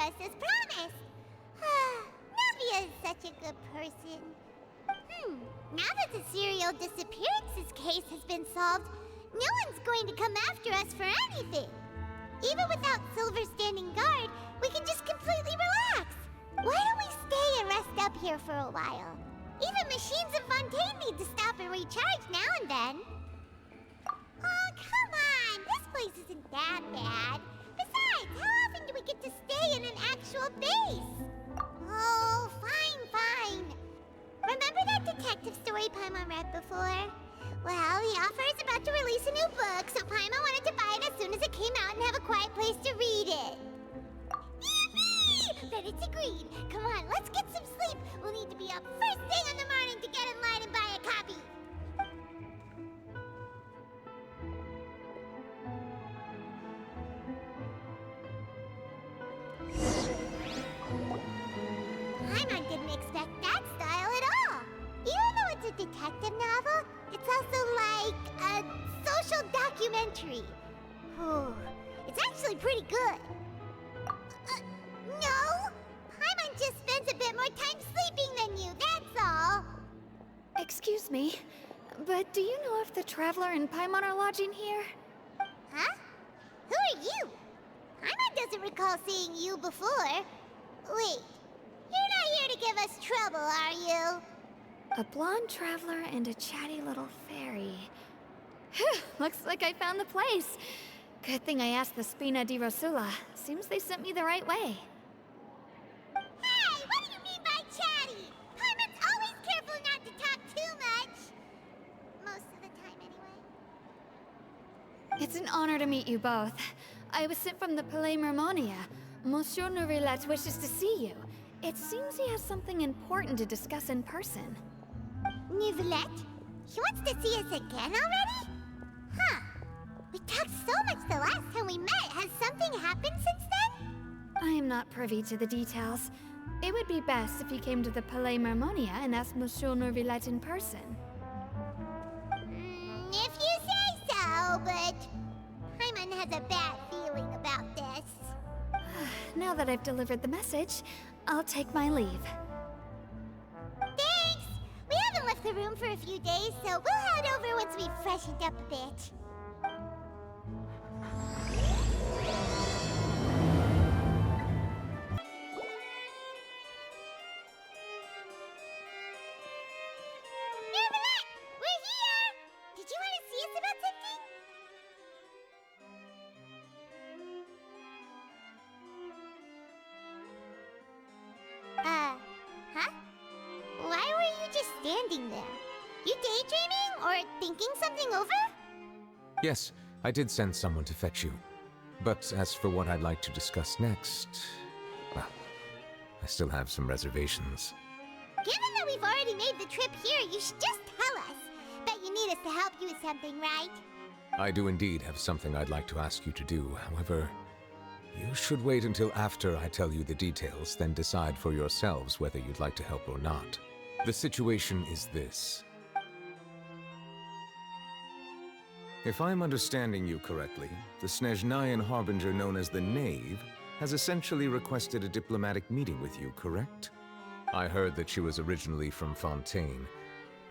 us as promised. Navia is such a good person. Now that the serial disappearances case has been solved, no one's going to come after us for anything. Even without Silver standing guard, we can just completely relax. Why don't we stay and rest up here for a while? Even machines in Fontaine need to stop and recharge now and then. Oh, come on! This place isn't that bad. Besides, how often do we get to stay in an actual base? Oh, fine. Remember that detective story Paimon read before? Well, the author is about to release a new book, so Paimon wanted to buy it as soon as it came out and have a quiet place to read it. Yippee! Then it's agreed. Come on, let's get some sleep. We'll need to be up first thing in the morning to get in line and buy a copy. Paimon didn't expect that style at all. Even though it's a detective novel, it's also like a social documentary. It's actually pretty good. No! Paimon just spends a bit more time sleeping than you, that's all. Excuse me, but do you know if the Traveler and Paimon are lodging here? Huh? Who are you? Paimon doesn't recall seeing you before. Wait, you're not here to give us trouble, are you? A blonde traveler and a chatty little fairy. Looks like I found the place. Good thing I asked the Spina di Rosula. Seems they sent me the right way. Hey, what do you mean by chatty? Paimon's always careful not to talk too much. Most of the time, anyway. It's an honor to meet you both. I was sent from the Palais Mermonia. Monsieur Nourillet wishes to see you. It seems he has something important to discuss in person. Nourillet? He wants to see us again already? Huh. We talked so much the last time we met. Has something happened since then? I am not privy to the details. It would be best if you came to the Palais Mermonia and asked Monsieur Nourillet in person. If you say so, but Paimon has a bad feeling about this. Now that I've delivered the message, I'll take my leave. Thanks! We haven't left the room for a few days, so we'll head over once we've freshened up a bit. Nourillet! We're here! Did you want to see us about something? Huh? Why were you just standing there? You daydreaming or thinking something over? Yes, I did send someone to fetch you. But as for what I'd like to discuss next, well, I still have some reservations. Given that we've already made the trip here, you should just tell us. Bet you need us to help you with something, right? I do indeed have something I'd like to ask you to do. However, you should wait until after I tell you the details, then decide for yourselves whether you'd like to help or not. The situation is this. If I'm understanding you correctly, the Snezhnayan Harbinger known as the Knave has essentially requested a diplomatic meeting with you, correct? I heard that she was originally from Fontaine,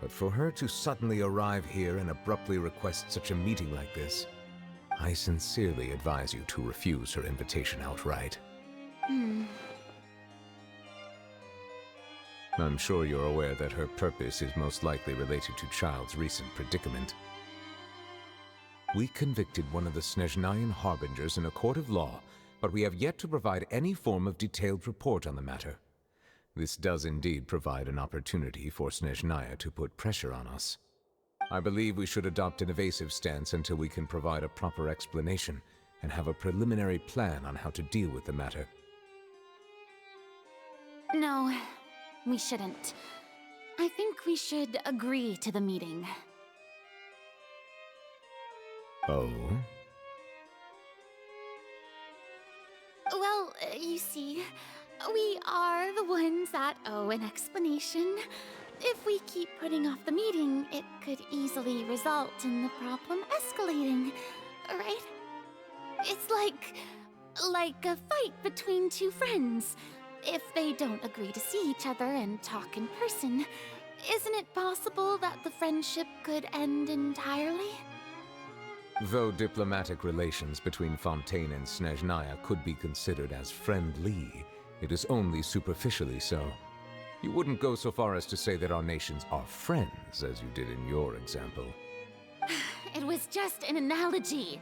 but for her to suddenly arrive here and abruptly request such a meeting like this, I sincerely advise you to refuse her invitation outright. I'm sure you're aware that her purpose is most likely related to Childe's recent predicament. We convicted one of the Snezhnayan Harbingers in a court of law, but we have yet to provide any form of detailed report on the matter. This does indeed provide an opportunity for Snezhnaya to put pressure on us. I believe we should adopt an evasive stance until we can provide a proper explanation and have a preliminary plan on how to deal with the matter. No, we shouldn't. I think we should agree to the meeting. Oh? Well, you see, we are the ones that owe an explanation. If we keep putting off the meeting, it could easily result in the problem escalating, right? It's like Like a fight between two friends. If they don't agree to see each other and talk in person, isn't it possible that the friendship could end entirely? Though diplomatic relations between Fontaine and Snezhnaya could be considered as friendly, it is only superficially so. You wouldn't go so far as to say that our nations are friends, as you did in your example. It was just an analogy.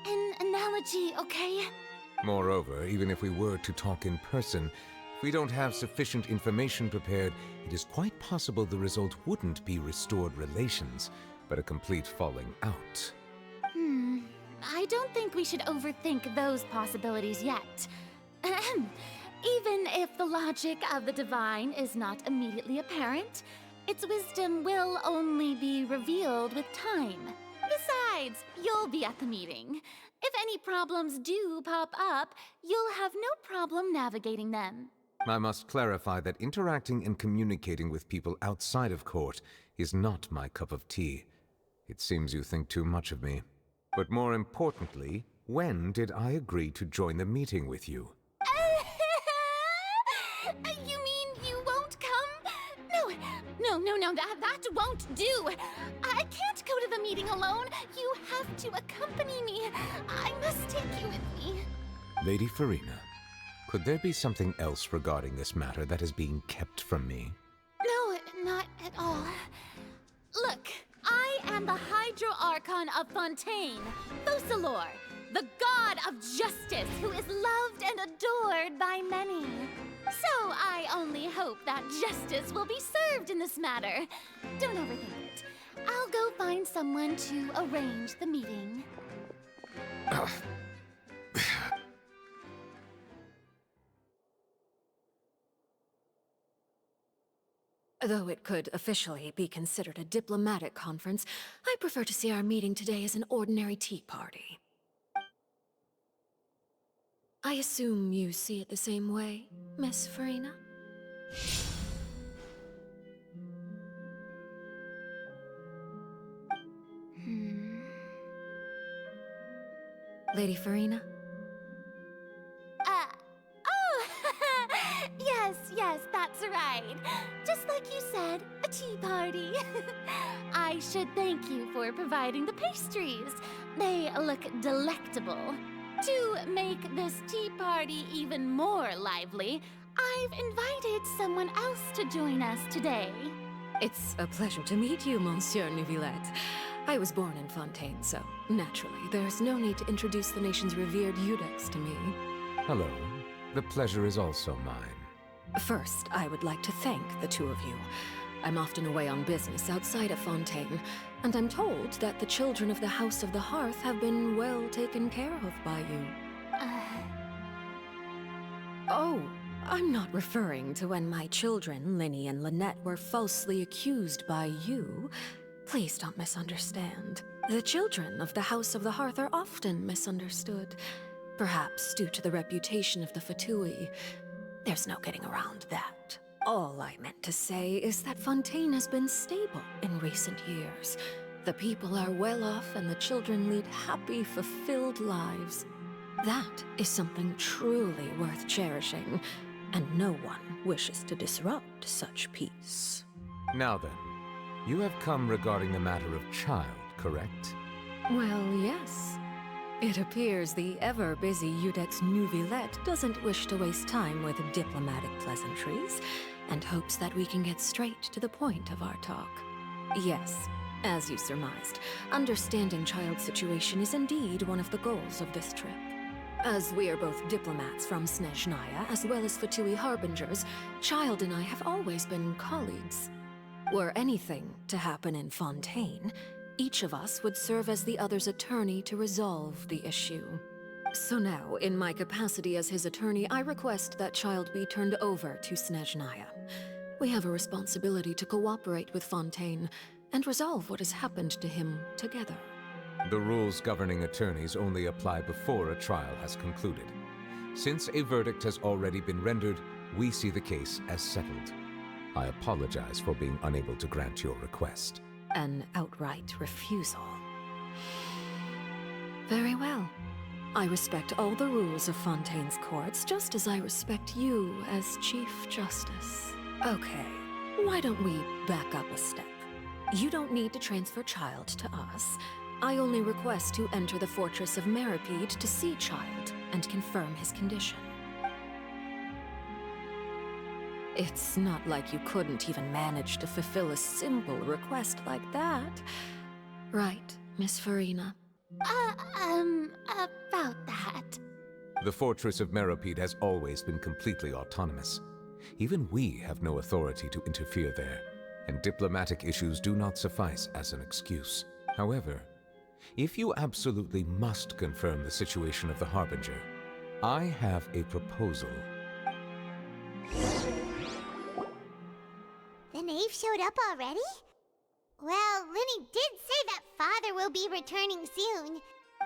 An analogy, okay? Moreover, even if we were to talk in person, if we don't have sufficient information prepared, it is quite possible the result wouldn't be restored relations, but a complete falling out. I don't think we should overthink those possibilities yet. Ahem. Even if the logic of the divine is not immediately apparent, its wisdom will only be revealed with time. Besides, you'll be at the meeting. If any problems do pop up, you'll have no problem navigating them. I must clarify that interacting and communicating with people outside of court is not my cup of tea. It seems you think too much of me. But more importantly, when did I agree to join the meeting with you? You mean you won't come? No, that won't do. I can't go to the meeting alone. You have to accompany me. I must take you with me. Lady Farina, could there be something else regarding this matter that is being kept from me? No, not at all. Look, I am the Hydro Archon of Fontaine, Focalor, the god of justice who is loved and adored by many. So I only hope that justice will be served in this matter. Don't overthink it. I'll go find someone to arrange the meeting. Though it could officially be considered a diplomatic conference, I prefer to see our meeting today as an ordinary tea party. I assume you see it the same way, Miss Farina? Lady Farina? Yes, that's right. Just like you said, a tea party. I should thank you for providing the pastries. They look delectable. To make this tea party even more lively, I've invited someone else to join us today. It's a pleasure to meet you, Monsieur Neuvillette. I was born in Fontaine, so naturally, there's no need to introduce the nation's revered Eudex to me. Hello. The pleasure is also mine. First, I would like to thank the two of you. I'm often away on business outside of Fontaine, and I'm told that the children of the House of the Hearth have been well taken care of by you. Oh, I'm not referring to when my children, Linny and Lynette, were falsely accused by you. Please don't misunderstand. The children of the House of the Hearth are often misunderstood, perhaps due to the reputation of the Fatui. There's no getting around that. All I meant to say is that Fontaine has been stable in recent years. The people are well off and the children lead happy, fulfilled lives. That is something truly worth cherishing, and no one wishes to disrupt such peace. Now then, you have come regarding the matter of Childe, correct? Well, yes. It appears the ever-busy Eudex Neuvillette doesn't wish to waste time with diplomatic pleasantries, and hopes that we can get straight to the point of our talk. Yes, as you surmised, understanding Childe's situation is indeed one of the goals of this trip. As we are both diplomats from Snezhnaya, as well as Fatui Harbingers, Childe and I have always been colleagues. Were anything to happen in Fontaine, each of us would serve as the other's attorney to resolve the issue. So now, in my capacity as his attorney, I request that Childe be turned over to Snezhnaya. We have a responsibility to cooperate with Fontaine and resolve what has happened to him together. The rules governing attorneys only apply before a trial has concluded. Since a verdict has already been rendered, we see the case as settled. I apologize for being unable to grant your request. An outright refusal. Very well. I respect all the rules of Fontaine's courts, just as I respect you as Chief Justice. Okay, why don't we back up a step? You don't need to transfer Childe to us. I only request to enter the Fortress of Meropide to see Childe and confirm his condition. It's not like you couldn't even manage to fulfill a simple request like that. Right, Miss Farina? About that. The Fortress of Meropide has always been completely autonomous. Even we have no authority to interfere there, and diplomatic issues do not suffice as an excuse. However, if you absolutely must confirm the situation of the Harbinger, I have a proposal. The knave showed up already? Well, Lenny did say that Father will be returning soon.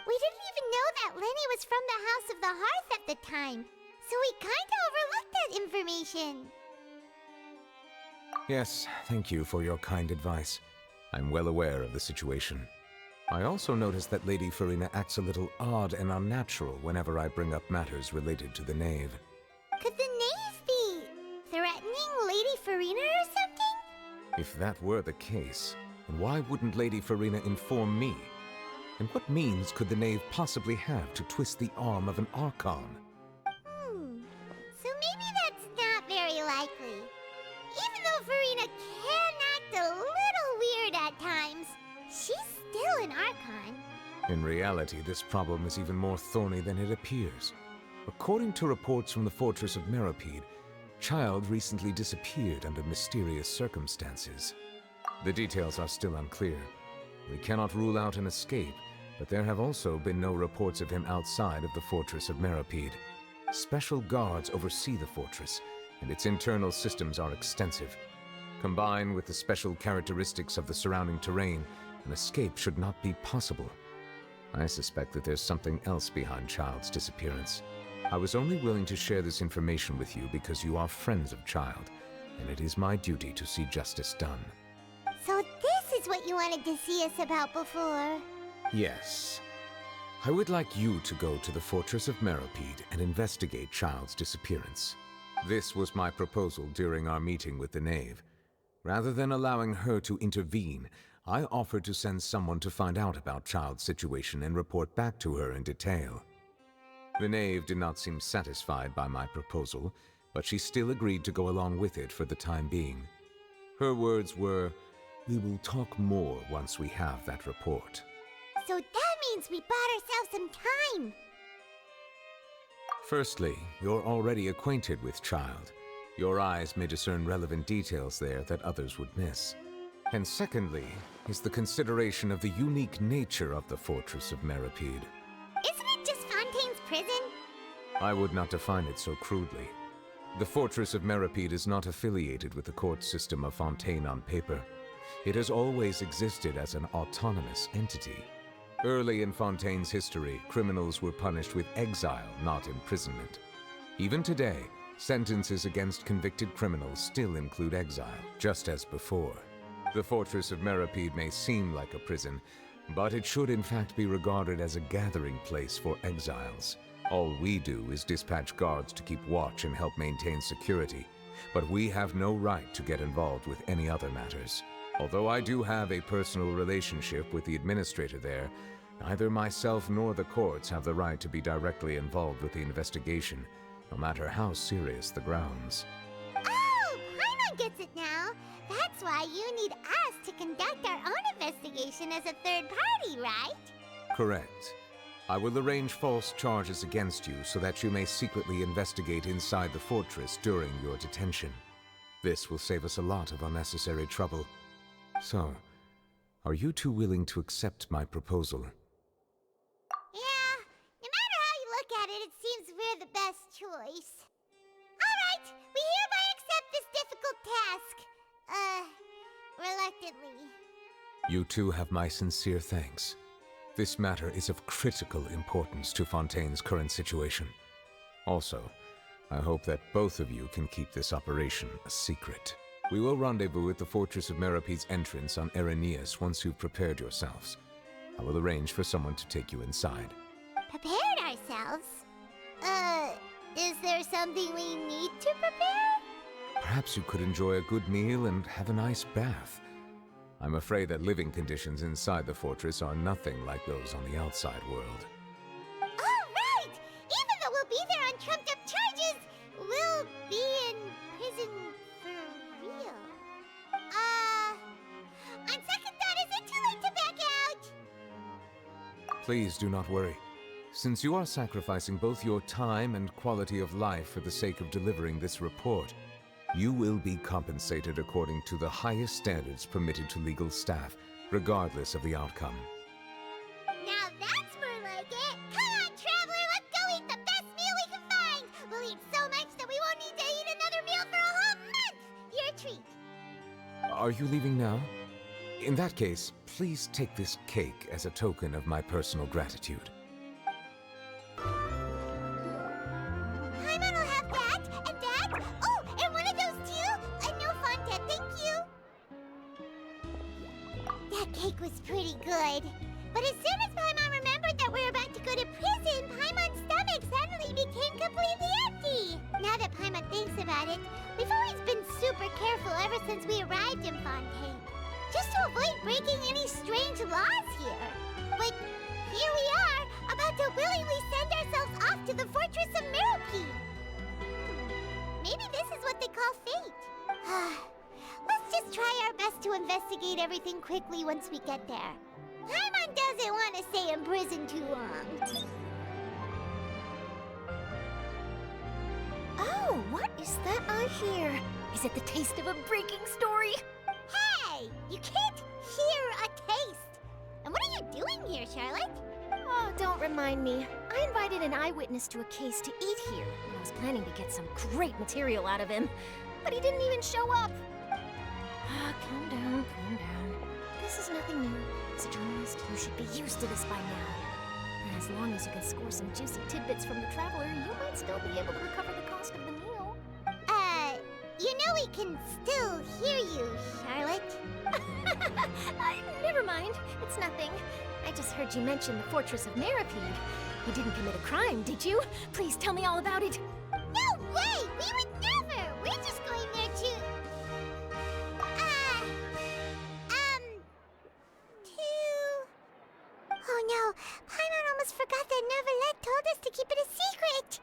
We didn't even know that Lenny was from the House of the Hearth at the time, so we kinda overlooked that information. Yes, thank you for your kind advice. I'm well aware of the situation. I also noticed that Lady Farina acts a little odd and unnatural whenever I bring up matters related to the knave. Could the knave be threatening Lady Farina or something? If that were the case, then why wouldn't Lady Farina inform me? And what means could the knave possibly have to twist the arm of an Archon? So maybe that's not very likely. Even though Farina can act a little weird at times, she's still an Archon. In reality, this problem is even more thorny than it appears. According to reports from the Fortress of Meropide, Childe recently disappeared under mysterious circumstances. The details are still unclear. We cannot rule out an escape, but there have also been no reports of him outside of the Fortress of Meropide. Special guards oversee the fortress, and its internal systems are extensive. Combined with the special characteristics of the surrounding terrain, an escape should not be possible. I suspect that there's something else behind Childe's disappearance. I was only willing to share this information with you because you are friends of Childe, and it is my duty to see justice done. So this is what you wanted to see us about before. Yes. I would like you to go to the Fortress of Meropide and investigate Childe's disappearance. This was my proposal during our meeting with the knave. Rather than allowing her to intervene, I offered to send someone to find out about Childe's situation and report back to her in detail. The knave did not seem satisfied by my proposal, but she still agreed to go along with it for the time being. Her words were, "We will talk more once we have that report." So that means we bought ourselves some time. Firstly, you're already acquainted with Childe. Your eyes may discern relevant details there that others would miss. And secondly, is the consideration of the unique nature of the Fortress of Meropide. Isn't it just Fontaine's prison? I would not define it so crudely. The Fortress of Meropide is not affiliated with the court system of Fontaine on paper. It has always existed as an autonomous entity. Early in Fontaine's history, criminals were punished with exile, not imprisonment. Even today, sentences against convicted criminals still include exile, just as before. The Fortress of Meropide may seem like a prison, but it should in fact be regarded as a gathering place for exiles. All we do is dispatch guards to keep watch and help maintain security, but we have no right to get involved with any other matters. Although I do have a personal relationship with the administrator there, neither myself nor the courts have the right to be directly involved with the investigation, no matter how serious the grounds. Oh, Paimon gets it now. That's why you need us to conduct our own investigation as a third party, right? Correct. I will arrange false charges against you so that you may secretly investigate inside the fortress during your detention. This will save us a lot of unnecessary trouble. So, are you two willing to accept my proposal? Yeah, no matter how you look at it, it seems we're the best choice. Alright, we hereby accept this difficult task. Reluctantly. You two have my sincere thanks. This matter is of critical importance to Fontaine's current situation. Also, I hope that both of you can keep this operation a secret. We will rendezvous at the Fortress of Meropide's entrance on Erinius once you've prepared yourselves. I will arrange for someone to take you inside. Prepared ourselves? mouths. Is there something we need to prepare? Perhaps you could enjoy a good meal and have a nice bath. I'm afraid that living conditions inside the fortress are nothing like those on the outside world. All right! Even though we'll be there on trumped-up charges, we'll be in prison for real. On second thought, is it too late to back out? Please do not worry. Since you are sacrificing both your time and quality of life for the sake of delivering this report, you will be compensated according to the highest standards permitted to legal staff, regardless of the outcome. Now that's more like it! Come on, Traveler, let's go eat the best meal we can find! We'll eat so much that we won't need to eat another meal for a whole month! Your treat! Are you leaving now? In that case, please take this cake as a token of my personal gratitude. Paimon will have that, and that! Oh, and one of those too! And no Fonta, thank you! That cake was pretty good. But as soon as Paimon remembered that we were about to go to prison, Paimon's stomach suddenly became completely empty! Now that Paimon thinks about it, we've always been super careful ever since we arrived in Fontaine. Just to avoid breaking any strange laws here. But here we are, about to willingly send ourselves off to the Fortress of Meropide. Maybe this is what they call fate. Let's just try our best to investigate everything quickly once we get there. Paimon doesn't want to stay in prison too long. Oh, what is that I hear? Is it the taste of a breaking story? Hey! You can't hear a taste! And what are you doing here, Charlotte? Oh, don't remind me. I invited an eyewitness to a case to eat here. I was planning to get some great material out of him, but he didn't even show up. Calm down, calm down. This is nothing new. As a journalist, you should be used to this by now. And as long as you can score some juicy tidbits from the Traveler, you might still be able to recover the cost of the meal. You know we can still hear you, Charlotte. Never mind. It's nothing. I just heard you mention the Fortress of Meropide. You didn't commit a crime, did you? Please tell me all about it. No way! We would never! We're just going there to... Oh no, Paimon almost forgot that Neverlet told us to keep it a secret!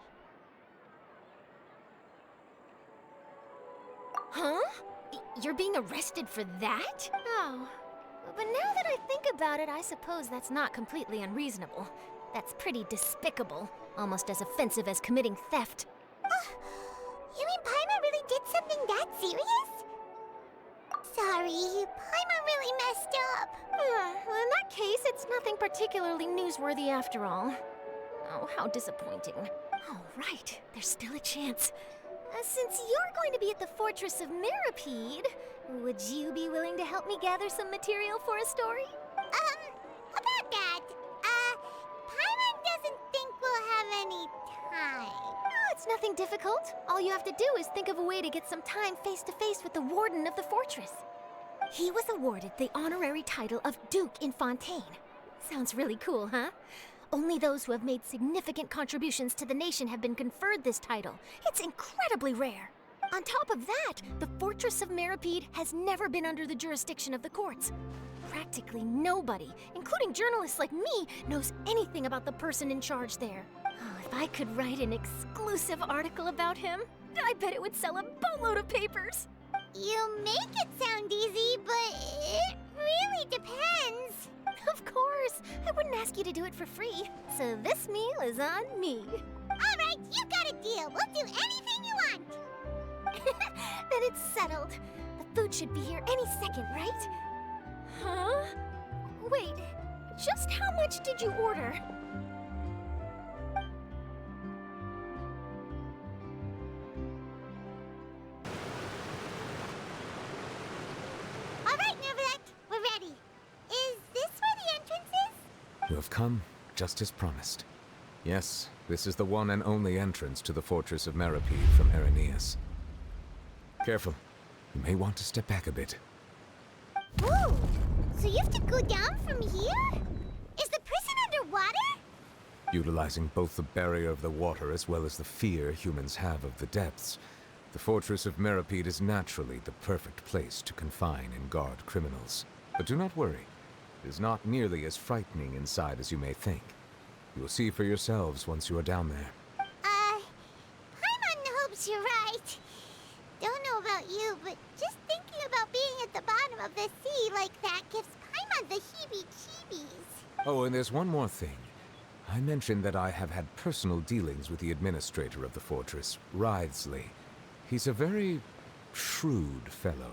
Huh? You're being arrested for that? Oh. But now that I think about it, I suppose that's not completely unreasonable. That's pretty despicable. Almost as offensive as committing theft. You mean Paimon really did something that serious? Sorry, Paimon really messed up. Well, in that case, it's nothing particularly newsworthy after all. Oh, how disappointing. Oh, right. There's still a chance. Since you're going to be at the Fortress of Meropide, would you be willing to help me gather some material for a story? About that, Paimon doesn't think we'll have any time. Oh, it's nothing difficult. All you have to do is think of a way to get some time face-to-face with the warden of the fortress. He was awarded the honorary title of Duke in Fontaine. Sounds really cool, huh? Only those who have made significant contributions to the nation have been conferred this title. It's incredibly rare. On top of that, the Fortress of Meropide has never been under the jurisdiction of the courts. Practically nobody, including journalists like me, knows anything about the person in charge there. Oh, if I could write an exclusive article about him, I bet it would sell a boatload of papers. You make it sound easy, but it really depends. Of course, I wouldn't ask you to do it for free. So this meal is on me. All right, you got a deal. We'll do anything you want. Then it's settled. The food should be here any second, right? Huh? Wait, just how much did you order? All right, Neverlet, we're ready. Is this where the entrance is? You have come, just as promised. Yes, this is the one and only entrance to the Fortress of Meropide from Irenaeus. Careful. You may want to step back a bit. Ooh, so you have to go down from here? Is the prison underwater? Utilizing both the barrier of the water as well as the fear humans have of the depths, the Fortress of Meropide is naturally the perfect place to confine and guard criminals. But do not worry. It is not nearly as frightening inside as you may think. You will see for yourselves once you are down there. Paimon hopes you're right. Don't know about you, but just thinking about being at the bottom of the sea like that gives Paimon the heebie-jeebies. Oh, and there's one more thing. I mentioned that I have had personal dealings with the administrator of the fortress, Writhsley. He's a very shrewd fellow.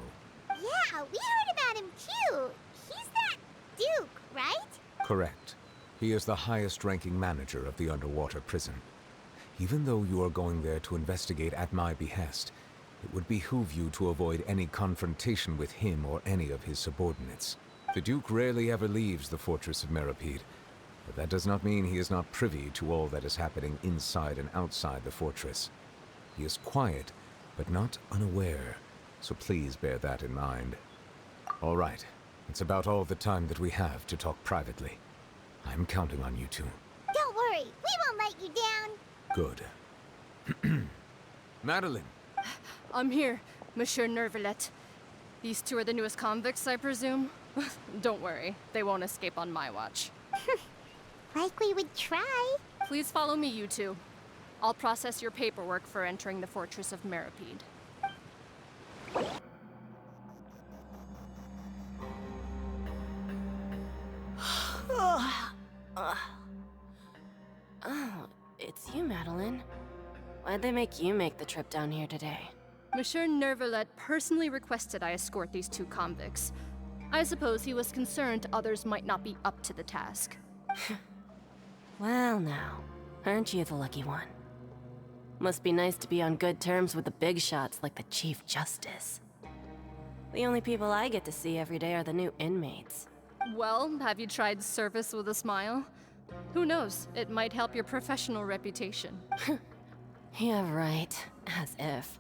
Yeah, we heard about him too. He's that Duke, right? Correct. He is the highest-ranking manager of the underwater prison. Even though you are going there to investigate at my behest, it would behoove you to avoid any confrontation with him or any of his subordinates. The Duke rarely ever leaves the Fortress of Meropide, but that does not mean he is not privy to all that is happening inside and outside the fortress. He is quiet, but not unaware, so please bear that in mind. All right, it's about all the time that we have to talk privately. I'm counting on you two. Don't worry, we won't let you down. Good. Madeline! I'm here, Monsieur Nervalet. These two are the newest convicts, I presume? Don't worry, they won't escape on my watch. Like we would try. Please follow me, you two. I'll process your paperwork for entering the Fortress of Meropide. Oh, it's you, Madeline. Why'd they make you make the trip down here today? Monsieur Nervalet personally requested I escort these two convicts. I suppose he was concerned others might not be up to the task. Well now, aren't you the lucky one? Must be nice to be on good terms with the big shots like the Chief Justice. The only people I get to see every day are the new inmates. Well, have you tried service with a smile? Who knows, it might help your professional reputation. Yeah, right. As if.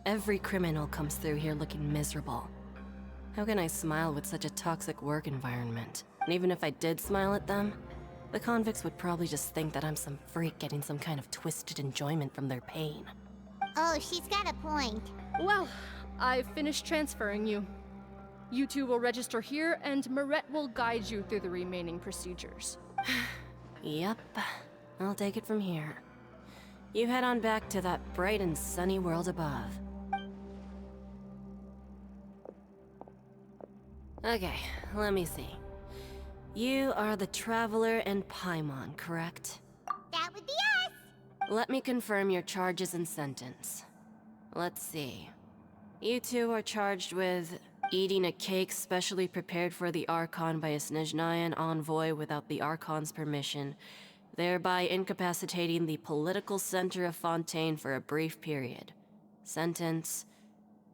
Every criminal comes through here looking miserable. How can I smile with such a toxic work environment? And even if I did smile at them, the convicts would probably just think that I'm some freak getting some kind of twisted enjoyment from their pain. Oh, she's got a point. Well, I've finished transferring you. You two will register here, and Marette will guide you through the remaining procedures. Yep, I'll take it from here. You head on back to that bright and sunny world above. Okay, let me see. You are the Traveler and Paimon, correct? That would be us. Let me confirm your charges and sentence. Let's see. You two are charged with eating a cake specially prepared for the Archon by a Snezhnayan envoy without the Archon's permission, thereby incapacitating the political center of Fontaine for a brief period. Sentence: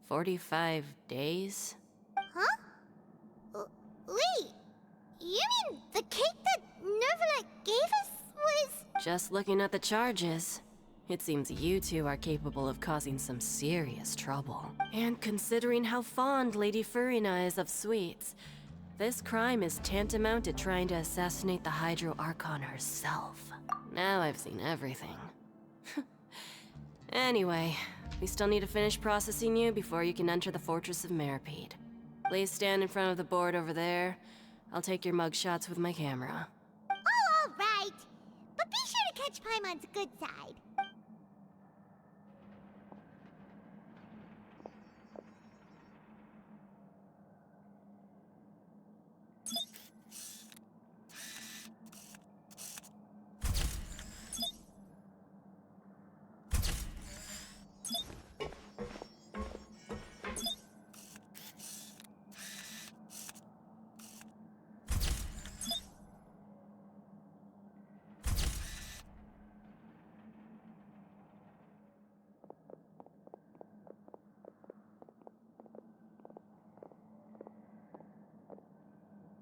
45 days? Huh? Wait, you mean the cake that Nervalet gave us was... Just looking at the charges, it seems you two are capable of causing some serious trouble. And considering how fond Lady Furina is of sweets, this crime is tantamount to trying to assassinate the Hydro Archon herself. Now I've seen everything. Anyway, we still need to finish processing you before you can enter the Fortress of Meropide. Please stand in front of the board over there. I'll take your mugshots with my camera. Oh, all right. But be sure to catch Paimon's good side.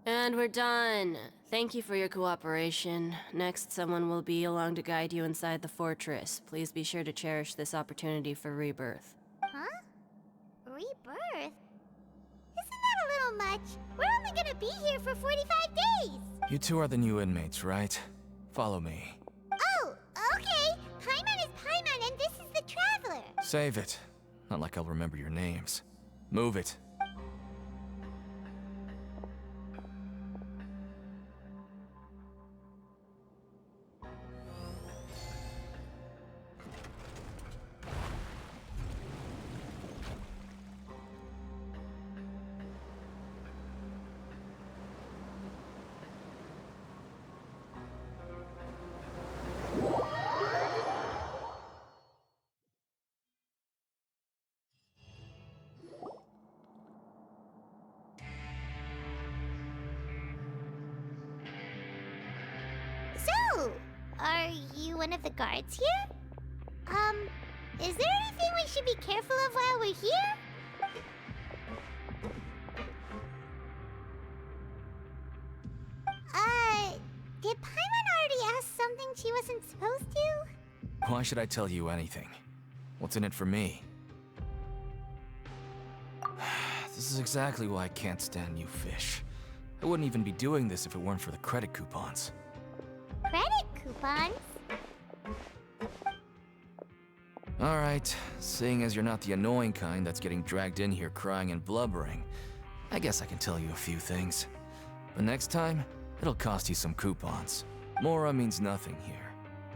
And we're done. Thank you for your cooperation. Next, someone will be along to guide you inside the fortress. Please be sure to cherish this opportunity for rebirth. Huh? Rebirth? Isn't that a little much? We're only gonna be here for 45 days! You two are the new inmates, right? Follow me. Oh, okay. Paimon is Paimon, and this is the Traveler. Save it. Not like I'll remember your names. Move it. So, are you one of the guards here? Is there anything we should be careful of while we're here? Did Paimon already ask something she wasn't supposed to? Why should I tell you anything? What's in it for me? This is exactly why I can't stand you fish. I wouldn't even be doing this if it weren't for the credit coupons. Credit coupons? Alright, seeing as you're not the annoying kind that's getting dragged in here crying and blubbering, I guess I can tell you a few things. But next time, it'll cost you some coupons. Mora means nothing here.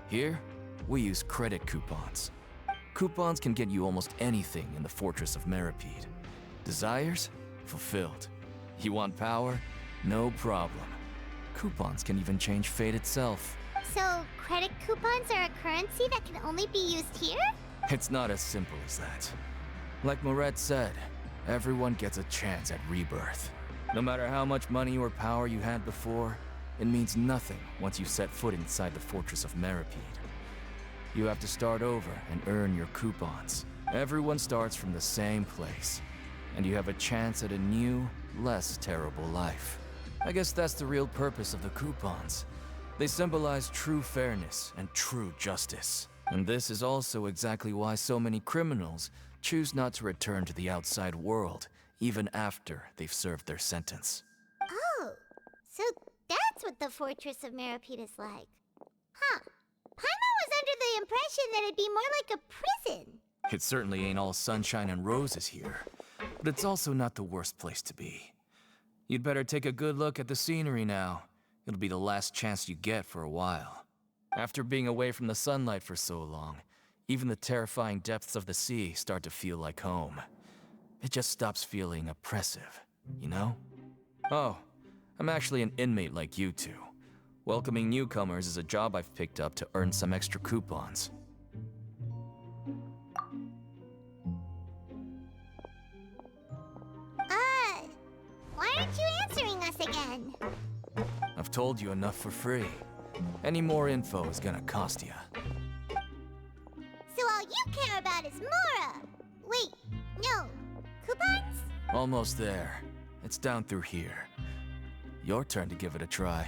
Here, we use credit coupons. Coupons can get you almost anything in the Fortress of Meropide. Desires? Fulfilled. You want power? No problem. Coupons can even change fate itself. So, credit coupons are a currency that can only be used here? It's not as simple as that. Like Moret said, everyone gets a chance at rebirth. No matter how much money or power you had before, it means nothing once you set foot inside the Fortress of Meropide. You have to start over and earn your coupons. Everyone starts from the same place, and you have a chance at a new, less terrible life. I guess that's the real purpose of the coupons. They symbolize true fairness and true justice. And this is also exactly why so many criminals choose not to return to the outside world, even after they've served their sentence. Oh, so that's what the Fortress of Meropide is like. Huh. Paimon was under the impression that it'd be more like a prison. It certainly ain't all sunshine and roses here, but it's also not the worst place to be. You'd better take a good look at the scenery now. It'll be the last chance you get for a while. After being away from the sunlight for so long, even the terrifying depths of the sea start to feel like home. It just stops feeling oppressive, you know? Oh, I'm actually an inmate like you two. Welcoming newcomers is a job I've picked up to earn some extra coupons. Why aren't you answering us again? I've told you enough for free. Any more info is gonna cost you. So all you care about is Mora! Wait, no. Coupons? Almost there. It's down through here. Your turn to give it a try.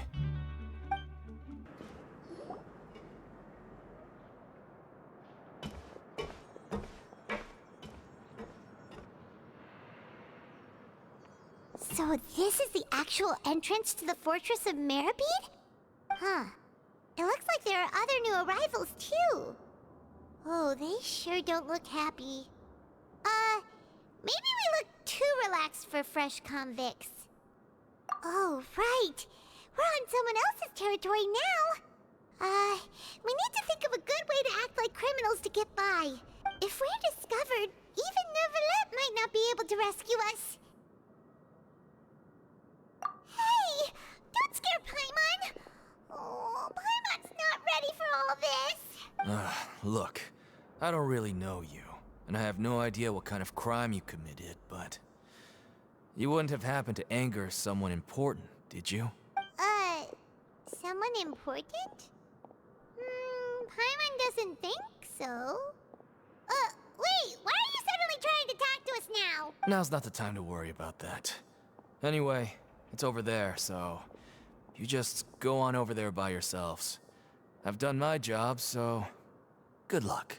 So this is the actual entrance to the Fortress of Meropide? Huh. It looks like there are other new arrivals, too. Oh, they sure don't look happy. Maybe we look too relaxed for fresh convicts. Oh, right. We're on someone else's territory now. We need to think of a good way to act like criminals to get by. If we're discovered, even Neuvillette might not be able to rescue us. Hey! Don't scare Paimon! Oh, Paimon's not ready for all this! Look, I don't really know you, and I have no idea what kind of crime you committed, but... You wouldn't have happened to anger someone important, did you? Someone important? Paimon doesn't think so. Wait, why are you suddenly trying to talk to us now? Now's not the time to worry about that. Anyway, it's over there, so... You just go on over there by yourselves. I've done my job, so... Good luck.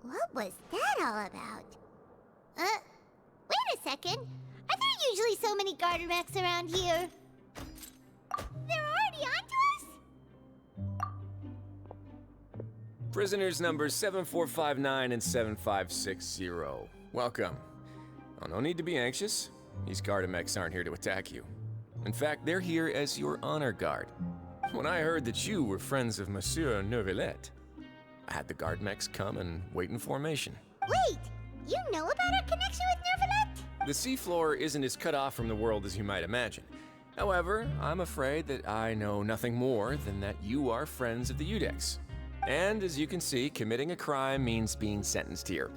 What was that all about? Wait a second. Are there usually so many garter mechs around here? Prisoners numbers 7459 and 7560. Welcome. Oh, no need to be anxious. These Gardamex aren't here to attack you. In fact, they're here as your honor guard. When I heard that you were friends of Monsieur Neuvillette, I had the Gardamex come and wait in formation. Wait, you know about our connection with Neuvillette? The seafloor isn't as cut off from the world as you might imagine. However, I'm afraid that I know nothing more than that you are friends of the Udex. And as you can see, committing a crime means being sentenced here,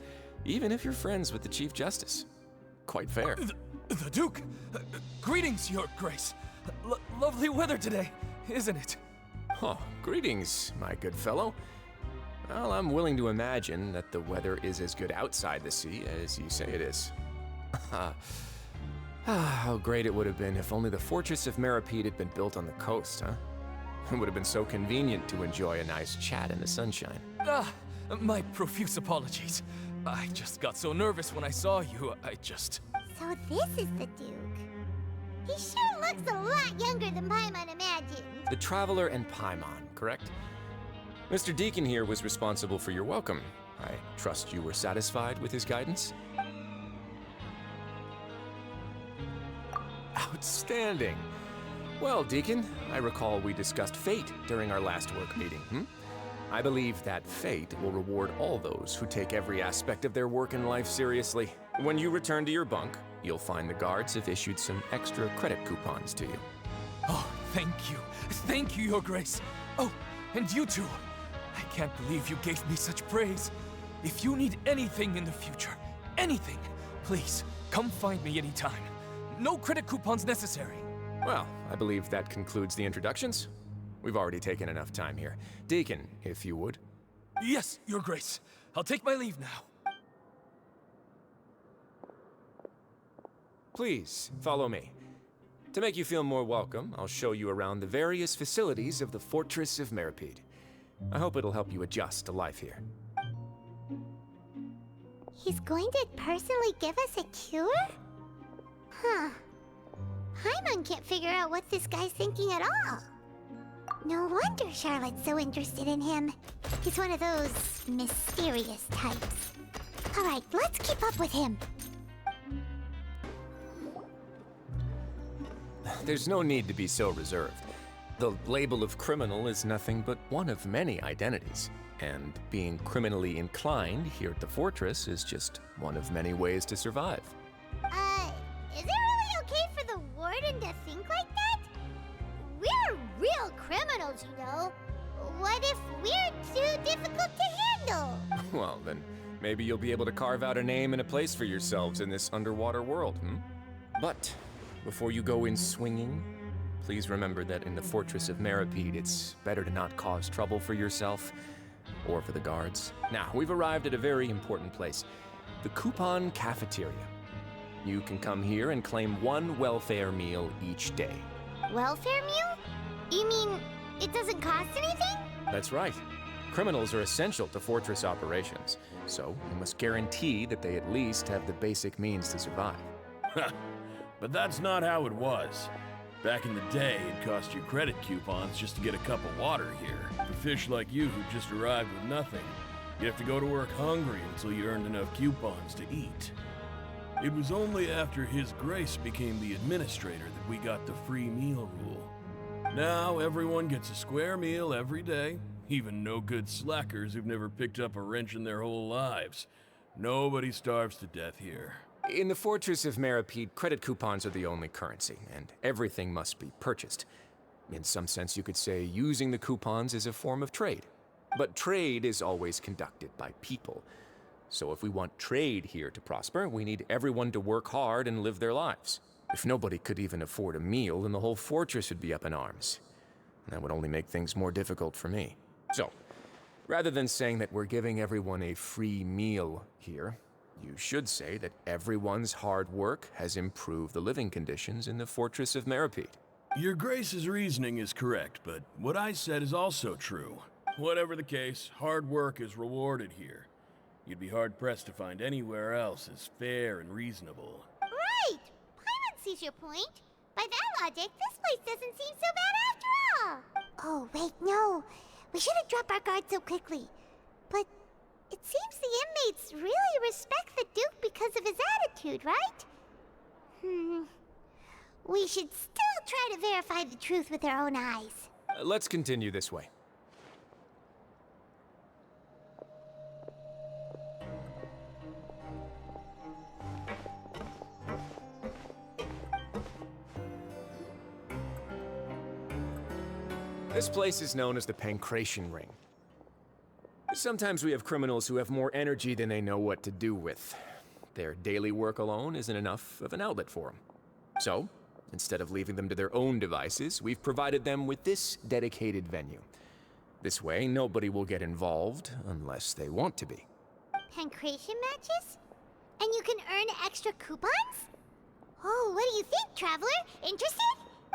even if you're friends with the Chief Justice. Quite fair. The Duke! Greetings, Your Grace. Lovely weather today, isn't it? Oh, greetings, my good fellow. Well, I'm willing to imagine that the weather is as good outside the sea as you say it is. How great it would have been if only the Fortress of Meropide had been built on the coast, huh? It would have been so convenient to enjoy a nice chat in the sunshine. My profuse apologies. I just got so nervous when I saw you, So this is the Duke. He sure looks a lot younger than Paimon imagined. The Traveler and Paimon, correct? Mr. Deacon here was responsible for your welcome. I trust you were satisfied with his guidance? Outstanding. Well, Deacon, I recall we discussed fate during our last work meeting, I believe that fate will reward all those who take every aspect of their work in life seriously. When you return to your bunk, you'll find the guards have issued some extra credit coupons to you. Oh, thank you. Thank you, Your Grace. Oh, and you too. I can't believe you gave me such praise. If you need anything in the future, anything, please, come find me anytime. No credit coupons necessary. Well, I believe that concludes the introductions. We've already taken enough time here. Deacon, if you would. Yes, Your Grace. I'll take my leave now. Please, follow me. To make you feel more welcome, I'll show you around the various facilities of the Fortress of Meropide. I hope it'll help you adjust to life here. He's going to personally give us a cure? Huh. Paimon can't figure out what this guy's thinking at all. No wonder Charlotte's so interested in him. He's one of those mysterious types. Alright, let's keep up with him. There's no need to be so reserved. The label of criminal is nothing but one of many identities. And being criminally inclined here at the Fortress is just one of many ways to survive. Is it really okay for the Warden to think like that? We're real criminals, you know. What if we're too difficult to handle? Well, then maybe you'll be able to carve out a name and a place for yourselves in this underwater world, But before you go in swinging, please remember that in the Fortress of Meropide, it's better to not cause trouble for yourself or for the guards. Now, we've arrived at a very important place, the Coupon Cafeteria. You can come here and claim one welfare meal each day. Welfare meal? You mean it doesn't cost anything? That's right. Criminals are essential to Fortress operations, so you must guarantee that they at least have the basic means to survive. But that's not how it was. Back in the day, it cost you credit coupons just to get a cup of water here. For fish like you who just arrived with nothing, you have to go to work hungry until you earned enough coupons to eat. It was only after His Grace became the administrator that we got the free meal rule. Now everyone gets a square meal every day, even no-good slackers who've never picked up a wrench in their whole lives. Nobody starves to death here. In the Fortress of Meropide, credit coupons are the only currency, and everything must be purchased. In some sense, you could say using the coupons is a form of trade. But trade is always conducted by people. So if we want trade here to prosper, we need everyone to work hard and live their lives. If nobody could even afford a meal, then the whole fortress would be up in arms. That would only make things more difficult for me. So, rather than saying that we're giving everyone a free meal here, you should say that everyone's hard work has improved the living conditions in the Fortress of Meropide. Your Grace's reasoning is correct, but what I said is also true. Whatever the case, hard work is rewarded here. You'd be hard-pressed to find anywhere else as fair and reasonable. Right! Paimon sees your point. By that logic, this place doesn't seem so bad after all. Oh, wait, no. We shouldn't drop our guard so quickly. But it seems the inmates really respect the Duke because of his attitude, right? We should still try to verify the truth with our own eyes. Let's continue this way. This place is known as the Pancration Ring. Sometimes we have criminals who have more energy than they know what to do with. Their daily work alone isn't enough of an outlet for them. So, instead of leaving them to their own devices, we've provided them with this dedicated venue. This way, nobody will get involved unless they want to be. Pancration matches? And you can earn extra coupons? Oh, what do you think, Traveler? Interested?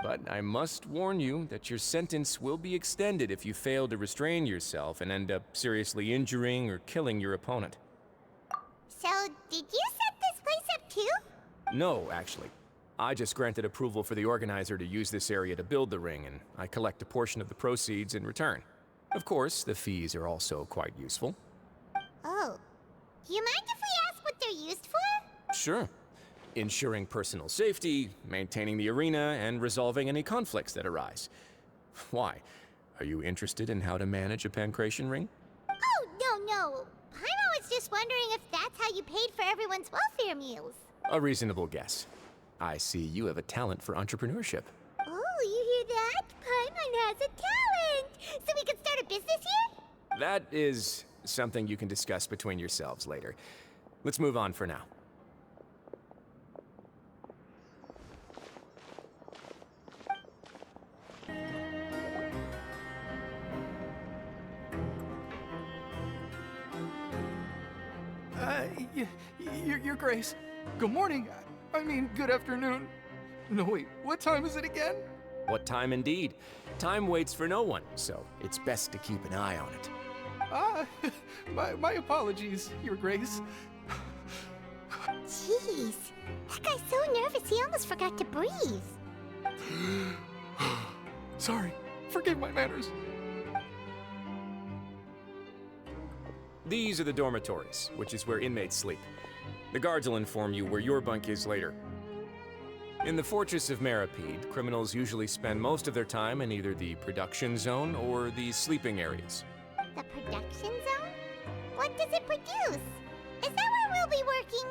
But I must warn you that your sentence will be extended if you fail to restrain yourself and end up seriously injuring or killing your opponent. So, did you set this place up too? No, actually. I just granted approval for the organizer to use this area to build the ring, and I collect a portion of the proceeds in return. Of course, the fees are also quite useful. Oh. Do you mind if we ask what they're used for? Sure. Ensuring personal safety, maintaining the arena, and resolving any conflicts that arise. Why? Are you interested in how to manage a pancration ring? Oh, no. Paimon was just wondering if that's how you paid for everyone's welfare meals. A reasonable guess. I see you have a talent for entrepreneurship. Oh, you hear that? Paimon has a talent! So we can start a business here? That is something you can discuss between yourselves later. Let's move on for now. Your Grace. Good morning. I mean, good afternoon. No, wait, what time is it again? What time indeed? Time waits for no one, so it's best to keep an eye on it. My apologies, Your Grace. Jeez, that guy's so nervous he almost forgot to breathe. Sorry, forgive my manners. These are the dormitories, which is where inmates sleep. The guards will inform you where your bunk is later. In the Fortress of Meropide, criminals usually spend most of their time in either the production zone or the sleeping areas. The production zone? What does it produce? Is that where we'll be working?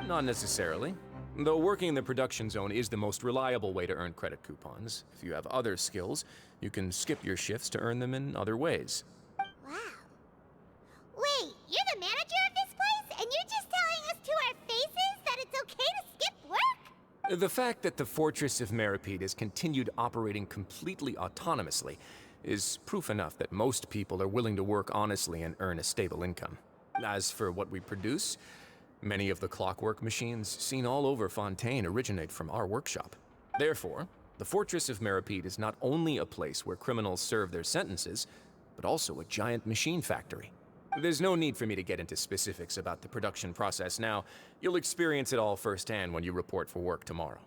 Not necessarily. Though working in the production zone is the most reliable way to earn credit coupons. If you have other skills, you can skip your shifts to earn them in other ways. Wow. Wait, you're the manager of this place, and you're just telling us to our faces that it's okay to skip work? The fact that the Fortress of Meropide has continued operating completely autonomously is proof enough that most people are willing to work honestly and earn a stable income. As for what we produce, many of the clockwork machines seen all over Fontaine originate from our workshop. Therefore, the Fortress of Meropide is not only a place where criminals serve their sentences, but also a giant machine factory. There's no need for me to get into specifics about the production process now. You'll experience it all firsthand when you report for work tomorrow.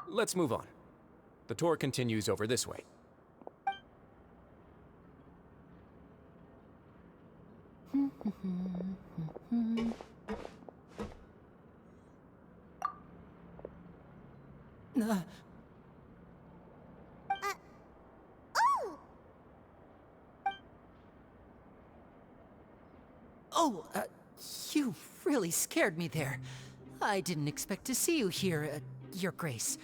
Let's move on. The tour continues over this way. You really scared me there. I didn't expect to see you here, Your Grace.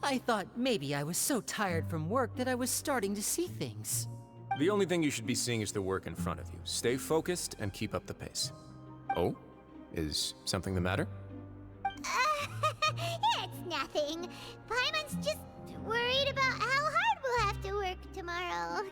I thought maybe I was so tired from work that I was starting to see things. The only thing you should be seeing is the work in front of you. Stay focused and keep up the pace. Oh? Is something the matter? It's nothing. Paimon's just worried about how hard we'll have to work tomorrow.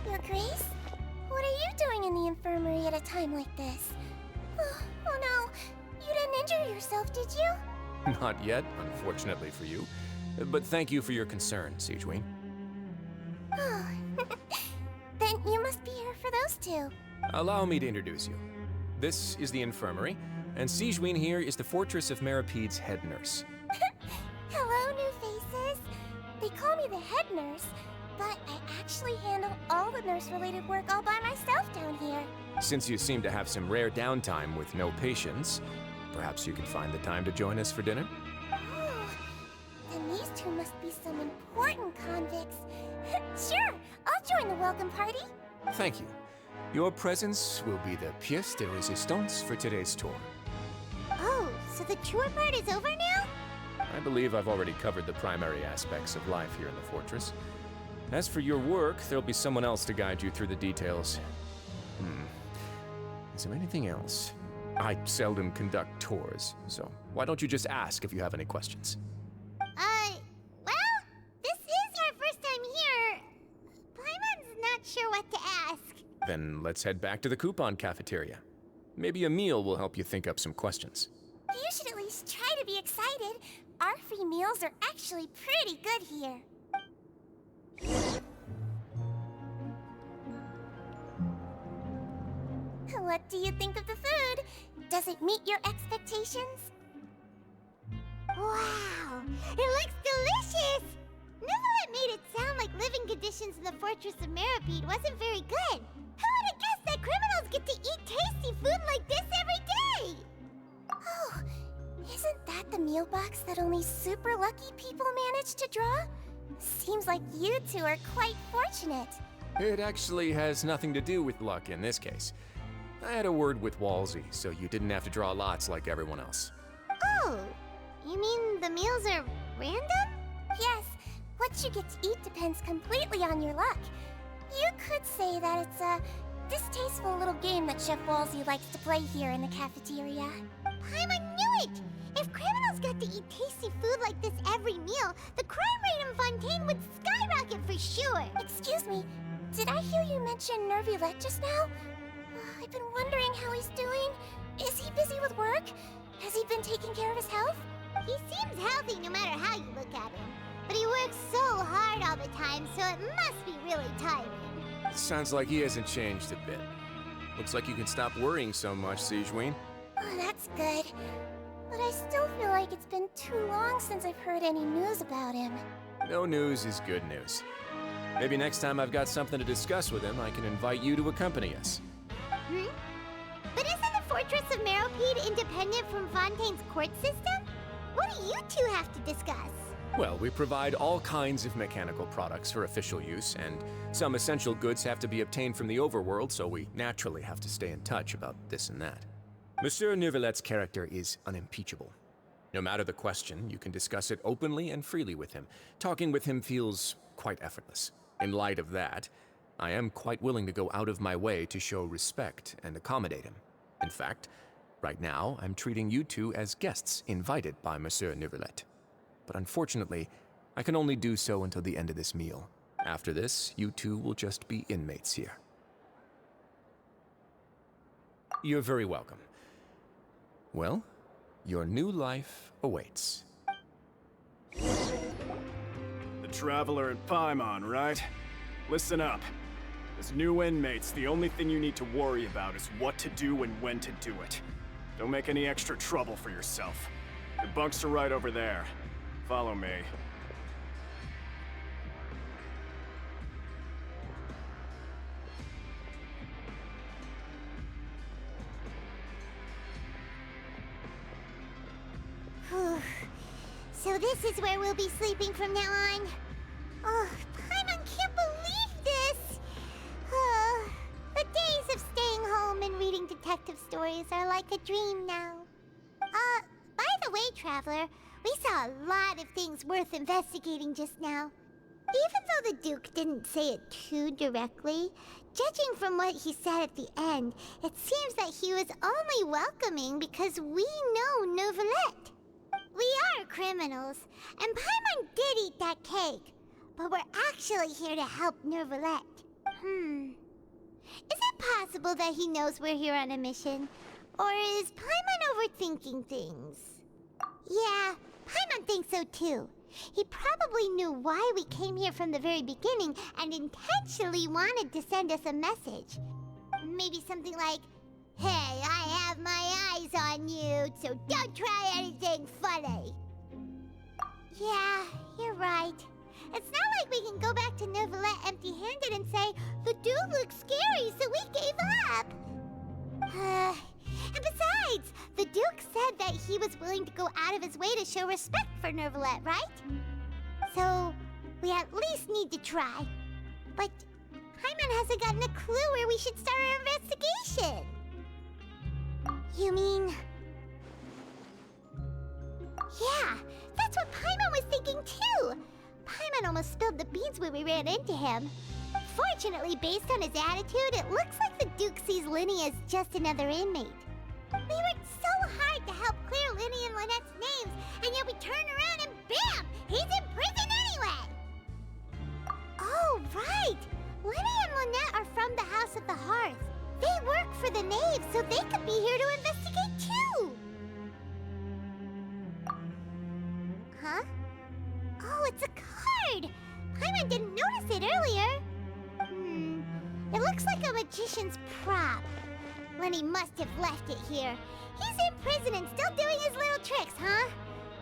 Your Grace? What are you doing in the infirmary at a time like this? Oh no, you didn't injure yourself, did you? Not yet, unfortunately for you. But thank you for your concern, Siegeween. Then you must be here for those two. Allow me to introduce you. This is the infirmary, and Sigewinne here is the Fortress of Meropide's head nurse. Hello, new faces. They call me the head nurse, but I actually handle all the nurse-related work all by myself down here. Since you seem to have some rare downtime with no patients, perhaps you could find the time to join us for dinner? Oh, then these two must be some important convicts. Sure, I'll join the welcome party. Thank you. Your presence will be the pièce de résistance for today's tour. Oh, so the tour part is over now? I believe I've already covered the primary aspects of life here in the fortress. As for your work, there'll be someone else to guide you through the details. Is there anything else? I seldom conduct tours, so why don't you just ask if you have any questions? Well, this is our first time here. Paimon's not sure what to ask. Then let's head back to the coupon cafeteria. Maybe a meal will help you think up some questions. You should at least try to be excited. Our free meals are actually pretty good here. What do you think of the food? Does it meet your expectations? Wow, it looks delicious! Neverlet made it sound like living conditions in the Fortress of Meropide wasn't very good. Who would have guessed that criminals get to eat tasty food like this every day? Oh, isn't that the meal box that only super lucky people manage to draw? Seems like you two are quite fortunate. It actually has nothing to do with luck in this case. I had a word with Walsey, so you didn't have to draw lots like everyone else. Oh, you mean the meals are random? Yes, what you get to eat depends completely on your luck. You could say that it's a distasteful little game that Chef Walsey likes to play here in the cafeteria. Paimon knew it! If criminals got to eat tasty food like this every meal, the crime rate in Fontaine would skyrocket for sure! Excuse me, did I hear you mention Neuvillette just now? I've been wondering how he's doing. Is he busy with work? Has he been taking care of his health? He seems healthy no matter how you look at him. But he works so hard all the time, so it must be really tiring. Sounds like he hasn't changed a bit. Looks like you can stop worrying so much, Sigewinne. Oh, that's good. But I still feel like it's been too long since I've heard any news about him. No news is good news. Maybe next time I've got something to discuss with him, I can invite you to accompany us. But isn't the Fortress of Meropide independent from Fontaine's court system? What do you two have to discuss? Well, we provide all kinds of mechanical products for official use, and some essential goods have to be obtained from the overworld, so we naturally have to stay in touch about this and that. Monsieur Neuvillette's character is unimpeachable. No matter the question, you can discuss it openly and freely with him. Talking with him feels quite effortless. In light of that, I am quite willing to go out of my way to show respect and accommodate him. In fact, right now, I'm treating you two as guests invited by Monsieur Neuvillette. But unfortunately, I can only do so until the end of this meal. After this, you two will just be inmates here. You're very welcome. Well, your new life awaits. The Traveler and Paimon, right? Listen up. As new inmates, the only thing you need to worry about is what to do and when to do it. Don't make any extra trouble for yourself. The bunks are right over there. Follow me. So this is where we'll be sleeping from now on. Oh, Paimon can't believe this! The days of staying home and reading detective stories are like a dream now. By the way, Traveler, we saw a lot of things worth investigating just now. Even though the Duke didn't say it too directly, judging from what he said at the end, it seems that he was only welcoming because we know Neuvillette. We are criminals, and Paimon did eat that cake, but we're actually here to help Neuvillette. Is it possible that he knows we're here on a mission? Or is Paimon overthinking things? Yeah, Paimon thinks so too. He probably knew why we came here from the very beginning and intentionally wanted to send us a message. maybe something like, "Hey, I have my eyes on you, so don't try anything funny." Yeah, you're right. It's not like we can go back to Neuvillette empty-handed and say, "The dude looks scary, so we gave up." And besides, the Duke said that he was willing to go out of his way to show respect for Neuvillette, right? So, we at least need to try. But Paimon hasn't gotten a clue where we should start our investigation. You mean... Yeah, that's what Paimon was thinking too. Paimon almost spilled the beans when we ran into him. Fortunately, based on his attitude, it looks like the Duke sees Linny as just another inmate. We worked so hard to help clear Linny and Lynette's names, and yet we turn around and bam! He's in prison anyway! Oh, right! Linny and Lynette are from the House of the Hearth. They work for the Knave, so they could be here to investigate too! Huh? Oh, it's a card! Paimon didn't notice it earlier. It looks like a magician's prop. Lenny must have left it here. He's in prison and still doing his little tricks, huh?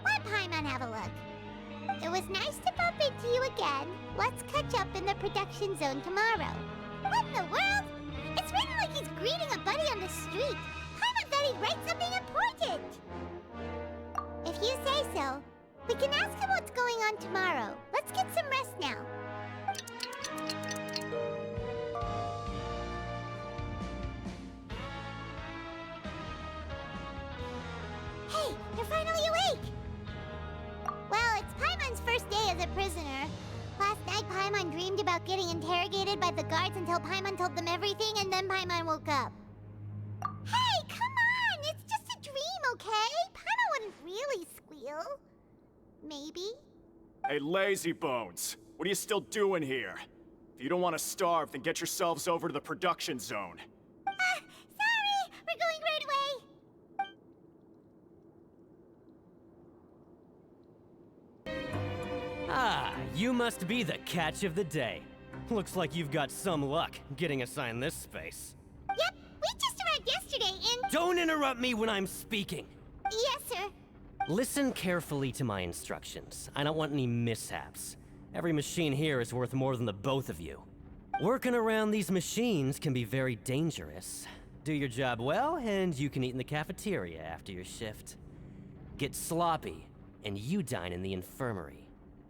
Let Paimon have a look. It was nice to bump into you again. Let's catch up in the production zone tomorrow. What in the world? It's written like he's greeting a buddy on the street. Paimon thought he'd write something important. If you say so. We can ask him what's going on tomorrow. Let's get some rest now. Hey, you're finally awake! Well, it's Paimon's first day as a prisoner. Last night, Paimon dreamed about getting interrogated by the guards until Paimon told them everything, and then Paimon woke up. Hey, come on! It's just a dream, okay? Paimon wouldn't really squeal. Maybe? Hey, lazy bones. What are you still doing here? If you don't want to starve, then get yourselves over to the production zone. Sorry! We're going right away! Ah, you must be the catch of the day. Looks like you've got some luck getting assigned this space. Yep, we just arrived yesterday and... Don't interrupt me when I'm speaking! Yes, sir. Listen carefully to my instructions. I don't want any mishaps. Every machine here is worth more than the both of you. Working around these machines can be very dangerous. Do your job well, and you can eat in the cafeteria after your shift. Get sloppy, and you dine in the infirmary.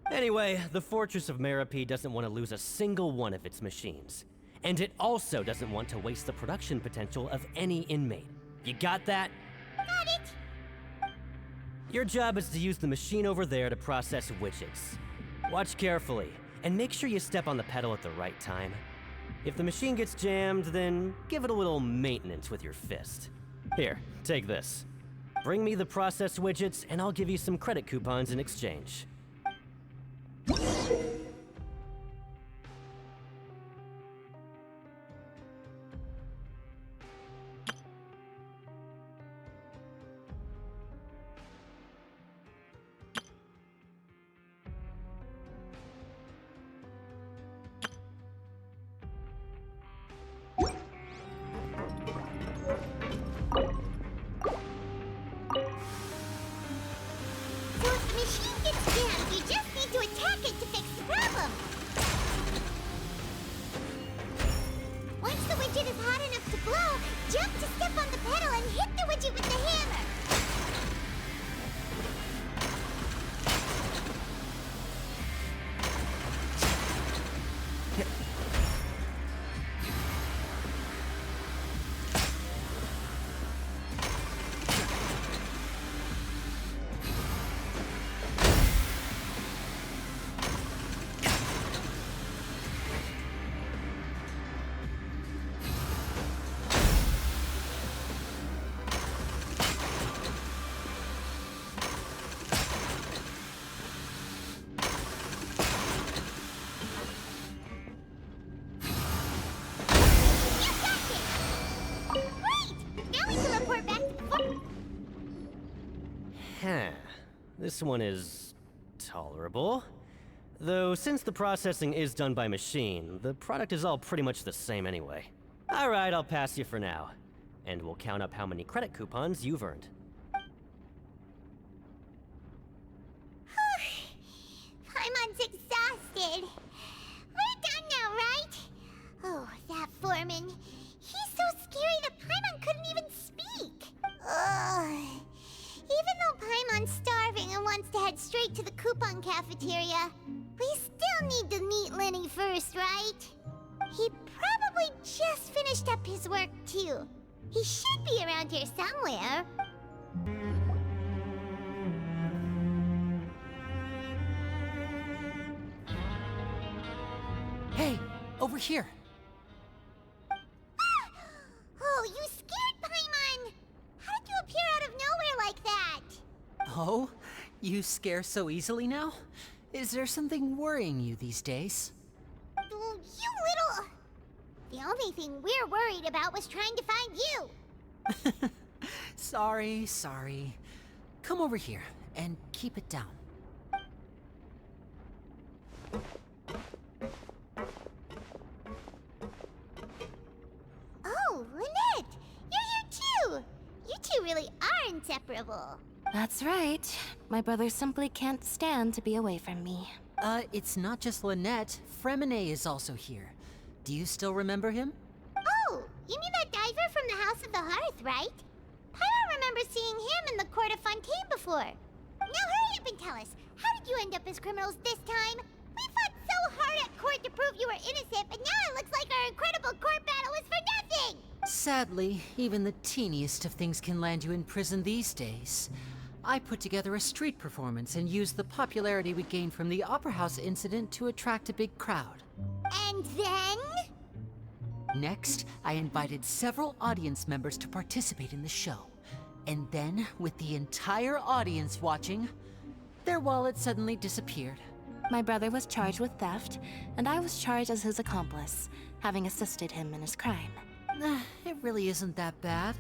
Anyway, the Fortress of Meropide doesn't want to lose a single one of its machines. And it also doesn't want to waste the production potential of any inmate. You got that? Got it! Your job is to use the machine over there to process widgets. Watch carefully, and make sure you step on the pedal at the right time. If the machine gets jammed, then give it a little maintenance with your fist. Here, take this. Bring me the process widgets, and I'll give you some credit coupons in exchange. This one is tolerable. Though since the processing is done by machine, the product is all pretty much the same anyway. Alright, I'll pass you for now. And we'll count up how many credit coupons you've earned. Paimon's exhausted. We're done now, right? Oh, that foreman. He's so scary that Paimon couldn't even speak. Ugh. Even though Paimon's starving and wants to head straight to the coupon cafeteria, we still need to meet Lenny first, right? He probably just finished up his work, too. He should be around here somewhere. Hey, over here. Oh, you scared Paimon! How did you appear out of nowhere like that? Oh, you scare so easily now? Is there something worrying you these days? Oh, you little... The only thing we're worried about was trying to find you. Sorry. Come over here and keep it down. Oh, Lynette! You're here too! You two really are inseparable. That's right. My brother simply can't stand to be away from me. It's not just Lynette. Fremine is also here. Do you still remember him? Oh, you mean that diver from the House of the Hearth, right? Paimon remembers seeing him in the Court of Fontaine before. Now hurry up and tell us, how did you end up as criminals this time? We fought so hard at court to prove you were innocent, but now it looks like our incredible court battle was for nothing! Sadly, even the teeniest of things can land you in prison these days. I put together a street performance and used the popularity we gained from the Opera House incident to attract a big crowd. And then? Next, I invited several audience members to participate in the show. And then, with the entire audience watching, their wallet suddenly disappeared. My brother was charged with theft, and I was charged as his accomplice, having assisted him in his crime. It really isn't that bad.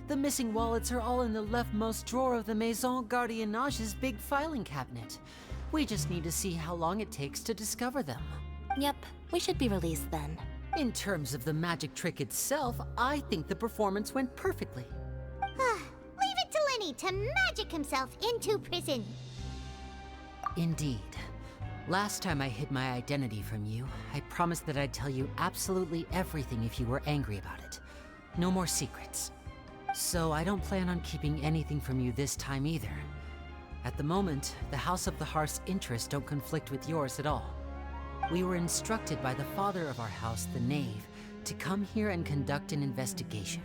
The missing wallets are all in the leftmost drawer of the Maison Gardiennage's big filing cabinet. We just need to see how long it takes to discover them. Yep, we should be released then. In terms of the magic trick itself, I think the performance went perfectly. Leave it to Lenny to magic himself into prison. Indeed. Last time I hid my identity from you, I promised that I'd tell you absolutely everything if you were angry about it. No more secrets. So I don't plan on keeping anything from you this time either. At the moment, the House of the Hearth's interests don't conflict with yours at all. We were instructed by the father of our house, the Knave, to come here and conduct an investigation.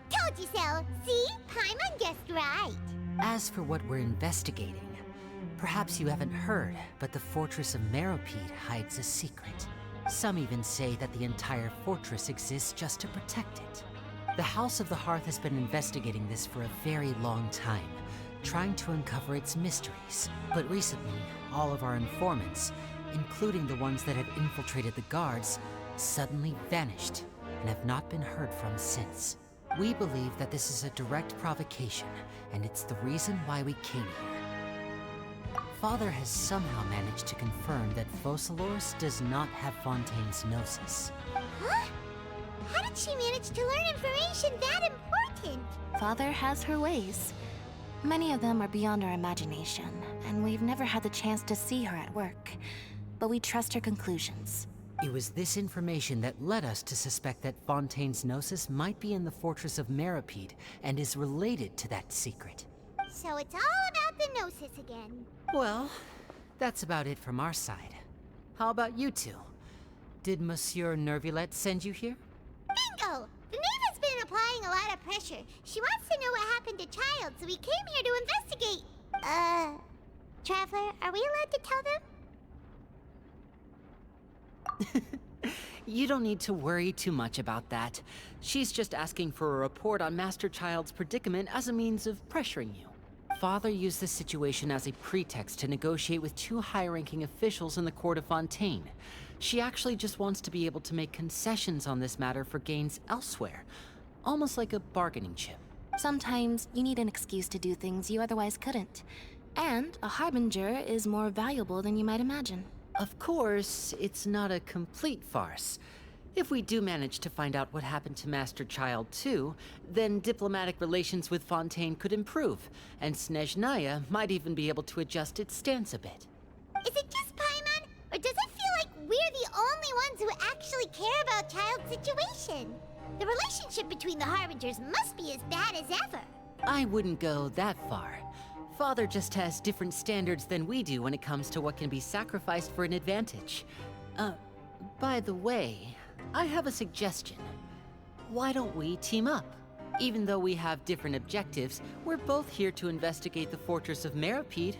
Told you so! See? Paimon guessed right. As for what we're investigating, perhaps you haven't heard, but the Fortress of Meropide hides a secret. Some even say that the entire fortress exists just to protect it. The House of the Hearth has been investigating this for a very long time, trying to uncover its mysteries. But recently, all of our informants, including the ones that have infiltrated the guards, suddenly vanished and have not been heard from since. We believe that this is a direct provocation, and it's the reason why we came here. Father has somehow managed to confirm that Focalors does not have Fontaine's Gnosis. Huh? How did she manage to learn information that important? Father has her ways. Many of them are beyond our imagination, and we've never had the chance to see her at work. But we trust her conclusions. It was this information that led us to suspect that Fontaine's Gnosis might be in the Fortress of Meropide and is related to that secret. So it's all about the Gnosis again. Well, that's about it from our side. How about you two? Did Monsieur Nervulette send you here? Bingo! The Knave has been applying a lot of pressure. She wants to know what happened to Childe, so we came here to investigate. Traveler, are we allowed to tell them? You don't need to worry too much about that. She's just asking for a report on Master Childe's predicament as a means of pressuring you. Father used this situation as a pretext to negotiate with two high-ranking officials in the court of Fontaine. She actually just wants to be able to make concessions on this matter for gains elsewhere, almost like a bargaining chip. Sometimes you need an excuse to do things you otherwise couldn't. And a Harbinger is more valuable than you might imagine. Of course, it's not a complete farce. If we do manage to find out what happened to Master Child too, then diplomatic relations with Fontaine could improve, and Snezhnaya might even be able to adjust its stance a bit. Is it just Paimon, or does it feel like we're the only ones who actually care about Child's situation? The relationship between the Harbingers must be as bad as ever. I wouldn't go that far. Father just has different standards than we do when it comes to what can be sacrificed for an advantage. By the way, I have a suggestion. Why don't we team up? Even though we have different objectives, we're both here to investigate the Fortress of Meropide.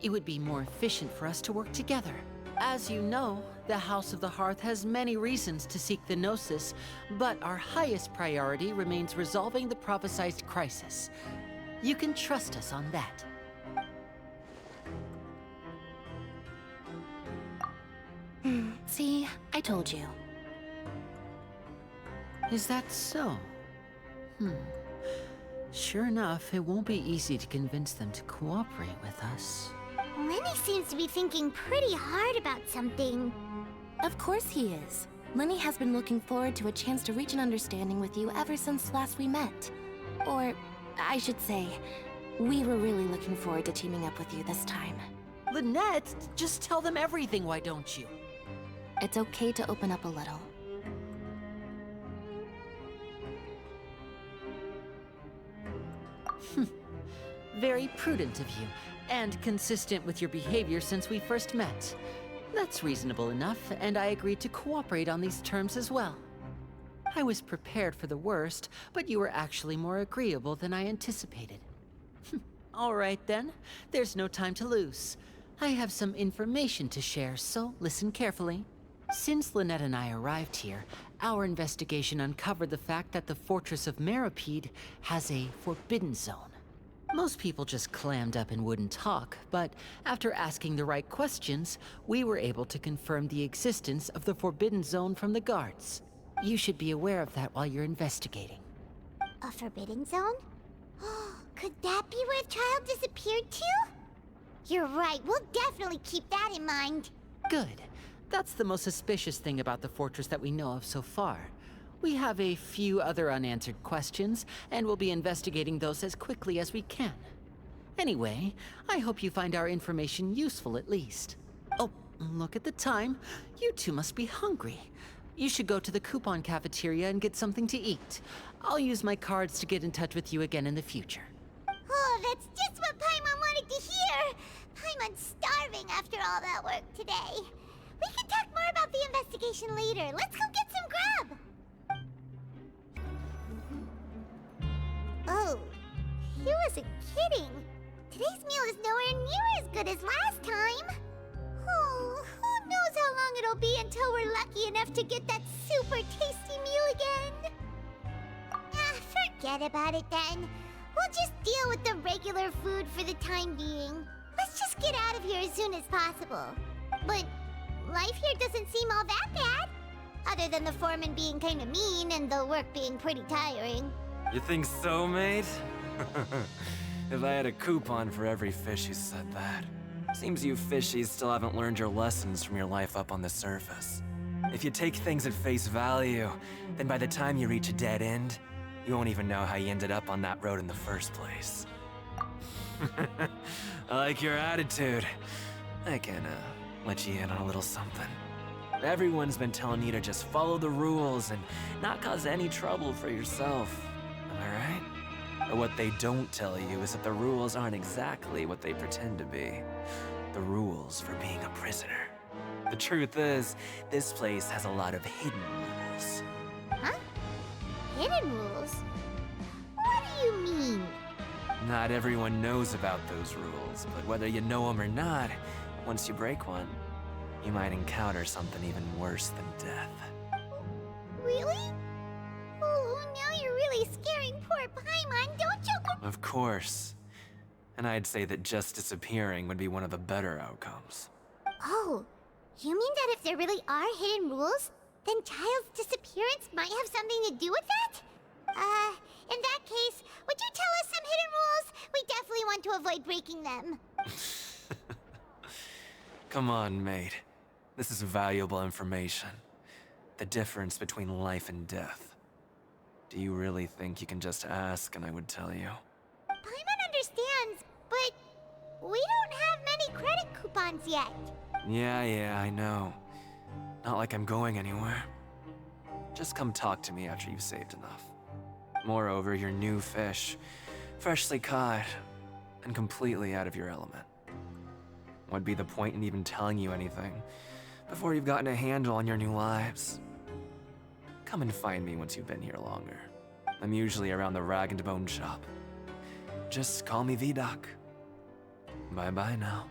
It would be more efficient for us to work together. As you know, the House of the Hearth has many reasons to seek the Gnosis, but our highest priority remains resolving the prophesized crisis. You can trust us on that. See, I told you. Is that so? Sure enough, it won't be easy to convince them to cooperate with us. Lenny seems to be thinking pretty hard about something. Of course he is. Lenny has been looking forward to a chance to reach an understanding with you ever since last we met. Or, I should say, we were really looking forward to teaming up with you this time. Lynette, just tell them everything, why don't you? It's okay to open up a little. Very prudent of you, and consistent with your behavior since we first met. That's reasonable enough, and I agreed to cooperate on these terms as well. I was prepared for the worst, but you were actually more agreeable than I anticipated. All right then, there's no time to lose. I have some information to share, so listen carefully. Since Lynette and I arrived here, our investigation uncovered the fact that the Fortress of Meropide has a forbidden zone. Most people just clammed up and wouldn't talk, but after asking the right questions, we were able to confirm the existence of the forbidden zone from the guards. You should be aware of that while you're investigating. A forbidden zone? Could that be where Child disappeared to? You're right, we'll definitely keep that in mind. Good. That's the most suspicious thing about the fortress that we know of so far. We have a few other unanswered questions, and we'll be investigating those as quickly as we can. Anyway, I hope you find our information useful at least. Oh, look at the time. You two must be hungry. You should go to the coupon cafeteria and get something to eat. I'll use my cards to get in touch with you again in the future. Oh, that's just what Paimon wanted to hear! Paimon's starving after all that work today. We can talk more about the investigation later. Let's go get some grub! Oh, he wasn't kidding. Today's meal is nowhere near as good as last time. Oh, who knows how long it'll be until we're lucky enough to get that super tasty meal again. Forget about it then. We'll just deal with the regular food for the time being. Let's just get out of here as soon as possible. But life here doesn't seem all that bad. Other than the foreman being kinda mean and the work being pretty tiring. You think so, mate? If I had a coupon for every fish who said that. Seems you fishies still haven't learned your lessons from your life up on the surface. If you take things at face value, then by the time you reach a dead end, you won't even know how you ended up on that road in the first place. I like your attitude. I can, let you in on a little something. Everyone's been telling you to just follow the rules and not cause any trouble for yourself. Am I right? But what they don't tell you is that the rules aren't exactly what they pretend to be. The rules for being a prisoner. The truth is, this place has a lot of hidden rules. Huh? Hidden rules? What do you mean? Not everyone knows about those rules, but whether you know them or not, once you break one, you might encounter something even worse than death. Really? Oh, now you're really scaring poor Paimon, don't you? Of course. And I'd say that just disappearing would be one of the better outcomes. Oh, you mean that if there really are hidden rules, then Child's disappearance might have something to do with that? In that case, would you tell us some hidden rules? We definitely want to avoid breaking them. Come on, mate. This is valuable information. the difference between life and death. Do you really think you can just ask and I would tell you? Paimon understands, but we don't have many credit coupons yet. Yeah, I know. Not like I'm going anywhere. Just come talk to me after you've saved enough. Moreover, you're new fish, freshly caught, and completely out of your element. What'd be the point in even telling you anything before you've gotten a handle on your new lives? Come and find me once you've been here longer. I'm usually around the Rag and Bone shop. Just call me V-Doc. Bye-bye now.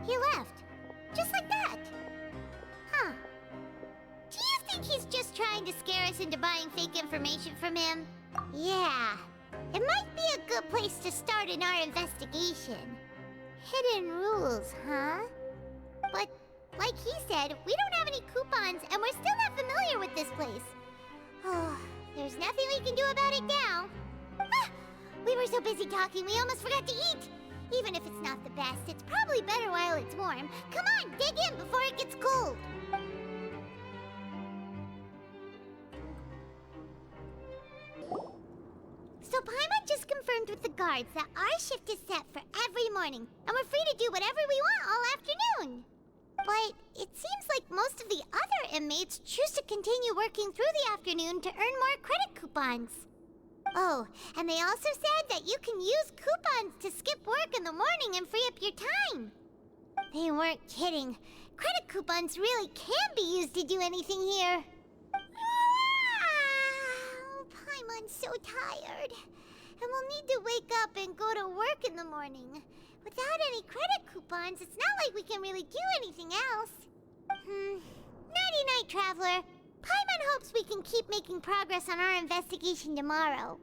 He left. Just like that. Huh. Do you think he's just trying to scare us into buying fake information from him? Yeah. It might be a good place to start in our investigation. Hidden rules, huh? But, like he said, we don't have any coupons and we're still not familiar with this place. Oh, there's nothing we can do about it now. Ah, we were so busy talking we almost forgot to eat. Even if it's not the best, it's probably better while it's warm. Come on, dig in before it gets cold. So Paimon just confirmed with the guards that our shift is set for every morning, and we're free to do whatever we want all afternoon. But it seems like most of the other inmates choose to continue working through the afternoon to earn more credit coupons. Oh, and they also said that you can use coupons to skip work in the morning and free up your time. They weren't kidding. Credit coupons really can be used to do anything here. Paimon's so tired. And we'll need to wake up and go to work in the morning. Without any credit coupons, it's not like we can really do anything else. Nighty-night, Traveler. Paimon hopes we can keep making progress on our investigation tomorrow.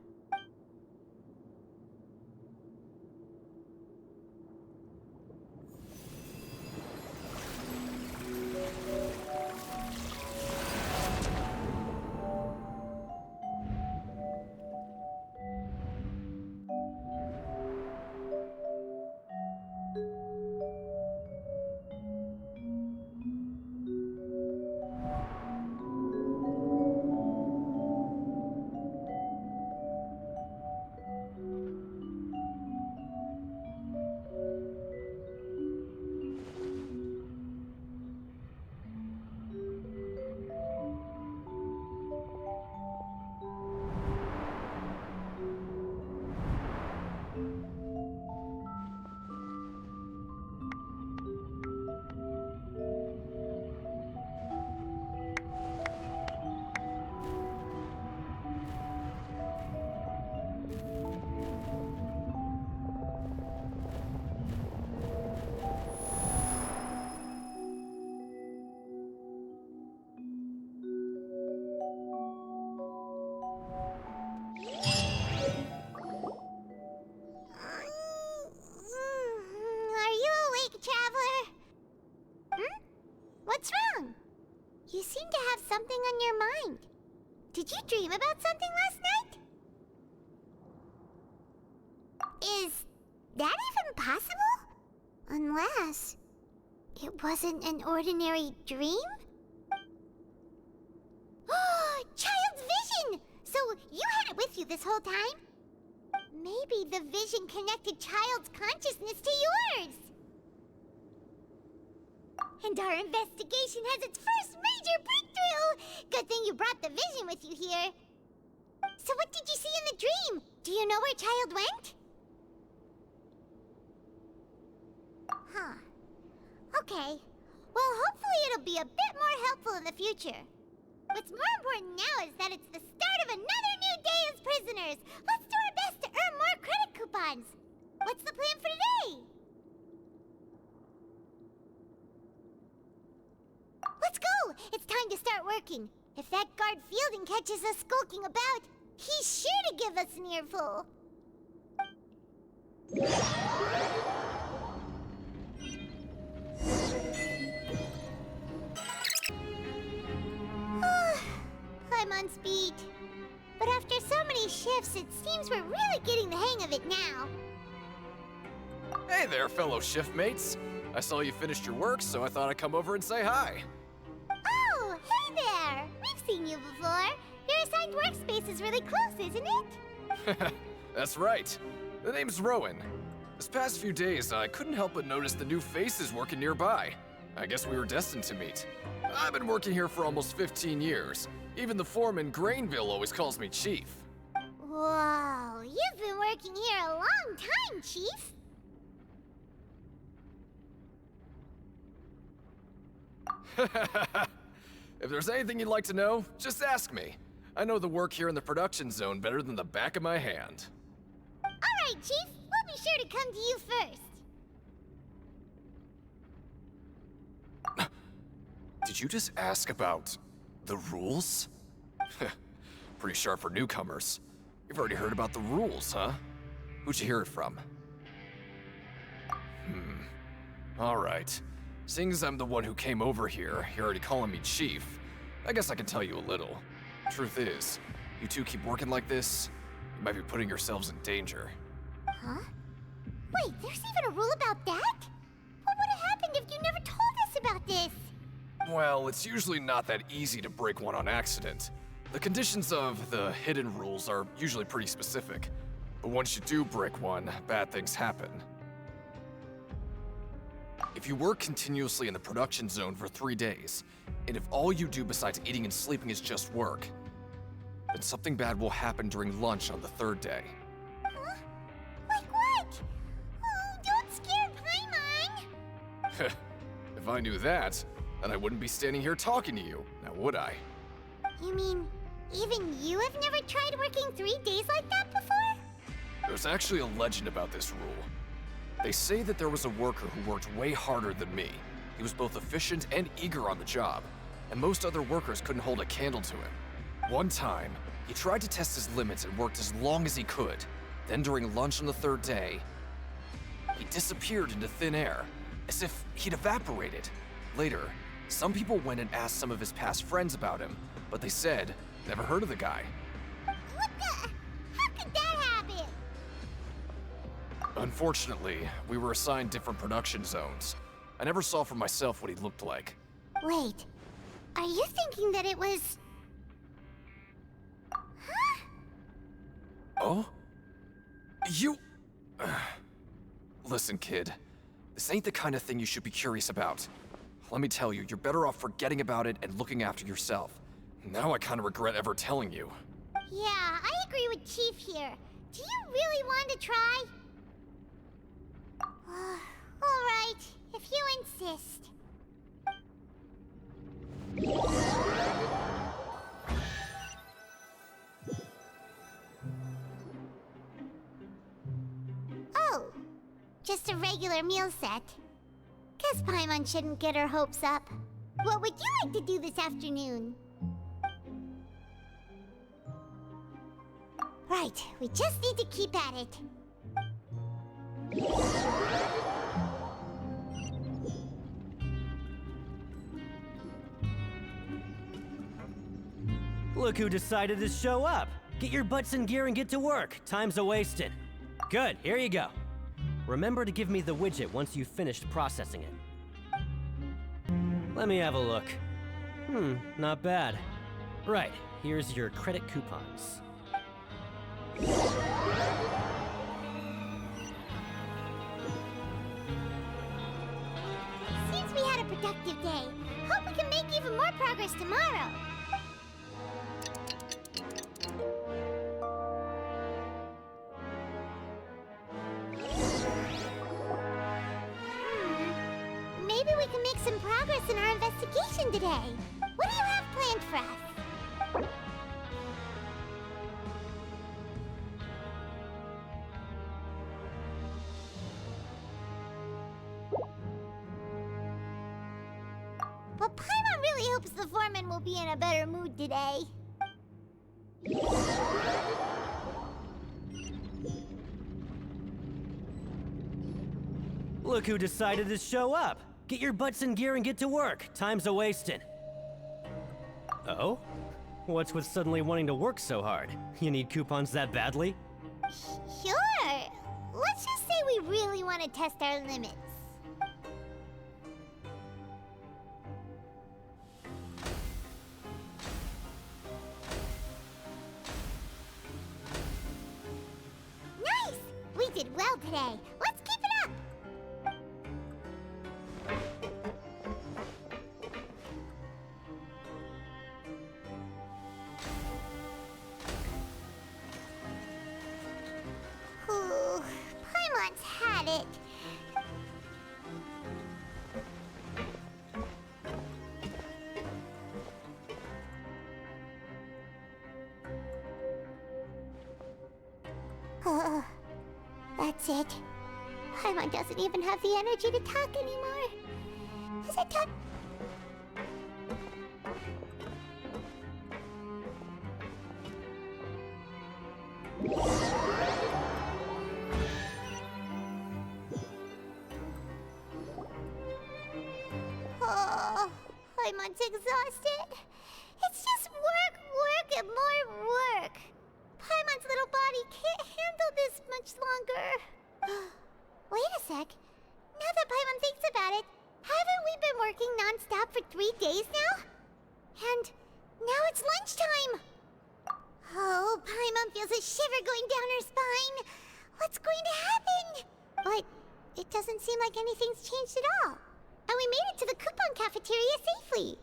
What's wrong? You seem to have something on your mind. Did you dream about something last night? Is that even possible? Unless it wasn't an ordinary dream? Oh, Childe's vision! So you had it with you this whole time? Maybe the vision connected Childe's consciousness to yours. And our investigation has its first major breakthrough! Good thing you brought the vision with you here. So what did you see in the dream? Do you know where Childe went? Huh. Okay. Well, hopefully it'll be a bit more helpful in the future. What's more important now is that it's the start of another new day as prisoners. Let's do our best to earn more credit coupons. What's the plan for today? Let's go! It's time to start working. If that guard Fielding catches us skulking about, he's sure to give us an earful. I'm on speed. But after so many shifts, it seems we're really getting the hang of it now. Hey there, fellow shift mates. I saw you finished your work, so I thought I'd come over and say hi. Oh, hey there! We've seen you before. Your assigned workspace is really close, isn't it? That's right. The name's Rowan. This past few days, I couldn't help but notice the new faces working nearby. I guess we were destined to meet. I've been working here for almost 15 years. Even the foreman, Grainville, always calls me Chief. Whoa, you've been working here a long time, Chief. If there's anything you'd like to know, just ask me. I know the work here in the production zone better than the back of my hand. All right, Chief. We'll be sure to come to you first. Did you just ask about the rules? Pretty sharp for newcomers. You've already heard about the rules, huh? Who'd you hear it from? All right. Seeing as I'm the one who came over here, you're already calling me Chief. I guess I can tell you a little. Truth is, you two keep working like this, you might be putting yourselves in danger. Huh? Wait, there's even a rule about that? What would have happened if you never told us about this? Well, it's usually not that easy to break one on accident. The conditions of the hidden rules are usually pretty specific. But once you do break one, bad things happen. If you work continuously in the production zone for 3 days, and if all you do besides eating and sleeping is just work, then something bad will happen during lunch on the 3rd day. Huh? Like what? Oh, don't scare Paimon! If I knew that, then I wouldn't be standing here talking to you, now would I? You mean, even you have never tried working 3 days like that before? There's actually a legend about this rule. They say that there was a worker who worked way harder than me. He was both efficient and eager on the job, and most other workers couldn't hold a candle to him. One time, he tried to test his limits and worked as long as he could. Then during lunch on the 3rd day, he disappeared into thin air, as if he'd evaporated. Later, some people went and asked some of his past friends about him, but they said, never heard of the guy. What the? How could that happen? Unfortunately, we were assigned different production zones. I never saw for myself what he looked like. Wait, are you thinking that it was... Huh? Oh? You... Listen, kid. This ain't the kind of thing you should be curious about. Let me tell you, you're better off forgetting about it and looking after yourself. Now I kind of regret ever telling you. Yeah, I agree with Chief here. Do you really want to try? All right, if you insist. Oh, just a regular meal set. Guess Paimon shouldn't get her hopes up. What would you like to do this afternoon? Right, we just need to keep at it. Look who decided to show up. Get your butts in gear and get to work. Time's a-wasting. Good, here you go. Remember to give me the widget once you've finished processing it. Let me have a look. Not bad. Right, here's your credit coupons. Seems we had a productive day. Hope we can make even more progress tomorrow. Maybe we can make some progress in our investigation today. What do you have planned for us? But Paimon really hopes the foreman will be in a better mood today. Look who decided to show up. Get your butts in gear and get to work. Time's a-wasting. Oh? What's with suddenly wanting to work so hard? You need coupons that badly? Sure. Let's just say we really want to test our limits. well today. Let's keep it up! Ooh, Paimon's had it. That's it. Paimon doesn't even have the energy to talk anymore. Is it time? Oh, Paimon's exhausted. It's just work, work, and more work. Paimon's little body can't handle this much longer. Wait a sec. Now that Paimon thinks about it, haven't we been working non-stop for 3 days now? And now it's lunchtime. Oh, Paimon feels a shiver going down her spine. What's going to happen? But it doesn't seem like anything's changed at all. And we made it to the coupon cafeteria safely.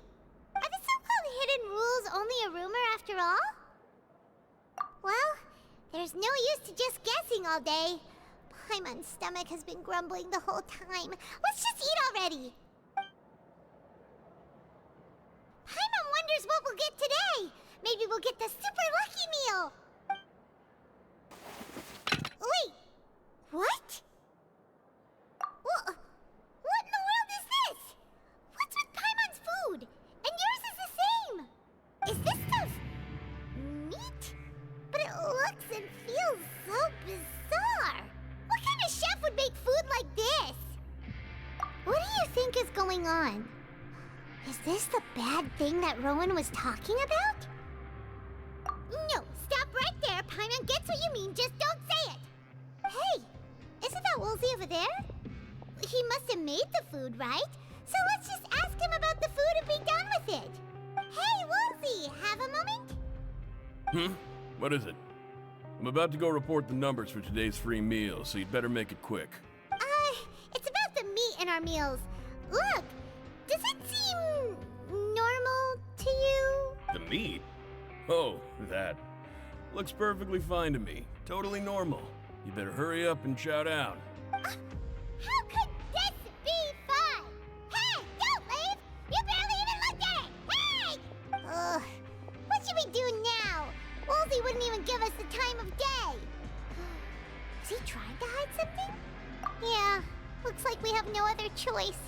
Are the so-called hidden rules only a rumor after all? Well, there's no use to just guessing all day. Paimon's stomach has been grumbling the whole time. Let's just eat already! Paimon wonders what we'll get today! Maybe we'll get the super lucky meal! Wait! What? What in the world is this? What's with Paimon's food? And yours is the same! Is this stuff meat? But it looks and feels so bizarre! What kind of chef would make food like this? What do you think is going on? Is this the bad thing that Rowan was talking about? No, stop right there. Paimon gets what you mean, just don't say it. Hey, isn't that Woolsey over there? He must have made the food, right? So let's just ask him about the food and be done with it. Hey, Woolsey, have a moment? What is it? I'm about to go report the numbers for today's free meal, so you'd better make it quick. It's about the meat in our meals. Look, does it seem normal to you? The meat? Oh, that. Looks perfectly fine to me. Totally normal. You better hurry up and chow down. How could this be fun? Hey, don't leave! You barely even looked at it! Hey! Ugh, what should we do now? Woolsey wouldn't even give us the time of day. Is he trying to hide something? Yeah, looks like we have no other choice.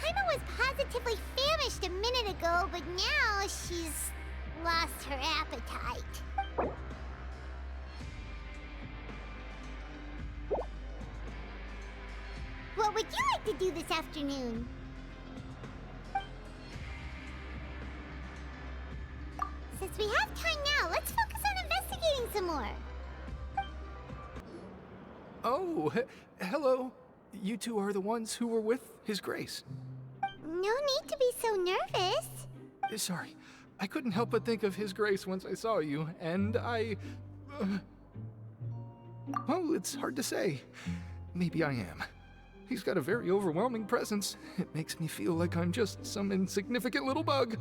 Paimon was positively famished a minute ago, but now she's lost her appetite. What would you like to do this afternoon? Since we have time now, let's focus on investigating some more. Oh, hello. You two are the ones who were with His Grace. No need to be so nervous. Sorry, I couldn't help but think of His Grace once I saw you, and I... well, it's hard to say. Maybe I am. He's got a very overwhelming presence. It makes me feel like I'm just some insignificant little bug.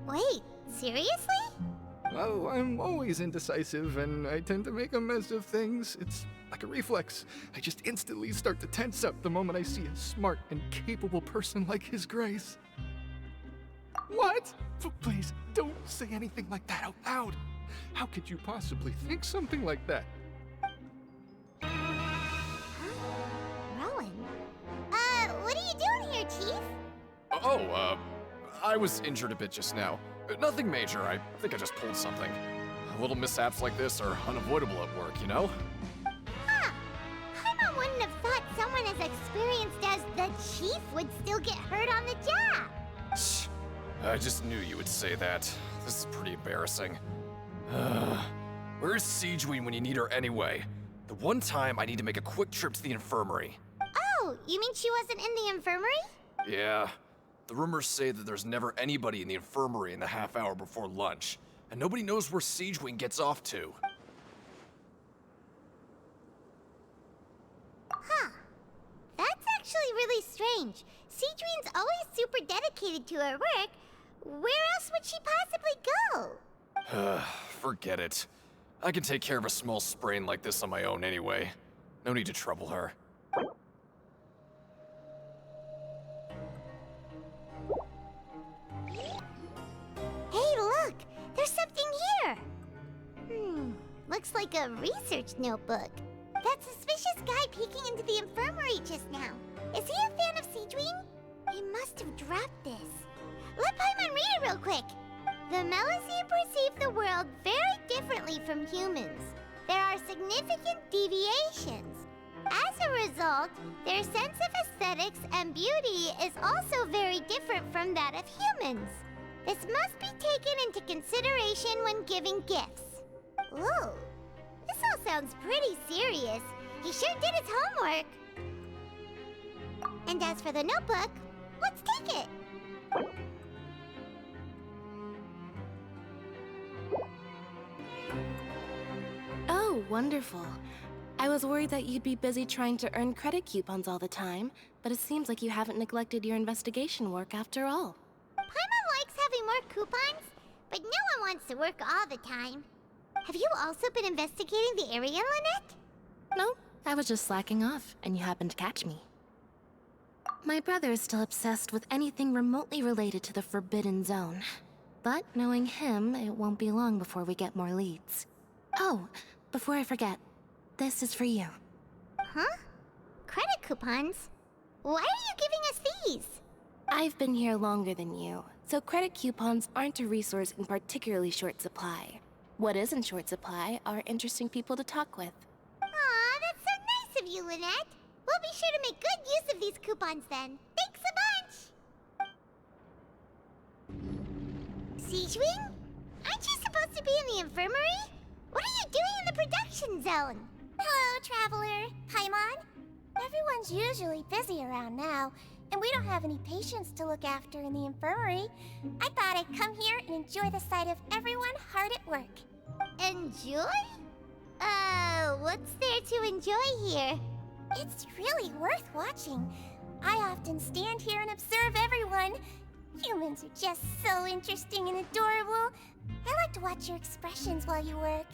Wait, seriously? Oh, I'm always indecisive, and I tend to make a mess of things. It's like a reflex. I just instantly start to tense up the moment I see a smart and capable person like His Grace. What? Please, don't say anything like that out loud. How could you possibly think something like that? Rowan? What are you doing here, Chief? I was injured a bit just now. Nothing major, I think I just pulled something. Little mishaps like this are unavoidable at work, you know? Huh. Paimon wouldn't have thought someone as experienced as the Chief would still get hurt on the job. Shh. I just knew you would say that. This is pretty embarrassing. Where's Sigewinne when you need her anyway? The one time I need to make a quick trip to the infirmary. Oh, you mean she wasn't in the infirmary? Yeah. The rumors say that there's never anybody in the infirmary in the half hour before lunch, and nobody knows where Sigewinne gets off to. really strange. Cedrine's always super dedicated to her work. Where else would she possibly go? Forget it. I can take care of a small sprain like this on my own anyway. No need to trouble her. Hey, look! There's something here! Looks like a research notebook. That suspicious guy peeking into the infirmary just now. Is he a fan of Cedrine? He must have dropped this. Let Paimon read it real quick. The Melusine perceive the world very differently from humans. There are significant deviations. As a result, their sense of aesthetics and beauty is also very different from that of humans. This must be taken into consideration when giving gifts. Ooh, this all sounds pretty serious. He sure did his homework. And as for the notebook, let's take it. Oh, wonderful. I was worried that you'd be busy trying to earn credit coupons all the time, but it seems like you haven't neglected your investigation work after all. Paimon likes having more coupons, but no one wants to work all the time. Have you also been investigating the area, Lynette? No, I was just slacking off, and you happened to catch me. My brother is still obsessed with anything remotely related to the Forbidden Zone. But knowing him, it won't be long before we get more leads. Oh, before I forget, this is for you. Huh? Credit coupons? Why are you giving us these? I've been here longer than you, so credit coupons aren't a resource in particularly short supply. What is in short supply are interesting people to talk with. Aw, that's so nice of you, Lynette. We'll be sure to make good use of these coupons then. Thanks a bunch! Cedrine? Aren't you supposed to be in the infirmary? What are you doing in the production zone? Hello, Traveler. Paimon. Everyone's usually busy around now, and we don't have any patients to look after in the infirmary. I thought I'd come here and enjoy the sight of everyone hard at work. Enjoy? What's there to enjoy here? It's really worth watching. I often stand here and observe everyone. Humans are just so interesting and adorable. I like to watch your expressions while you work.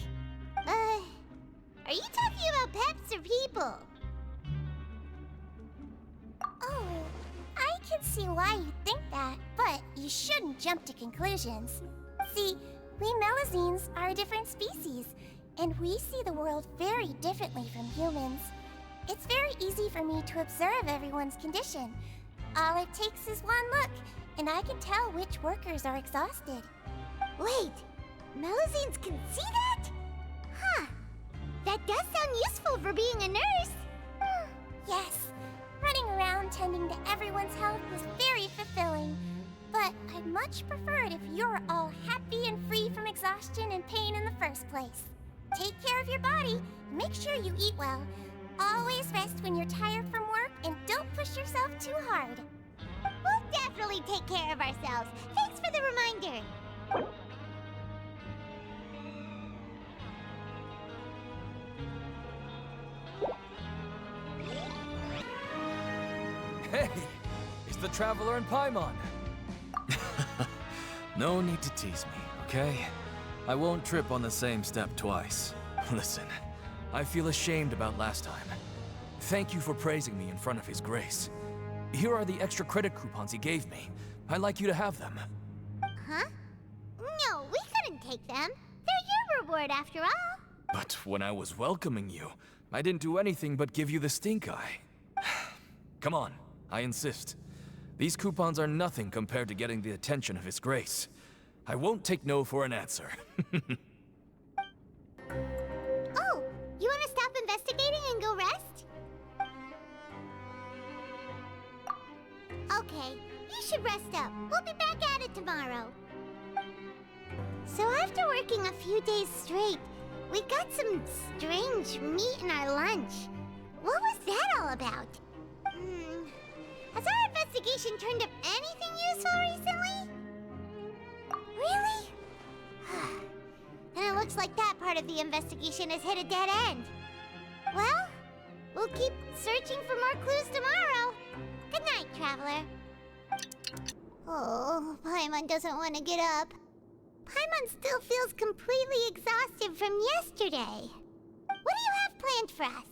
Are you talking about pets or people? Oh, I can see why you think that, but you shouldn't jump to conclusions. See, we Melusines are a different species, and we see the world very differently from humans. It's very easy for me to observe everyone's condition. All it takes is one look, and I can tell which workers are exhausted. Wait, Melusines can see that? Huh. That does sound useful for being a nurse. Yes, running around tending to everyone's health is very fulfilling. But I'd much prefer it if you're all happy and free from exhaustion and pain in the first place. Take care of your body, make sure you eat well. Always rest when you're tired from work, and don't push yourself too hard. We'll definitely take care of ourselves. Thanks for the reminder. Hey! It's the Traveler and Paimon! No need to tease me, okay? I won't trip on the same step twice. Listen, I feel ashamed about last time. Thank you for praising me in front of His Grace. Here are the extra credit coupons he gave me. I'd like you to have them. Huh? No, we couldn't take them. They're your reward after all. But when I was welcoming you, I didn't do anything but give you the stink eye. Come on, I insist. These coupons are nothing compared to getting the attention of His Grace. I won't take no for an answer. Oh, you want to stop investigating and go rest? Okay, you should rest up. We'll be back at it tomorrow. So after working a few days straight, we got some strange meat in our lunch. What was that all about? Has our investigation turned up anything useful recently? Really? Then it looks like that part of the investigation has hit a dead end. Well, we'll keep searching for more clues tomorrow. Good night, Traveler. Oh, Paimon doesn't want to get up. Paimon still feels completely exhausted from yesterday. What do you have planned for us?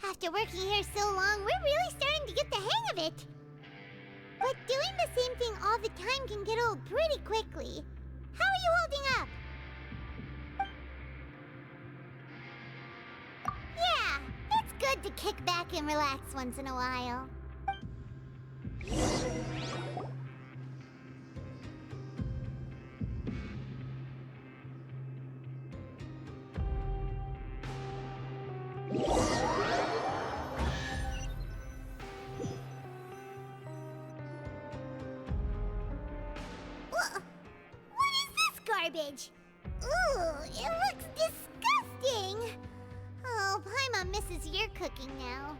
After working here so long, we're really starting to get the hang of it. But doing the same thing all the time can get old pretty quickly. How are you holding up? Yeah, it's good to kick back and relax once in a while. What is this garbage? Ooh, it looks disgusting! Oh, Paimon misses your cooking now.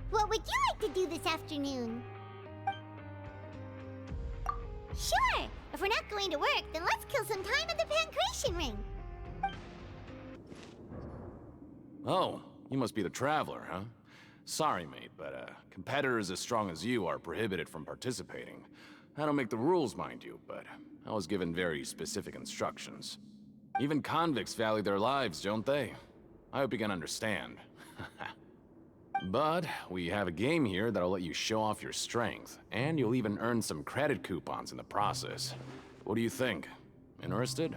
What would you like to do this afternoon? Sure! If we're not going to work, then let's kill some time at the Pancration Ring. Oh, you must be the Traveler, huh? Sorry, mate, but competitors as strong as you are prohibited from participating. I don't make the rules, mind you, but I was given very specific instructions. Even convicts value their lives, don't they? I hope you can understand. But we have a game here that'll let you show off your strength, and you'll even earn some credit coupons in the process. What do you think? Interested?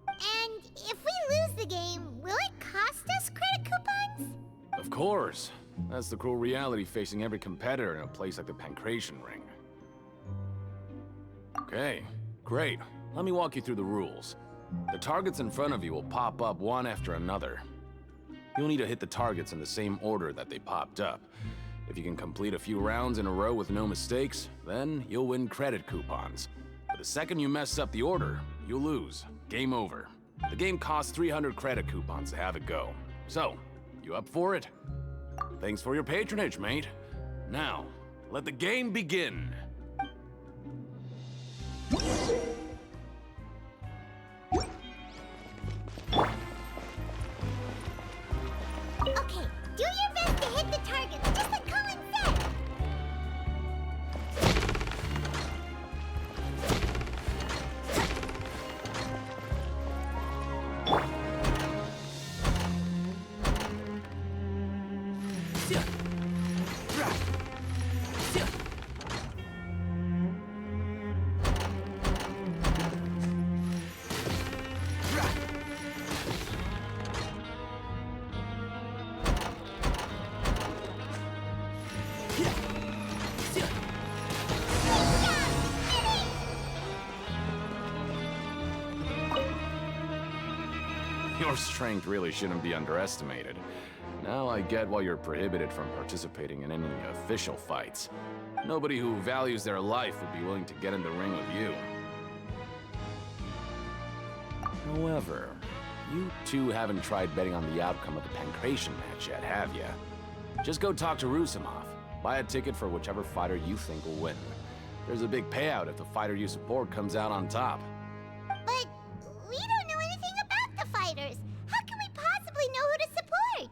And if we lose the game, will it cost us credit coupons? Of course. That's the cruel reality facing every competitor in a place like the Pancration Ring. Okay, great. Let me walk you through the rules. The targets in front of you will pop up one after another. You'll need to hit the targets in the same order that they popped up. If you can complete a few rounds in a row with no mistakes, then you'll win credit coupons. But the second you mess up the order, you'll lose. Game over. The game costs 300 credit coupons to have it go. So, you up for it? Thanks for your patronage, mate. Now, let the game begin. Okay, do your best to hit the targets, just like Colin said! Your strength really shouldn't be underestimated. Now I get why you're prohibited from participating in any official fights. Nobody who values their life would be willing to get in the ring with you. However, you two haven't tried betting on the outcome of the Pancration match yet, have ya? Just go talk to Rusimov. Buy a ticket for whichever fighter you think will win. There's a big payout if the fighter you support comes out on top. But we don't know anything about the fighters. How can we possibly know who to support?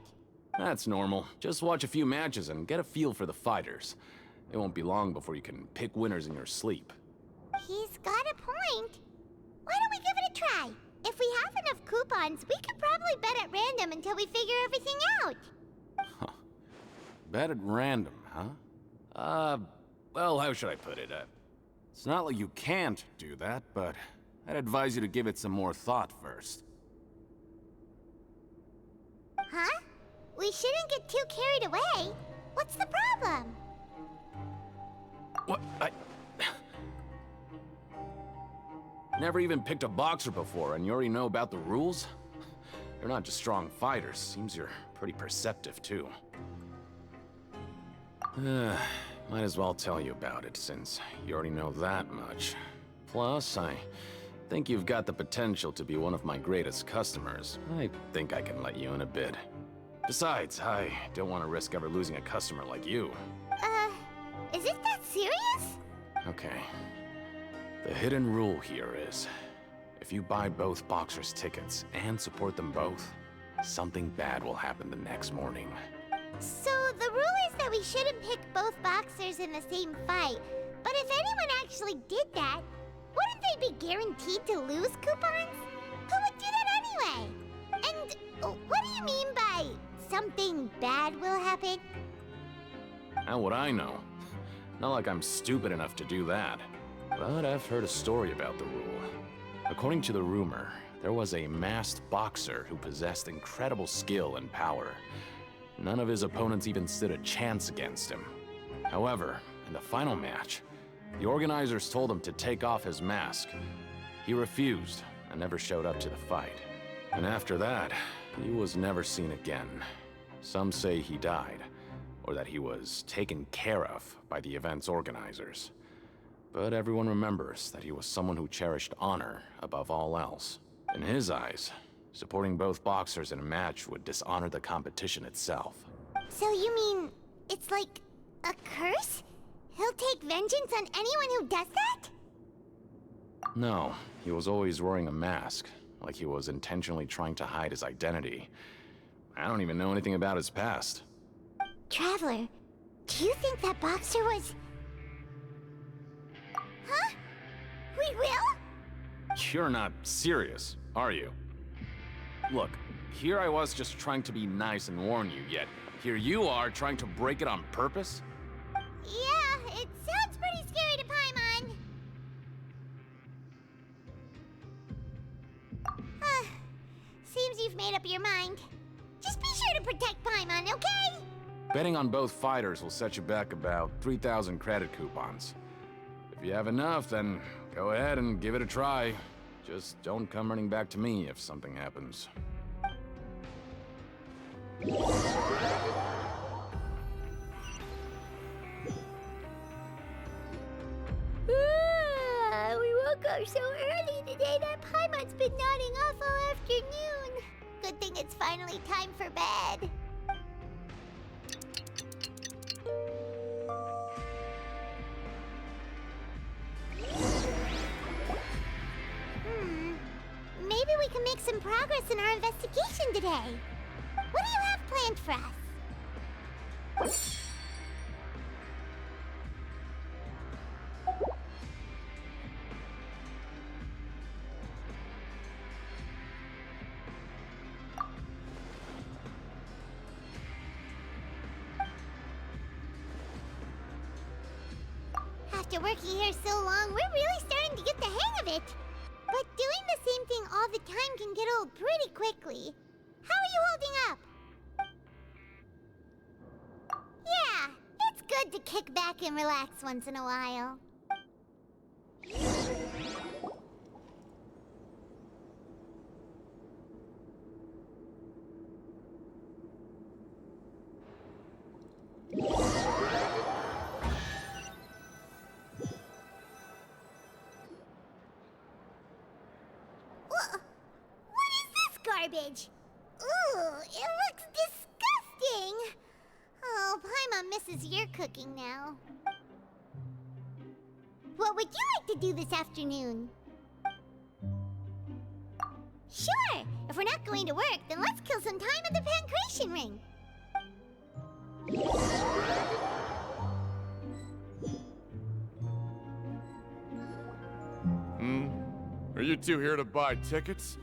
That's normal. Just watch a few matches and get a feel for the fighters. It won't be long before you can pick winners in your sleep. He's got a point. Why don't we give it a try? If we have enough coupons, we could probably bet at random until we figure everything out. Bet at random, huh? Well, how should I put it? It's not like you can't do that, but I'd advise you to give it some more thought first. Huh? We shouldn't get too carried away. What's the problem? What? Never even picked a boxer before, and you already know about the rules? You're not just strong fighters. Seems you're pretty perceptive, too. Might as well tell you about it, since you already know that much. Plus, I think you've got the potential to be one of my greatest customers. I think I can let you in a bid. Besides, I don't want to risk ever losing a customer like you. Is it that serious? Okay. The hidden rule here is, if you buy both boxers' tickets and support them both, something bad will happen the next morning. So the rule is that we shouldn't pick both boxers in the same fight. But if anyone actually did that, wouldn't they be guaranteed to lose coupons? Who would do that anyway? And what do you mean by something bad will happen? How would I know? Not like I'm stupid enough to do that. But I've heard a story about the rule. According to the rumor, there was a masked boxer who possessed incredible skill and power. None of his opponents even stood a chance against him. However, in the final match, the organizers told him to take off his mask. He refused and never showed up to the fight. And after that, he was never seen again. Some say he died, or that he was taken care of by the event's organizers. But everyone remembers that he was someone who cherished honor above all else. In his eyes, supporting both boxers in a match would dishonor the competition itself. So you mean it's like a curse? He'll take vengeance on anyone who does that? No, he was always wearing a mask, like he was intentionally trying to hide his identity. I don't even know anything about his past. Traveler, do you think that boxer was... Huh? We will? You're not serious, are you? Look, here I was just trying to be nice and warn you, yet here you are trying to break it on purpose? Yeah, it sounds pretty scary to Paimon. Seems you've made up your mind. Just be sure to protect Paimon, okay? Betting on both fighters will set you back about 3,000 credit coupons. If you have enough, then go ahead and give it a try. Just don't come running back to me if something happens. We woke up so early today that Paimon's been nodding off all afternoon. Good thing it's finally time for bed. Maybe we can make some progress in our investigation today. What do you have planned for us? After working here so long, we're really starting to get the hang of it. But doing the same thing all the time can get old pretty quickly. How are you holding up? Yeah, it's good to kick back and relax once in a while. What is this garbage? Ooh, it looks disgusting! Oh, Paimon misses your cooking now. What would you like to do this afternoon? Sure! If we're not going to work, then let's kill some time at the Pancration Ring. Are you two here to buy tickets?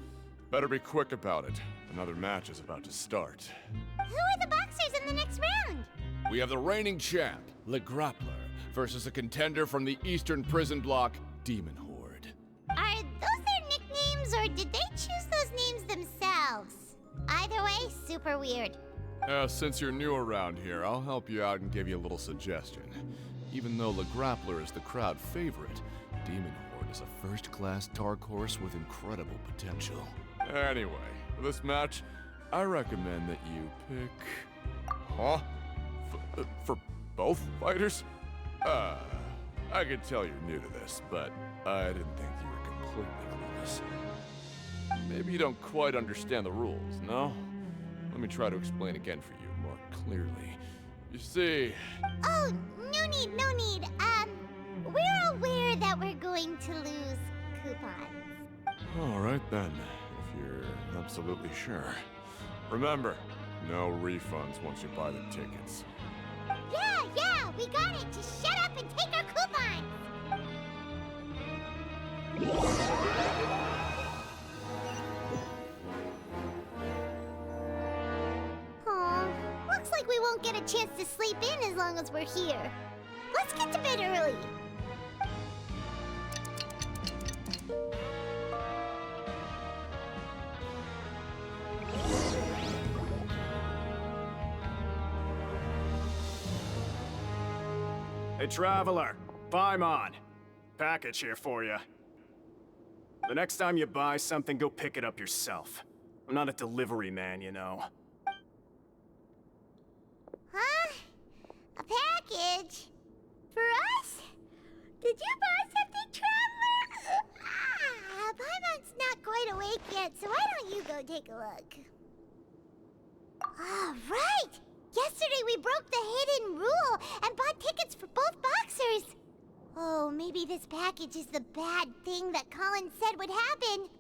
Better be quick about it. Another match is about to start. Who are the boxers in the next round? We have the reigning champ, Le Grappler, versus a contender from the Eastern Prison Block, Demon Horde. Are those their nicknames, or did they choose those names themselves? Either way, super weird. Since you're new around here, I'll help you out and give you a little suggestion. Even though Le Grappler is the crowd favorite, Demon Horde is a first-class dark horse with incredible potential. Anyway, for this match, I recommend that you pick... Huh? For both fighters? I can tell you're new to this, but I didn't think you were completely clueless. Maybe you don't quite understand the rules, no? Let me try to explain again for you more clearly. You see... Oh, no need, no need. We're aware that we're going to lose coupons. All right then, if you're absolutely sure. Remember, no refunds once you buy the tickets. Yeah, we got it. Just shut up and take our coupons. Aw, looks like we won't get a chance to sleep in as long as we're here. Let's get to bed early. Hey, Traveler. Paimon. Package here for you. The next time you buy something, go pick it up yourself. I'm not a delivery man, you know. Huh? A package? For us? Did you buy something, Traveler? Paimon's not quite awake yet, so why don't you go take a look? Right! Yesterday we broke the hidden rule and bought tickets for both boxers. Oh, maybe this package is the bad thing that Colin said would happen.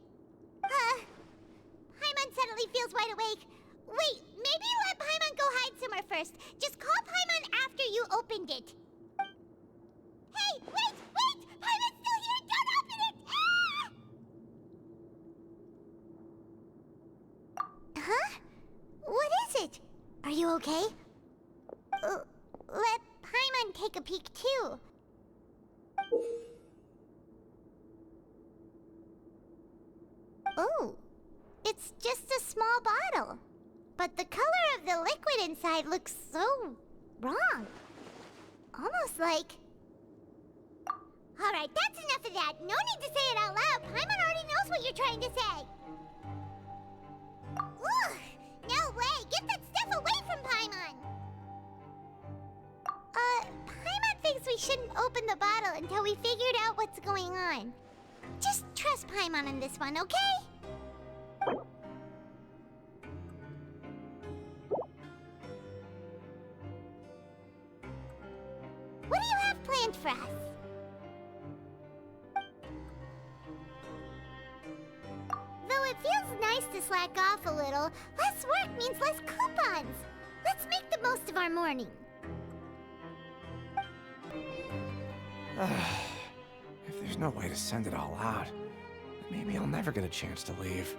Paimon suddenly feels wide awake. Wait, maybe let Paimon go hide somewhere first. Just call Paimon after you opened it. Hey, wait! Paimon's still here! Don't open it! Ah! Huh? What is it? Are you okay? Let Paimon take a peek too. Oh, it's just a small bottle. But the color of the liquid inside looks so wrong. Almost like... Alright, that's enough of that. No need to say it out loud. Paimon already knows what you're trying to say. Ugh, no way. Get that stuff away from Paimon. Paimon thinks we shouldn't open the bottle until we figured out what's going on. Just trust Paimon on this one, okay? What do you have planned for us? Though it feels nice to slack off a little, less work means less coupons. Let's make the most of our morning. If there's no way to send it all out, maybe I'll never get a chance to leave.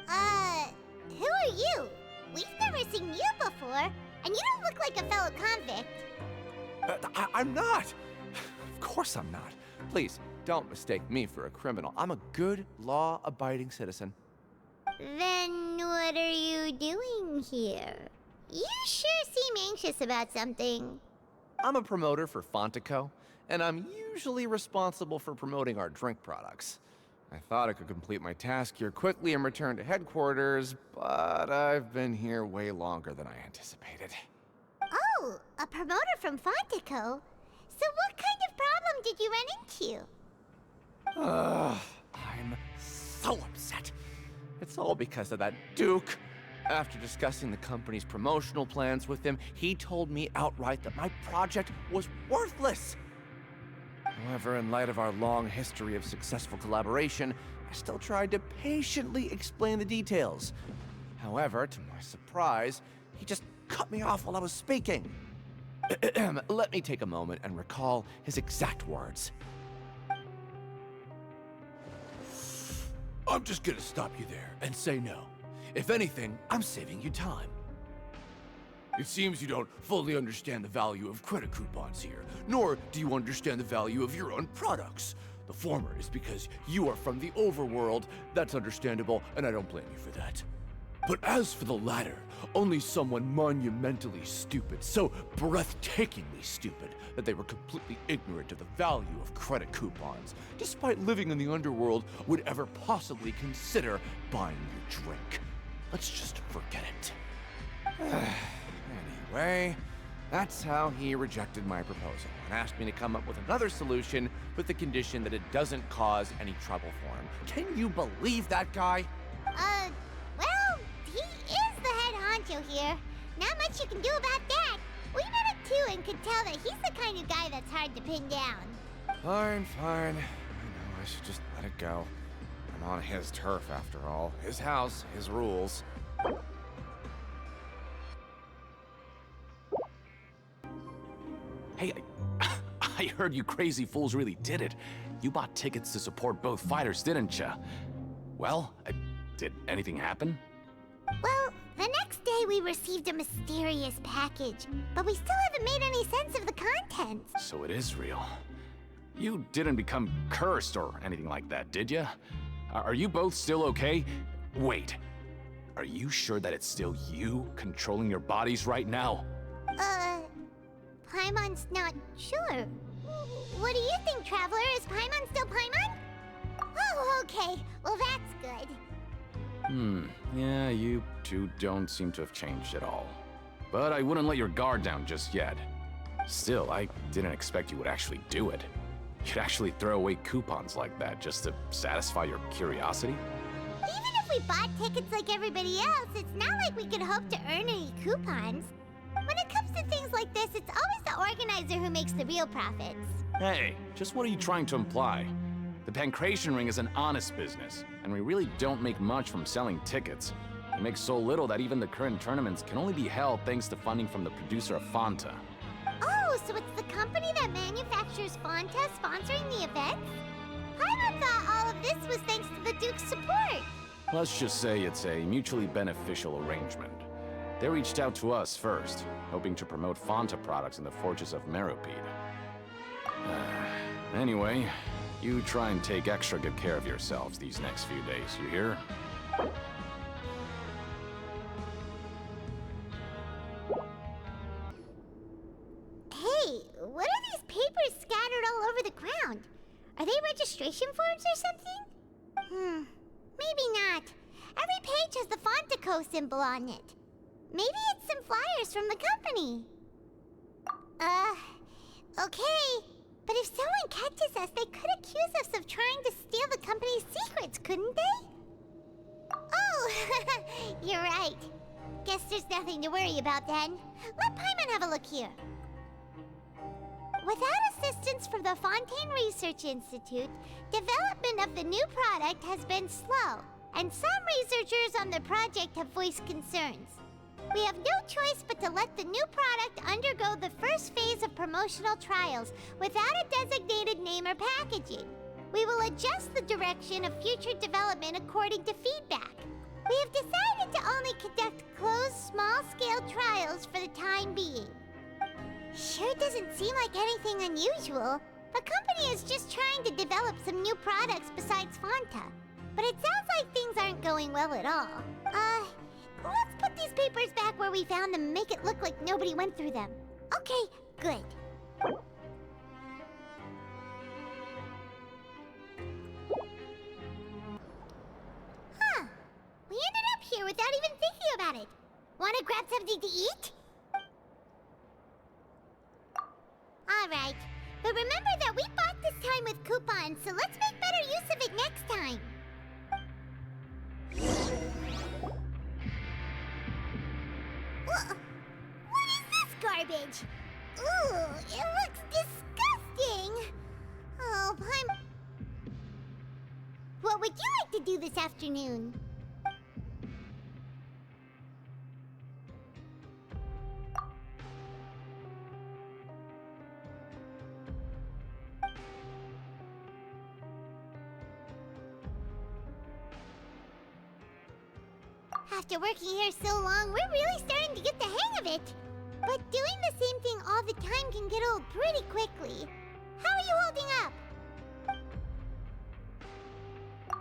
Who are you? We've never seen you before, and you don't look like a fellow convict. I'm not! Of course I'm not. Please, don't mistake me for a criminal. I'm a good, law-abiding citizen. Then what are you doing here? You sure seem anxious about something. I'm a promoter for Fontico, and I'm usually responsible for promoting our drink products. I thought I could complete my task here quickly and return to headquarters, but I've been here way longer than I anticipated. Oh, a promoter from Fontico? So what kind of problem did you run into? I'm so upset. It's all because of that Duke. After discussing the company's promotional plans with him, he told me outright that my project was worthless. However, in light of our long history of successful collaboration, I still tried to patiently explain the details. However, to my surprise, he just cut me off while I was speaking. Let me take a moment and recall his exact words. I'm just gonna stop you there and say no. If anything, I'm saving you time. It seems you don't fully understand the value of credit coupons here, nor do you understand the value of your own products. The former is because you are from the overworld. That's understandable, and I don't blame you for that. But as for the latter, only someone monumentally stupid, so breathtakingly stupid, that they were completely ignorant of the value of credit coupons, despite living in the underworld, would ever possibly consider buying your drink. Let's just forget it. Anyway, that's how he rejected my proposal and asked me to come up with another solution with the condition that it doesn't cause any trouble for him. Can you believe that guy? Well, he is the head here. Not much you can do about that. We met him too and could tell that he's the kind of guy that's hard to pin down. Fine. I know, I should just let it go. I'm on his turf after all. His house, his rules. Hey, I heard you crazy fools really did it. You bought tickets to support both fighters, didn't ya? Well, did anything happen? Well, the next day we received a mysterious package, but we still haven't made any sense of the contents. So it is real. You didn't become cursed or anything like that, did ya? Are you both still okay? Wait, are you sure that it's still you controlling your bodies right now? Paimon's not sure. What do you think, Traveler? Is Paimon still Paimon? Oh, okay. Well, that's good. Yeah, you two don't seem to have changed at all. But I wouldn't let your guard down just yet. Still, I didn't expect you would actually do it. You'd actually throw away coupons like that just to satisfy your curiosity? Even if we bought tickets like everybody else, it's not like we could hope to earn any coupons. When it comes to things like this, it's always the organizer who makes the real profits. Hey, just what are you trying to imply? The Pancration Ring is an honest business, and we really don't make much from selling tickets. We make so little that even the current tournaments can only be held thanks to funding from the producer of Fanta. Oh, so it's the company that manufactures Fanta sponsoring the events? Paimon thought all of this was thanks to the Duke's support. Let's just say it's a mutually beneficial arrangement. They reached out to us first, hoping to promote Fanta products in the Fortress of Meropide. Anyway, you try and take extra good care of yourselves these next few days, you hear? Hey, what are these papers scattered all over the ground? Are they registration forms or something? Maybe not. Every page has the Fontaco symbol on it. Maybe it's some flyers from the company. Okay. But if someone catches us, they could accuse us of trying to steal the company's secrets, couldn't they? Oh, you're right. Guess there's nothing to worry about then. Let Paimon have a look here. Without assistance from the Fontaine Research Institute, development of the new product has been slow, and some researchers on the project have voiced concerns. We have no choice but to let the new product undergo the first phase of promotional trials without a designated name or packaging. We will adjust the direction of future development according to feedback. We have decided to only conduct closed, small-scale trials for the time being. Sure doesn't seem like anything unusual. The company is just trying to develop some new products besides Fanta. But it sounds like things aren't going well at all. Let's put these papers back where we found them and make it look like nobody went through them. Okay, good. Huh. We ended up here without even thinking about it. Want to grab something to eat? Alright. But remember that we bought this time with coupons, so let's make better use of it next time. What is this garbage? Ooh, it looks disgusting! Oh, what would you like to do this afternoon? After working here so long, we're really starting to get the hang of it. But doing the same thing all the time can get old pretty quickly. How are you holding up?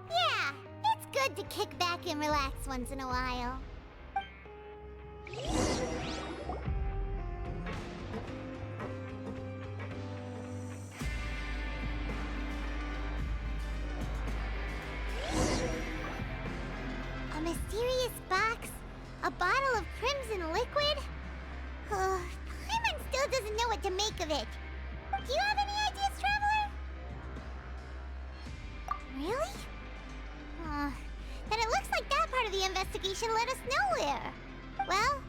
Yeah, it's good to kick back and relax once in a while. A mysterious box? A bottle of crimson liquid? Paimon still doesn't know what to make of it. Do you have any ideas, Traveler? Really? Then it looks like that part of the investigation led us nowhere. Well,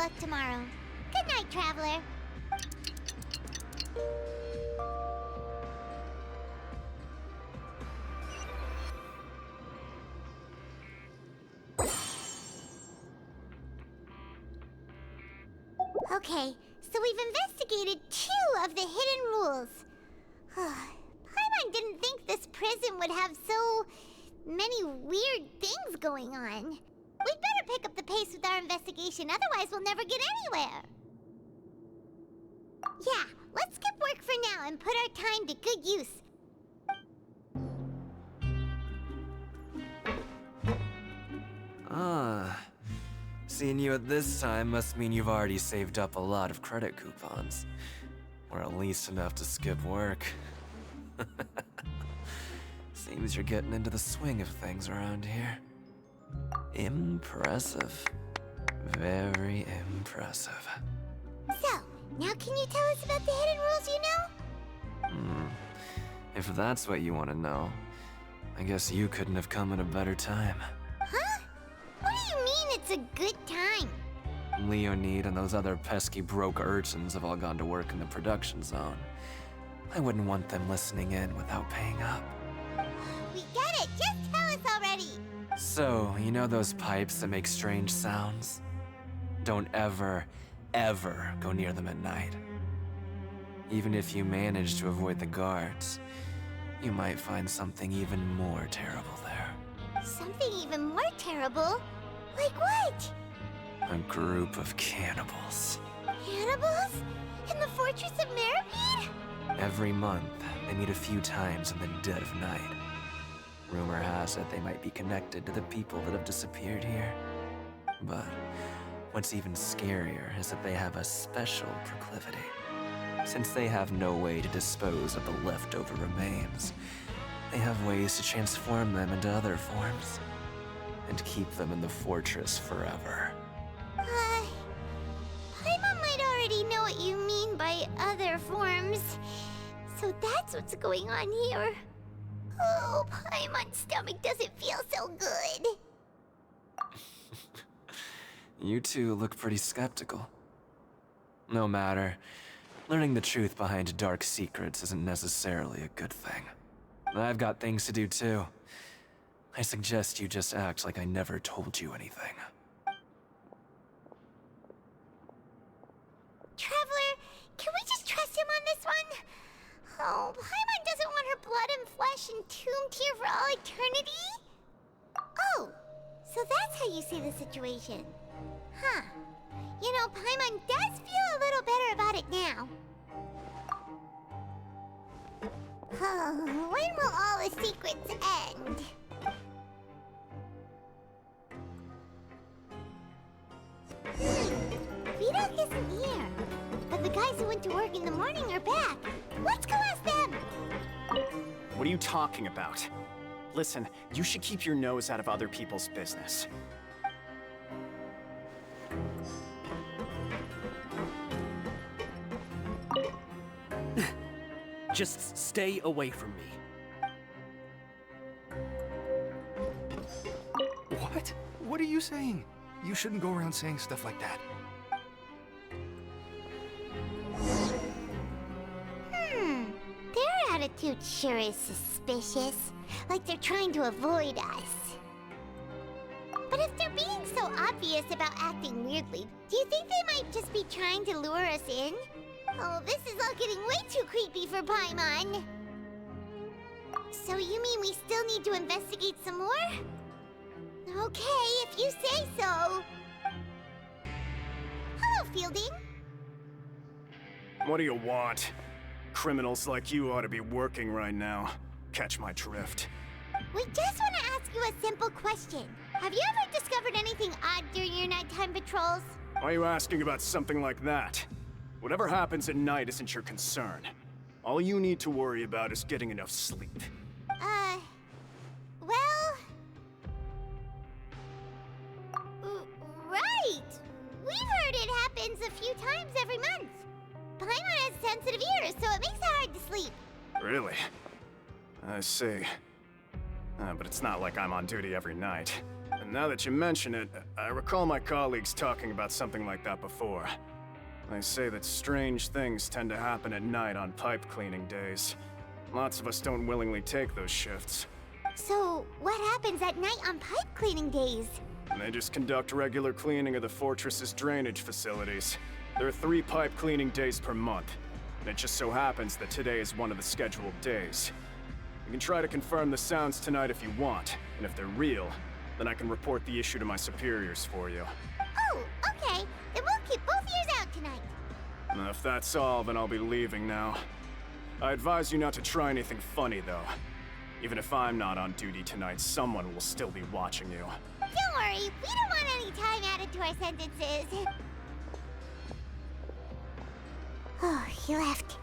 luck tomorrow. Good night, Traveler. Okay, so we've investigated 2 of the hidden rules. Paimon didn't think this prison would have so many weird things going on. We'd better pick up the pace with our investigation, otherwise we'll never get anywhere. Yeah, let's skip work for now and put our time to good use. Seeing you at this time must mean you've already saved up a lot of credit coupons. Or at least enough to skip work. Seems you're getting into the swing of things around here. Impressive. Very impressive. So, now can you tell us about the hidden rules you know? If that's what you want to know, I guess you couldn't have come at a better time. Huh? What do you mean it's a good time? Leonid and those other pesky broke urchins have all gone to work in the production zone. I wouldn't want them listening in without paying up. We get it! Just tell us already! So, you know those pipes that make strange sounds? Don't ever, ever go near them at night. Even if you manage to avoid the guards, you might find something even more terrible there. Something even more terrible? Like what? A group of cannibals. Cannibals? In the Fortress of Meropide? Every month, they meet a few times in the dead of night. Rumor has it they might be connected to the people that have disappeared here. But what's even scarier is that they have a special proclivity. Since they have no way to dispose of the leftover remains, they have ways to transform them into other forms and keep them in the fortress forever. Paimon might already know what you mean by other forms. So that's what's going on here. Oh, Paimon's stomach doesn't feel so good. You two look pretty skeptical. No matter. Learning the truth behind dark secrets isn't necessarily a good thing. I've got things to do too. I suggest you just act like I never told you anything. Traveler, can we just trust him on this one? Oh, Paimon doesn't want her blood and flesh entombed here for all eternity? Oh, so that's how you see the situation. Huh. You know, Paimon does feel a little better about it now. When will all the secrets end? Vidok isn't here, but the guys who went to work in the morning are back. Let's go ask them! What are you talking about? Listen, you should keep your nose out of other people's business. Just stay away from me. What? What are you saying? You shouldn't go around saying stuff like that. Their attitude sure is suspicious. Like they're trying to avoid us. But if they're being so obvious about acting weirdly, do you think they might just be trying to lure us in? Oh, this is all getting way too creepy for Paimon. So you mean we still need to investigate some more? Okay, if you say so. Hello, Fielding. What do you want? Criminals like you ought to be working right now. Catch my drift. We just want to ask you a simple question. Have you ever discovered anything odd during your nighttime patrols? Why are you asking about something like that? Whatever happens at night isn't your concern. All you need to worry about is getting enough sleep. Well... Right! We've heard it happens a few times every month. Paimon has sensitive ears, so it makes it hard to sleep. Really? I see. But it's not like I'm on duty every night. And Now that you mention it, I recall my colleagues talking about something like that before. They say that strange things tend to happen at night on pipe cleaning days. Lots of us don't willingly take those shifts. So, what happens at night on pipe cleaning days? They just conduct regular cleaning of the fortress's drainage facilities. There are 3 pipe cleaning days per month, and it just so happens that today is one of the scheduled days. You can try to confirm the sounds tonight if you want, and if they're real, then I can report the issue to my superiors for you. Oh, okay. Then we'll keep both ears out tonight. Now, if that's all, then I'll be leaving now. I advise you not to try anything funny, though. Even if I'm not on duty tonight, someone will still be watching you. Don't worry, we don't want any time added to our sentences. Oh, he left.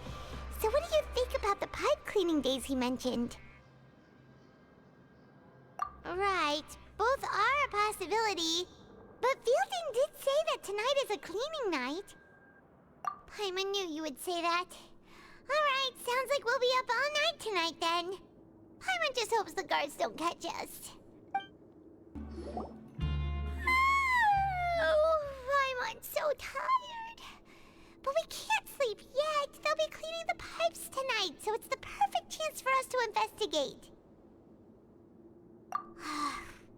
So what do you think about the pipe cleaning days he mentioned? Right, both are a possibility. But Fielding did say that tonight is a cleaning night. Paimon knew you would say that. Alright, sounds like we'll be up all night tonight then. Paimon just hopes the guards don't catch us. Oh, Paimon's so tired. But we can't sleep yet. They'll be cleaning the pipes tonight, so it's the perfect chance for us to investigate.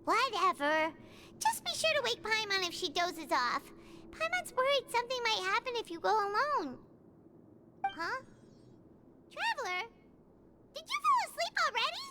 Whatever. Just be sure to wake Paimon if she dozes off. Paimon's worried something might happen if you go alone. Huh? Traveler? Did you fall asleep already?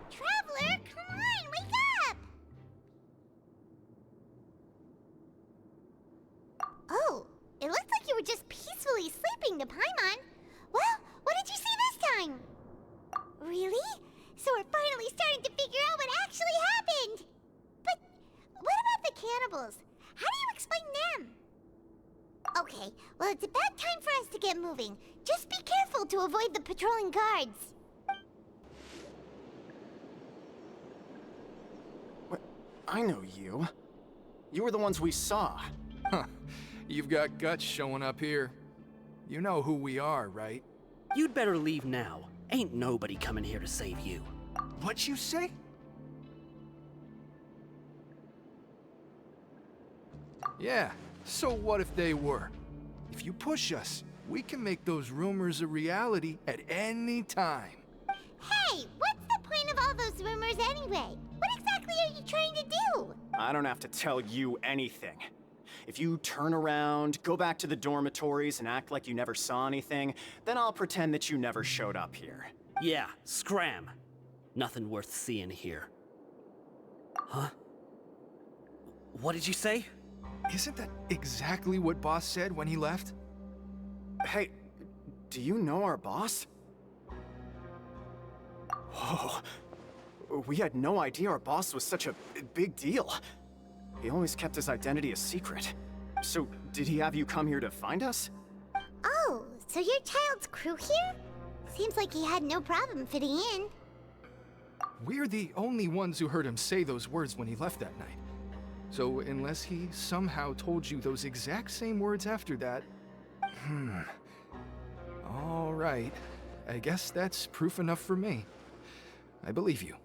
Traveler, come on, wake up! Oh, it looked like you were just peacefully sleeping to Paimon. Well, what did you see this time? Really? So we're finally starting to figure out what actually happened! But what about the cannibals? How do you explain them? Okay, well it's about time for us to get moving. Just be careful to avoid the patrolling guards. I know you. You were the ones we saw. Huh. You've got guts showing up here. You know who we are, right? You'd better leave now. Ain't nobody coming here to save you. What'd you say? Yeah, so what if they were? If you push us, we can make those rumors a reality at any time. Hey, what's the point of all those rumors anyway? What exactly are you trying to do? I don't have to tell you anything. If you turn around, go back to the dormitories, and act like you never saw anything, then I'll pretend that you never showed up here. Yeah, scram. Nothing worth seeing here. Huh? What did you say? Isn't that exactly what Boss said when he left? Hey, do you know our boss? Whoa. We had no idea our boss was such a big deal. He always kept his identity a secret. So, did he have you come here to find us? Oh, so you're Childe's crew here? Seems like he had no problem fitting in. We're the only ones who heard him say those words when he left that night. So, unless he somehow told you those exact same words after that... All right. I guess that's proof enough for me. I believe you.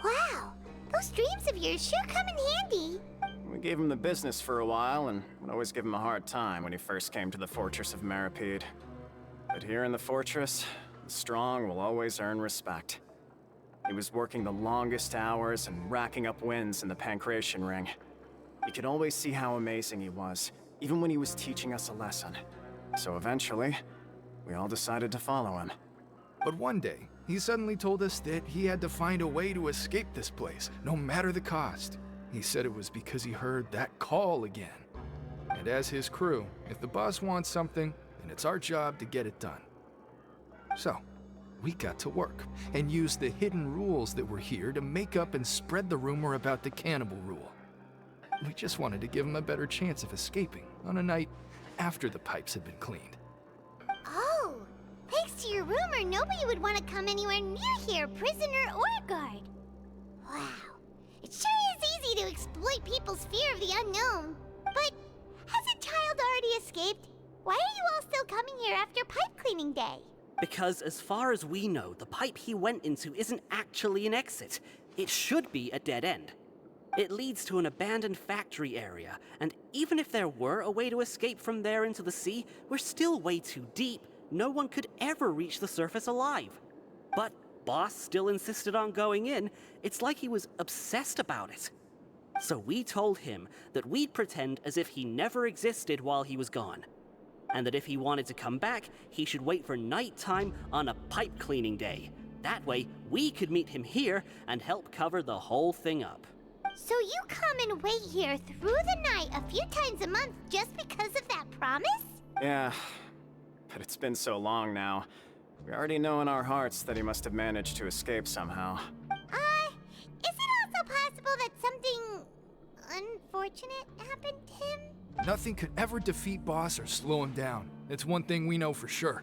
Wow, those dreams of yours sure come in handy. We gave him the business for a while and would always give him a hard time when he first came to the Fortress of Meropide. But here in the fortress, the strong will always earn respect. He was working the longest hours and racking up wins in the Pancration Ring. You could always see how amazing he was, even when he was teaching us a lesson. So eventually, we all decided to follow him. But one day, he suddenly told us that he had to find a way to escape this place, no matter the cost. He said it was because he heard that call again. And as his crew, if the boss wants something, then it's our job to get it done. So, we got to work and used the hidden rules that were here to make up and spread the rumor about the cannibal rule. We just wanted to give him a better chance of escaping on a night after the pipes had been cleaned. Oh, thanks to your rumor, nobody would want to come anywhere near here, prisoner or guard. Wow, it sure is easy to exploit people's fear of the unknown. But hasn't Childe already escaped? Why are you all still coming here after pipe cleaning day? Because as far as we know, the pipe he went into isn't actually an exit. It should be a dead end. It leads to an abandoned factory area, and even if there were a way to escape from there into the sea, we're still way too deep. No one could ever reach the surface alive. But Boss still insisted on going in. It's like he was obsessed about it. So we told him that we'd pretend as if he never existed while he was gone. And that if he wanted to come back, he should wait for nighttime on a pipe cleaning day. That way, we could meet him here and help cover the whole thing up. So you come and wait here through the night a few times a month just because of that promise? Yeah, but it's been so long now. We already know in our hearts that he must have managed to escape somehow. Is it also possible that something unfortunate happened to him? Nothing could ever defeat Boss or slow him down. It's one thing we know for sure.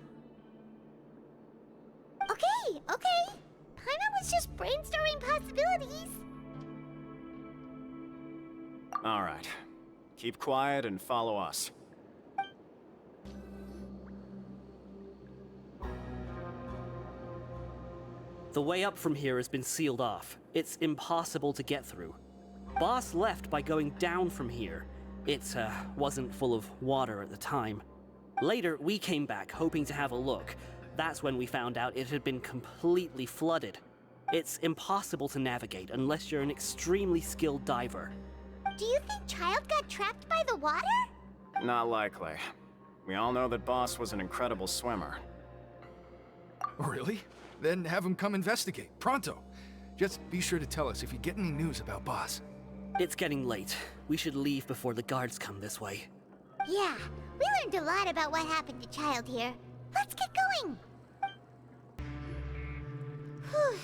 Okay. Paimon was just brainstorming possibilities. All right. Keep quiet and follow us. The way up from here has been sealed off. It's impossible to get through. Boss left by going down from here. It wasn't full of water at the time. Later, we came back hoping to have a look. That's when we found out it had been completely flooded. It's impossible to navigate unless you're an extremely skilled diver. Do you think Childe got trapped by the water? Not likely. We all know that Boss was an incredible swimmer. Really? Then have him come investigate, pronto. Just be sure to tell us if you get any news about Boss. It's getting late. We should leave before the guards come this way. Yeah, we learned a lot about what happened to Childe here. Let's get going! Whew.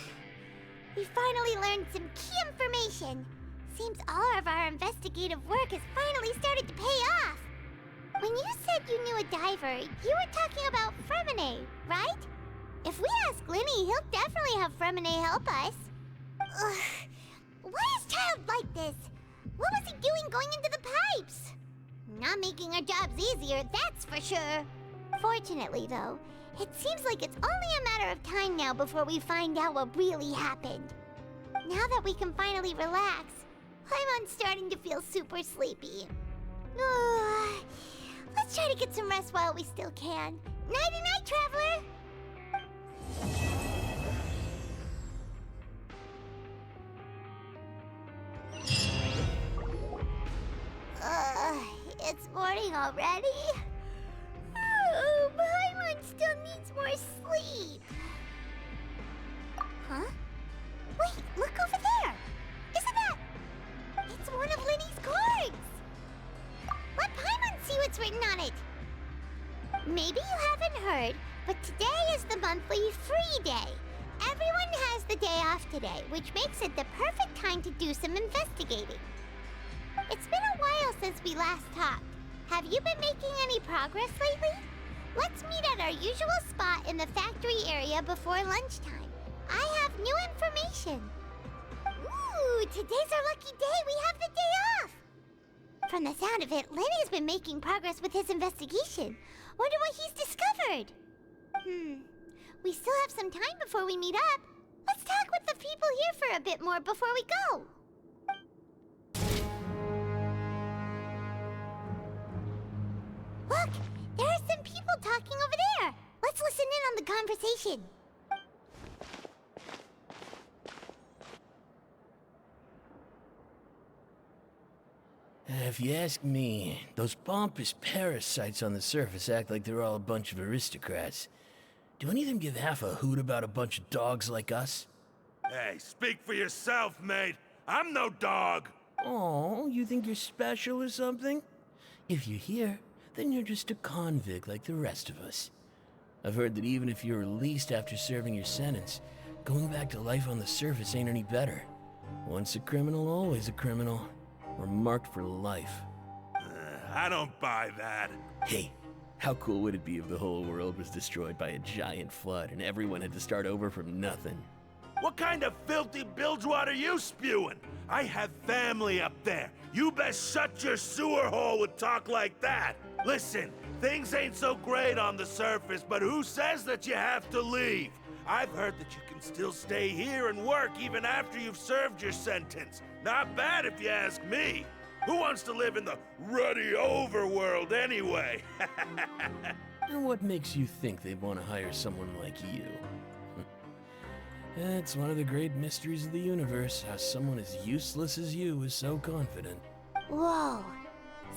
We finally learned some key information. Seems all of our investigative work has finally started to pay off. When you said you knew a diver, you were talking about Fremine, right? If we ask Linny, he'll definitely have Fremine help us. Ugh. Why is Childe like this? What was he doing going into the pipes? Not making our jobs easier, that's for sure. Fortunately, though, it seems like it's only a matter of time now before we find out what really happened. Now that we can finally relax, I'm starting to feel super sleepy. Let's try to get some rest while we still can. Nighty-night, traveler! It's morning already? Oh, Paimon still needs more sleep. Huh? Wait, look over there! Isn't that... It's one of Linny's cards! Let Paimon see what's written on it! Maybe you haven't heard, but today is the monthly free day. Everyone has the day off today, which makes it the perfect time to do some investigating. It's been a while since we last talked. Have you been making any progress lately? Let's meet at our usual spot in the factory area before lunchtime. I have new information. Ooh, today's our lucky day. We have the day off. From the sound of it, Linny's been making progress with his investigation. Wonder what he's discovered. We still have some time before we meet up. Let's talk with the people here for a bit more before we go. people talking over there. Let's listen in on the conversation. If you ask me, those pompous parasites on the surface act like they're all a bunch of aristocrats. Do any of them give half a hoot about a bunch of dogs like us? Hey, speak for yourself, mate. I'm no dog. Oh, you think you're special or something? If you're here, then you're just a convict like the rest of us. I've heard that even if you're released after serving your sentence, going back to life on the surface ain't any better. Once a criminal, always a criminal. We're marked for life. I don't buy that. Hey, how cool would it be if the whole world was destroyed by a giant flood and everyone had to start over from nothing? What kind of filthy bilgewater are you spewing? I have family up there. You best shut your sewer hole with talk like that. Listen, things ain't so great on the surface, but who says that you have to leave? I've heard that you can still stay here and work even after you've served your sentence. Not bad if you ask me. Who wants to live in the ruddy overworld anyway? And what makes you think they'd want to hire someone like you? It's one of the great mysteries of the universe, how someone as useless as you is so confident. Whoa.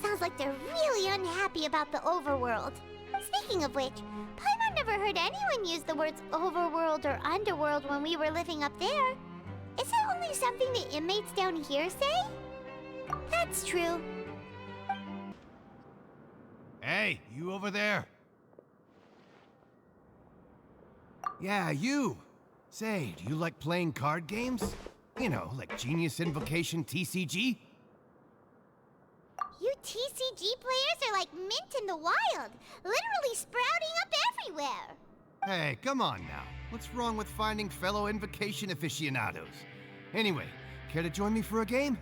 Sounds like they're really unhappy about the overworld. Speaking of which, Paimon never heard anyone use the words overworld or underworld when we were living up there. Is it only something the inmates down here say? That's true. Hey, you over there. Yeah, you. Say, do you like playing card games? You know, like Genius Invocation TCG? You TCG players are like mint in the wild, literally sprouting up everywhere. Hey, come on now. What's wrong with finding fellow Invocation aficionados? Anyway, care to join me for a game?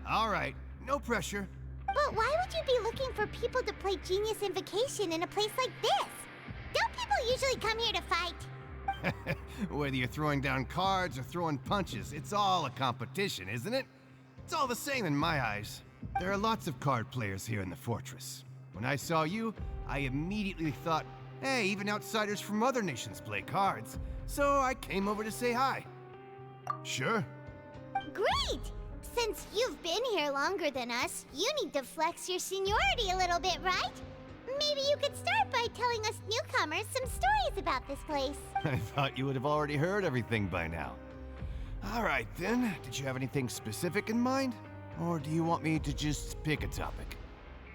All right. No pressure. But why would you be looking for people to play Genius Invocation in a place like this? Don't people usually come here to fight? Whether you're throwing down cards or throwing punches, it's all a competition, isn't it? It's all the same in my eyes. There are lots of card players here in the fortress. When I saw you, I immediately thought, hey, even outsiders from other nations play cards. So I came over to say hi. Sure. Great! Since you've been here longer than us, you need to flex your seniority a little bit, right? Maybe you could start by telling us newcomers some stories about this place. I thought you would have already heard everything by now. All right, then. Did you have anything specific in mind? Or do you want me to just pick a topic?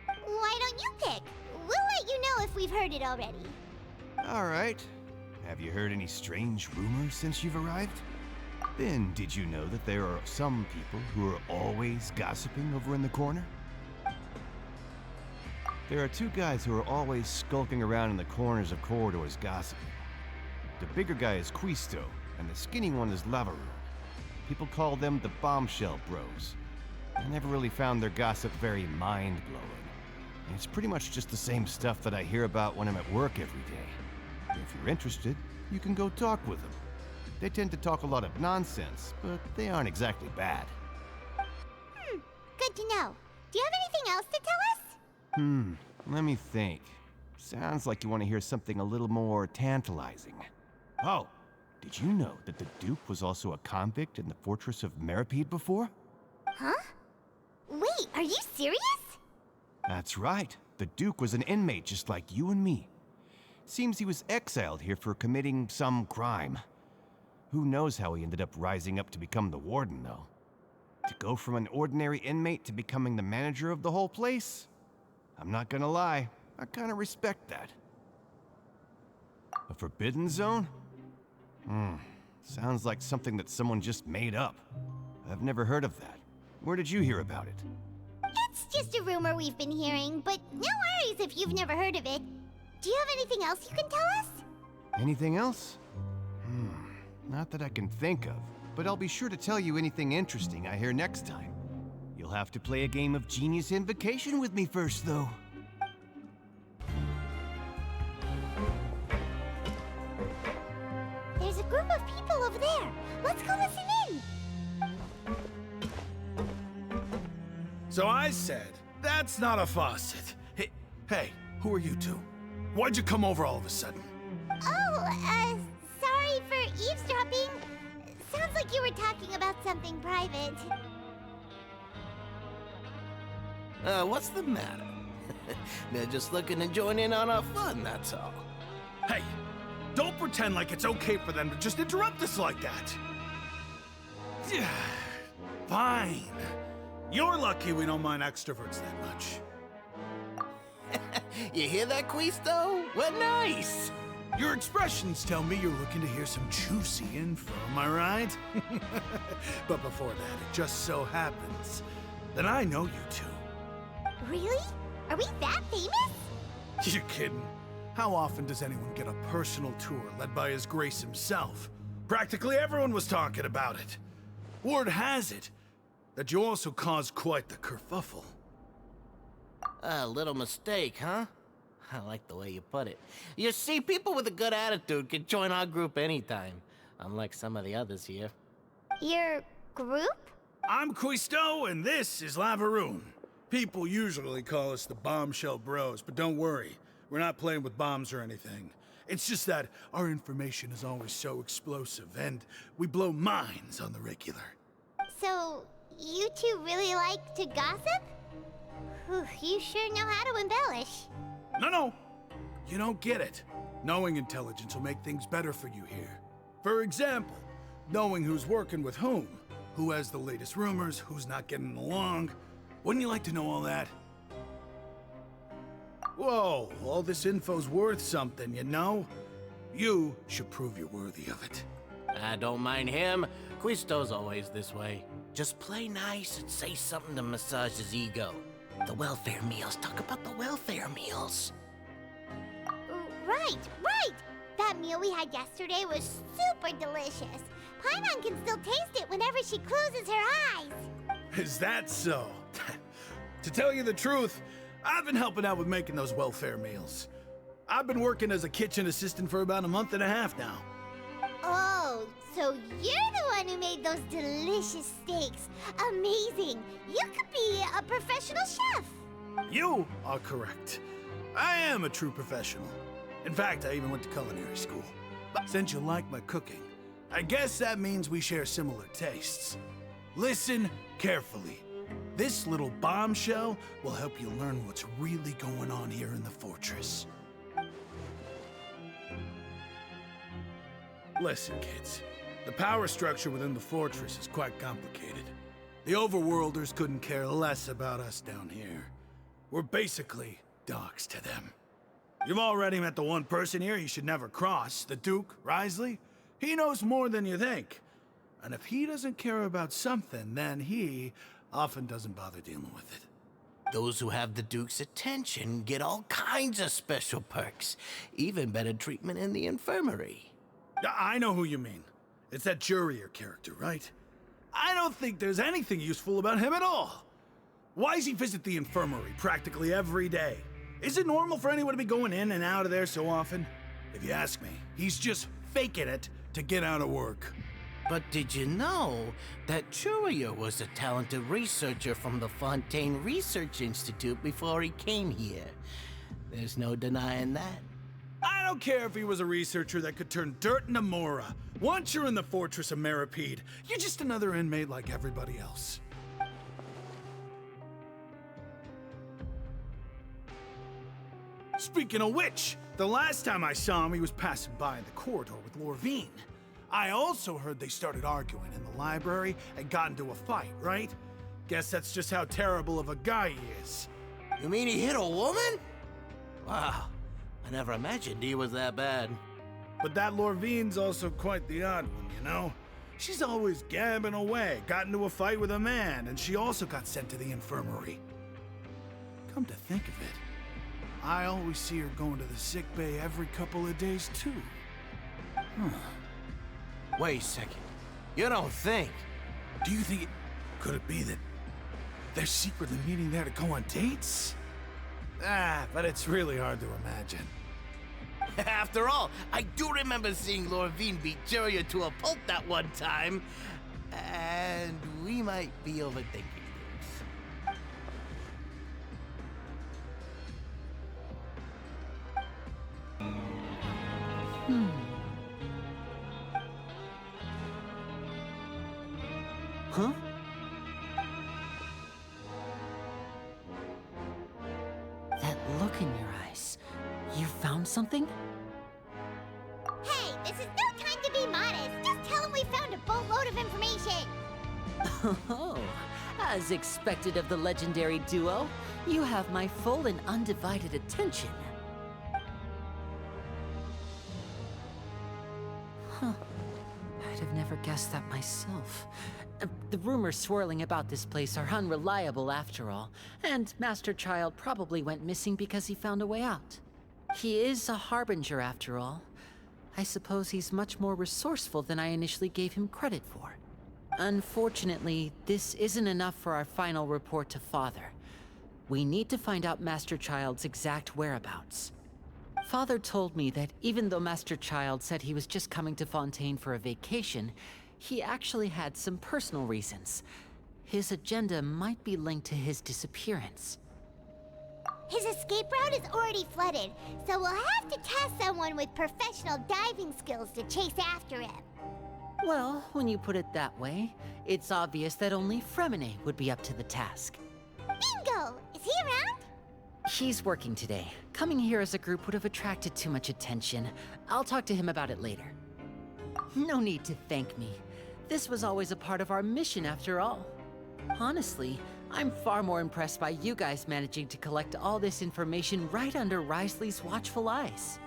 Why don't you pick? We'll let you know if we've heard it already. All right. Have you heard any strange rumors since you've arrived? Then, did you know that there are some people who are always gossiping over in the corner? There are two guys who are always skulking around in the corners of corridors gossiping. The bigger guy is Quisto, and the skinny one is Lavaru. People call them the Bombshell Bros. I never really found their gossip very mind-blowing. It's pretty much just the same stuff that I hear about when I'm at work every day. If you're interested, you can go talk with them. They tend to talk a lot of nonsense, but they aren't exactly bad. Good to know. Do you have anything else to tell us? Let me think. Sounds like you want to hear something a little more tantalizing. Oh, did you know that the Duke was also a convict in the Fortress of Meropide before? Huh? Wait, are you serious? That's right. The Duke was an inmate just like you and me. Seems he was exiled here for committing some crime. Who knows how he ended up rising up to become the warden, though. To go from an ordinary inmate to becoming the manager of the whole place? I'm not gonna lie, I kinda respect that. A forbidden zone? Sounds like something that someone just made up. I've never heard of that. Where did you hear about it? It's just a rumor we've been hearing, but no worries if you've never heard of it. Do you have anything else you can tell us? Anything else? Not that I can think of, but I'll be sure to tell you anything interesting I hear next time. You'll have to play a game of Genius Invocation with me first, though. There's a group of people over there. Let's go listen in. So I said, that's not a faucet. Hey, who are you two? Why'd you come over all of a sudden? Oh, sorry for eavesdropping. Sounds like you were talking about something private. What's the matter? They're just looking to join in on our fun, that's all. Hey, don't pretend like it's okay for them to just interrupt us like that. Fine. You're lucky we don't mind extroverts that much. You hear that, Quisto? We're nice! Your expressions tell me you're looking to hear some juicy info, am I right? But before that, it just so happens that I know you two. Really? Are we that famous? You're kidding. How often does anyone get a personal tour led by His Grace himself? Practically everyone was talking about it. Word has it that you also caused quite the kerfuffle. A little mistake, huh? I like the way you put it. You see, people with a good attitude can join our group anytime, unlike some of the others here. Your group? I'm Quisto, and this is Lavaroon. People usually call us the Bombshell Bros, but don't worry. We're not playing with bombs or anything. It's just that our information is always so explosive, and we blow minds on the regular. So, you two really like to gossip? Whew, you sure know how to embellish. No. You don't get it. Knowing intelligence will make things better for you here. For example, knowing who's working with whom, who has the latest rumors, who's not getting along. Wouldn't you like to know all that? Whoa, all this info's worth something, you know? You should prove you're worthy of it. I don't mind him. Quisto's always this way. Just play nice and say something to massage his ego. The welfare meals. Talk about the welfare meals. Right. That meal we had yesterday was super delicious. Paimon can still taste it whenever she closes her eyes. Is that so? To tell you the truth, I've been helping out with making those welfare meals. I've been working as a kitchen assistant for about a month and a half now. Oh, so you're the one who made those delicious steaks. Amazing. You could be a professional chef. You are correct. I am a true professional. In fact, I even went to culinary school. But since you like my cooking, I guess that means we share similar tastes. Listen carefully. This little bombshell will help you learn what's really going on here in the fortress. Listen, kids. The power structure within the fortress is quite complicated. The overworlders couldn't care less about us down here. We're basically dogs to them. You've already met the one person here you should never cross, the Duke, Risley. He knows more than you think. And if he doesn't care about something, then he often doesn't bother dealing with it. Those who have the Duke's attention get all kinds of special perks, even better treatment in the infirmary. I know who you mean. It's that Jurier character, right? I don't think there's anything useful about him at all. Why does he visit the infirmary practically every day? Is it normal for anyone to be going in and out of there so often? If you ask me, he's just faking it to get out of work. But did you know that Jurier was a talented researcher from the Fontaine Research Institute before he came here? There's no denying that. I don't care if he was a researcher that could turn dirt into Mora. Once you're in the Fortress of Meropide, you're just another inmate like everybody else. Speaking of which, the last time I saw him, he was passing by in the corridor with Lorvine. I also heard they started arguing in the library and got into a fight, right? Guess that's just how terrible of a guy he is. You mean he hit a woman? Wow, I never imagined he was that bad. But that Lorvine's also quite the odd one, you know? She's always gabbing away, got into a fight with a man, and she also got sent to the infirmary. Come to think of it, I always see her going to the sick bay every couple of days, too. Huh. Wait a second. You don't think? Do you think could it be that they're secretly meeting there to go on dates? But it's really hard to imagine. After all, I do remember seeing Lorvine beat Jurier to a pulp that one time. And we might be overthinking things. Huh? That look in your eyes. You found something? Hey, this is no time to be modest. Just tell him we found a boatload of information. Oh, as expected of the legendary duo, you have my full and undivided attention. Huh. I'd have never guessed that myself. The rumors swirling about this place are unreliable after all, and Master Childe probably went missing because he found a way out. He is a Harbinger after all. I suppose he's much more resourceful than I initially gave him credit for. Unfortunately, this isn't enough for our final report to Father. We need to find out Master Childe's exact whereabouts. Father told me that even though Master Childe said he was just coming to Fontaine for a vacation, he actually had some personal reasons. His agenda might be linked to his disappearance. His escape route is already flooded, so we'll have to task someone with professional diving skills to chase after him. Well, when you put it that way, it's obvious that only Fremine would be up to the task. Bingo! Is he around? He's working today. Coming here as a group would have attracted too much attention. I'll talk to him about it later. No need to thank me. This was always a part of our mission after all. Honestly, I'm far more impressed by you guys managing to collect all this information right under Risley's watchful eyes.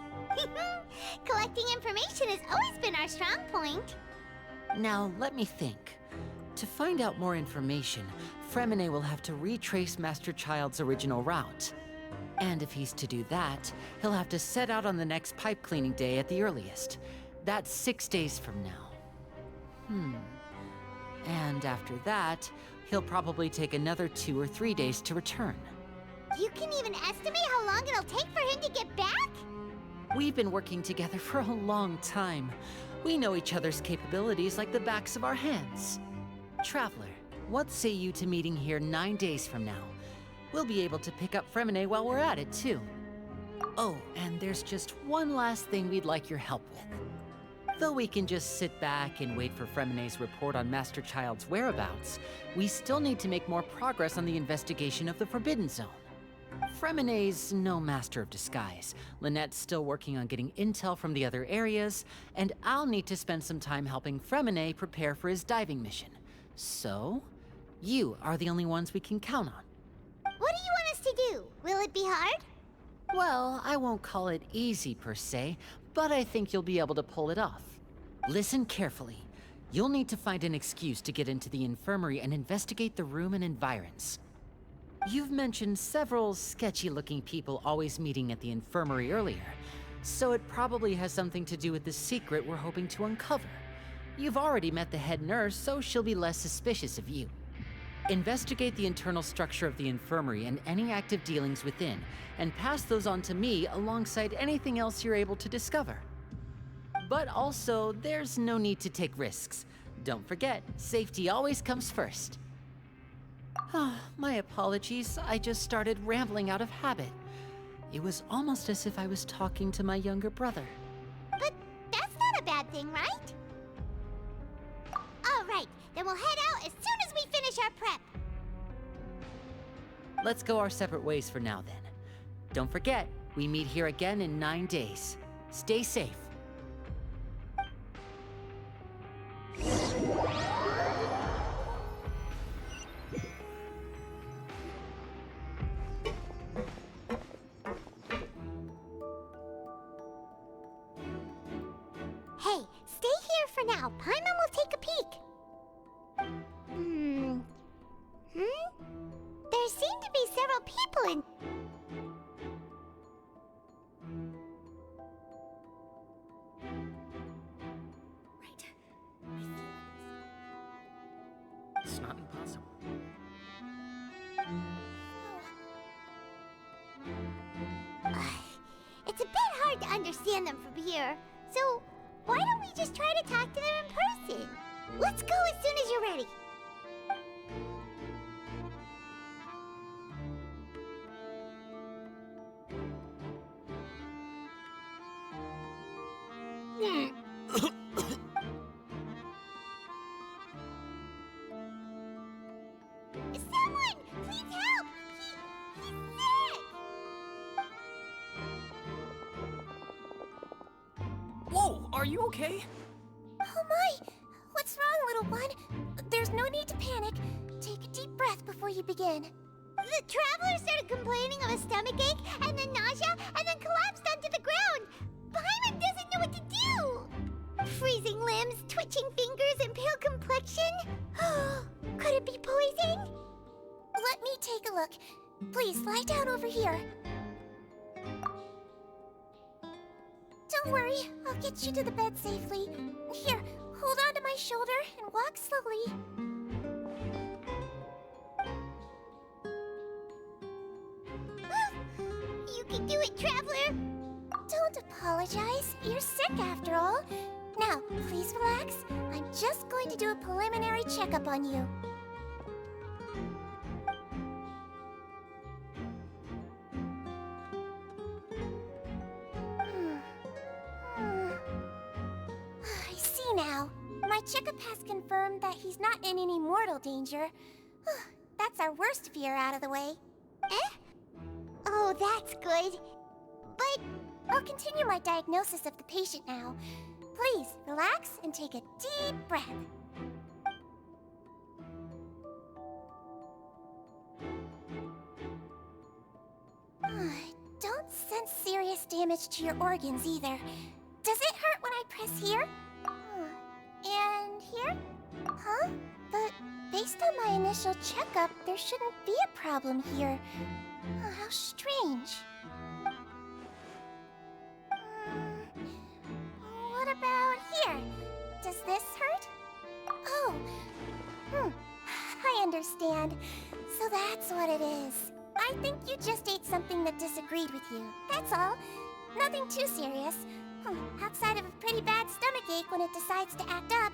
Collecting information has always been our strong point. Now, let me think. To find out more information, Fremine will have to retrace Master Childe's original route. And if he's to do that, he'll have to set out on the next pipe cleaning day at the earliest. That's 6 days from now. And after that, he'll probably take another 2 or 3 days to return. You can even estimate how long it'll take for him to get back? We've been working together for a long time. We know each other's capabilities like the backs of our hands. Traveler, what say you to meeting here 9 days from now? We'll be able to pick up Fremine while we're at it, too. Oh, and there's just one last thing we'd like your help with. Though we can just sit back and wait for Fremine's report on Master Childe's whereabouts, we still need to make more progress on the investigation of the Forbidden Zone. Fremine's no master of disguise. Lynette's still working on getting intel from the other areas, and I'll need to spend some time helping Fremine prepare for his diving mission. So, you are the only ones we can count on. What do you want us to do? Will it be hard? Well, I won't call it easy per se, but I think you'll be able to pull it off. Listen carefully. You'll need to find an excuse to get into the infirmary and investigate the room and environs. You've mentioned several sketchy-looking people always meeting at the infirmary earlier, so it probably has something to do with the secret we're hoping to uncover. You've already met the head nurse, so she'll be less suspicious of you. Investigate the internal structure of the infirmary and any active dealings within, and pass those on to me alongside anything else you're able to discover. But also, there's no need to take risks. Don't forget, safety always comes first. My apologies, I just started rambling out of habit. It was almost as if I was talking to my younger brother. But that's not a bad thing, right? All right, then we'll head out as soon as we finish our prep. Let's go our separate ways for now, then. Don't forget, we meet here again in 9 days. Stay safe. Hey, stay here for now. Paimon will take a peek. There seem to be several people in... It's not impossible. It's a bit hard to understand them from here, so why don't we just try to talk to them in person? Let's go as soon as you're ready. you okay? Oh my! What's wrong, little one? There's no need to panic. Take a deep breath before you begin. The traveler started complaining of a stomachache, and then nausea, and then collapsed onto the ground. Paimon doesn't know what to do. Freezing limbs, twitching fingers, and pale complexion. Could it be poison? Let me take a look. Please lie down over here. Don't worry, I'll get you to the bed safely. Here, hold on to my shoulder and walk slowly. You can do it, traveler. Don't apologize. You're sick after all. Now, please relax. I'm just going to do a preliminary checkup on you. I see now. My checkup has confirmed that he's not in any mortal danger. That's our worst fear out of the way. Eh? Oh, that's good. But I'll continue my diagnosis of the patient now. Please, relax and take a deep breath. Don't sense serious damage to your organs either. Does it hurt when I press here? And here? Huh? But based on my initial checkup, there shouldn't be a problem here. How strange. What about here? Does this hurt? Oh, I understand. So that's what it is. I think you just ate something that disagreed with you. That's all. Nothing too serious. Outside of a pretty bad stomachache when it decides to act up.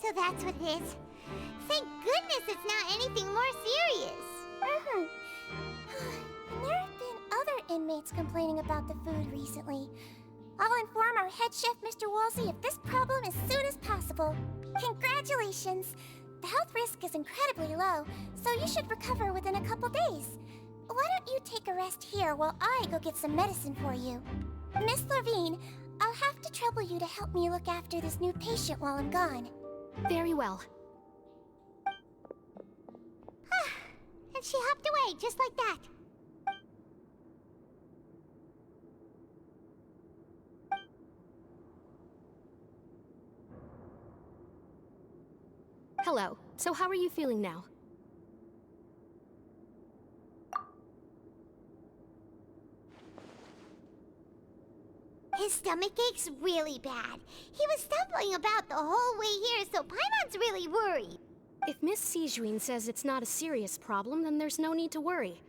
So that's what it is. Thank goodness it's not anything more serious. And there have been other inmates complaining about the food recently. I'll inform our head chef, Mr. Woolsey, of this problem as soon as possible. Congratulations! The health risk is incredibly low, so you should recover within a couple days. Why don't you take a rest here while I go get some medicine for you? Miss Lorvine, I'll have to trouble you to help me look after this new patient while I'm gone. Very well. And she hopped away just like that. Hello. So how are you feeling now? His stomachache's really bad. He was stumbling about the whole way here, so Paimon's really worried. If Miss Sijuin says it's not a serious problem, then there's no need to worry.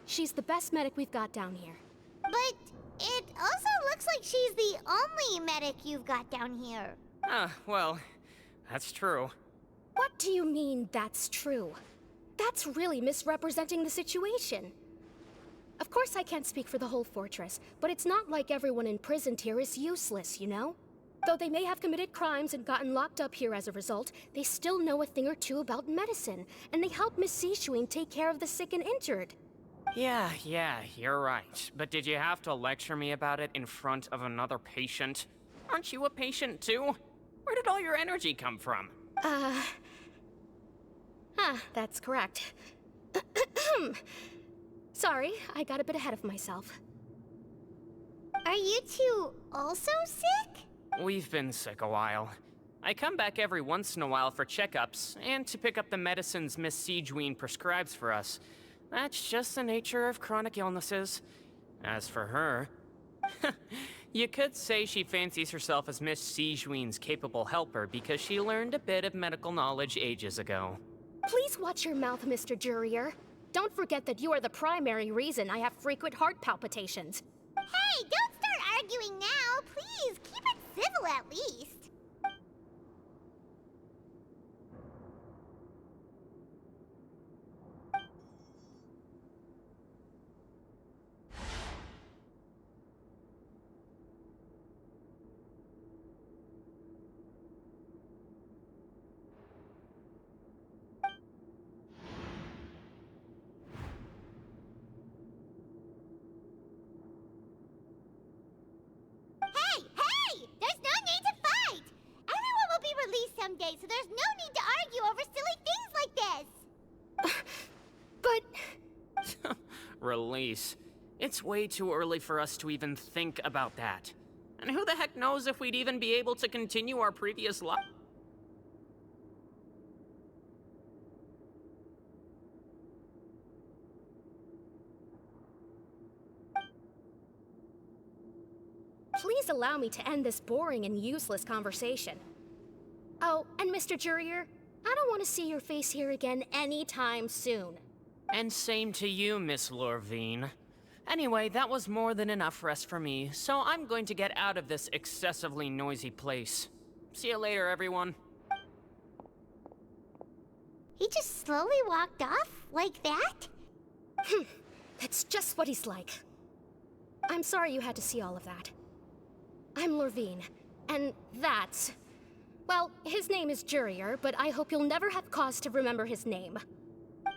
She's the best medic we've got down here. But it also looks like she's the only medic you've got down here. Well, that's true. What do you mean, that's true? That's really misrepresenting the situation. Of course I can't speak for the whole fortress, but it's not like everyone imprisoned here is useless, you know? Though they may have committed crimes and gotten locked up here as a result, they still know a thing or two about medicine, and they help Miss Sishuing take care of the sick and injured. Yeah, you're right. But did you have to lecture me about it in front of another patient? Aren't you a patient too? Where did all your energy come from? That's correct. Sorry, I got a bit ahead of myself. Are you two also sick? We've been sick a while. I come back every once in a while for checkups, and to pick up the medicines Miss Sijuin prescribes for us. That's just the nature of chronic illnesses. As for her, you could say she fancies herself as Miss Sijuin's capable helper because she learned a bit of medical knowledge ages ago. Please watch your mouth, Mr. Jurier. Don't forget that you are the primary reason I have frequent heart palpitations. Hey, don't start arguing now, please. Keep it civil at least. Hey! release. It's way too early for us to even think about that. And who the heck knows if we'd even be able to continue our previous life? Please allow me to end this boring and useless conversation. Oh, and Mr. Jurier, I don't want to see your face here again anytime soon. And same to you, Miss Lorvine. Anyway, that was more than enough rest for me, so I'm going to get out of this excessively noisy place. See you later, everyone. He just slowly walked off like that? That's just what he's like. I'm sorry you had to see all of that. I'm Lorvine, and that's... Well, his name is Jurier, but I hope you'll never have cause to remember his name.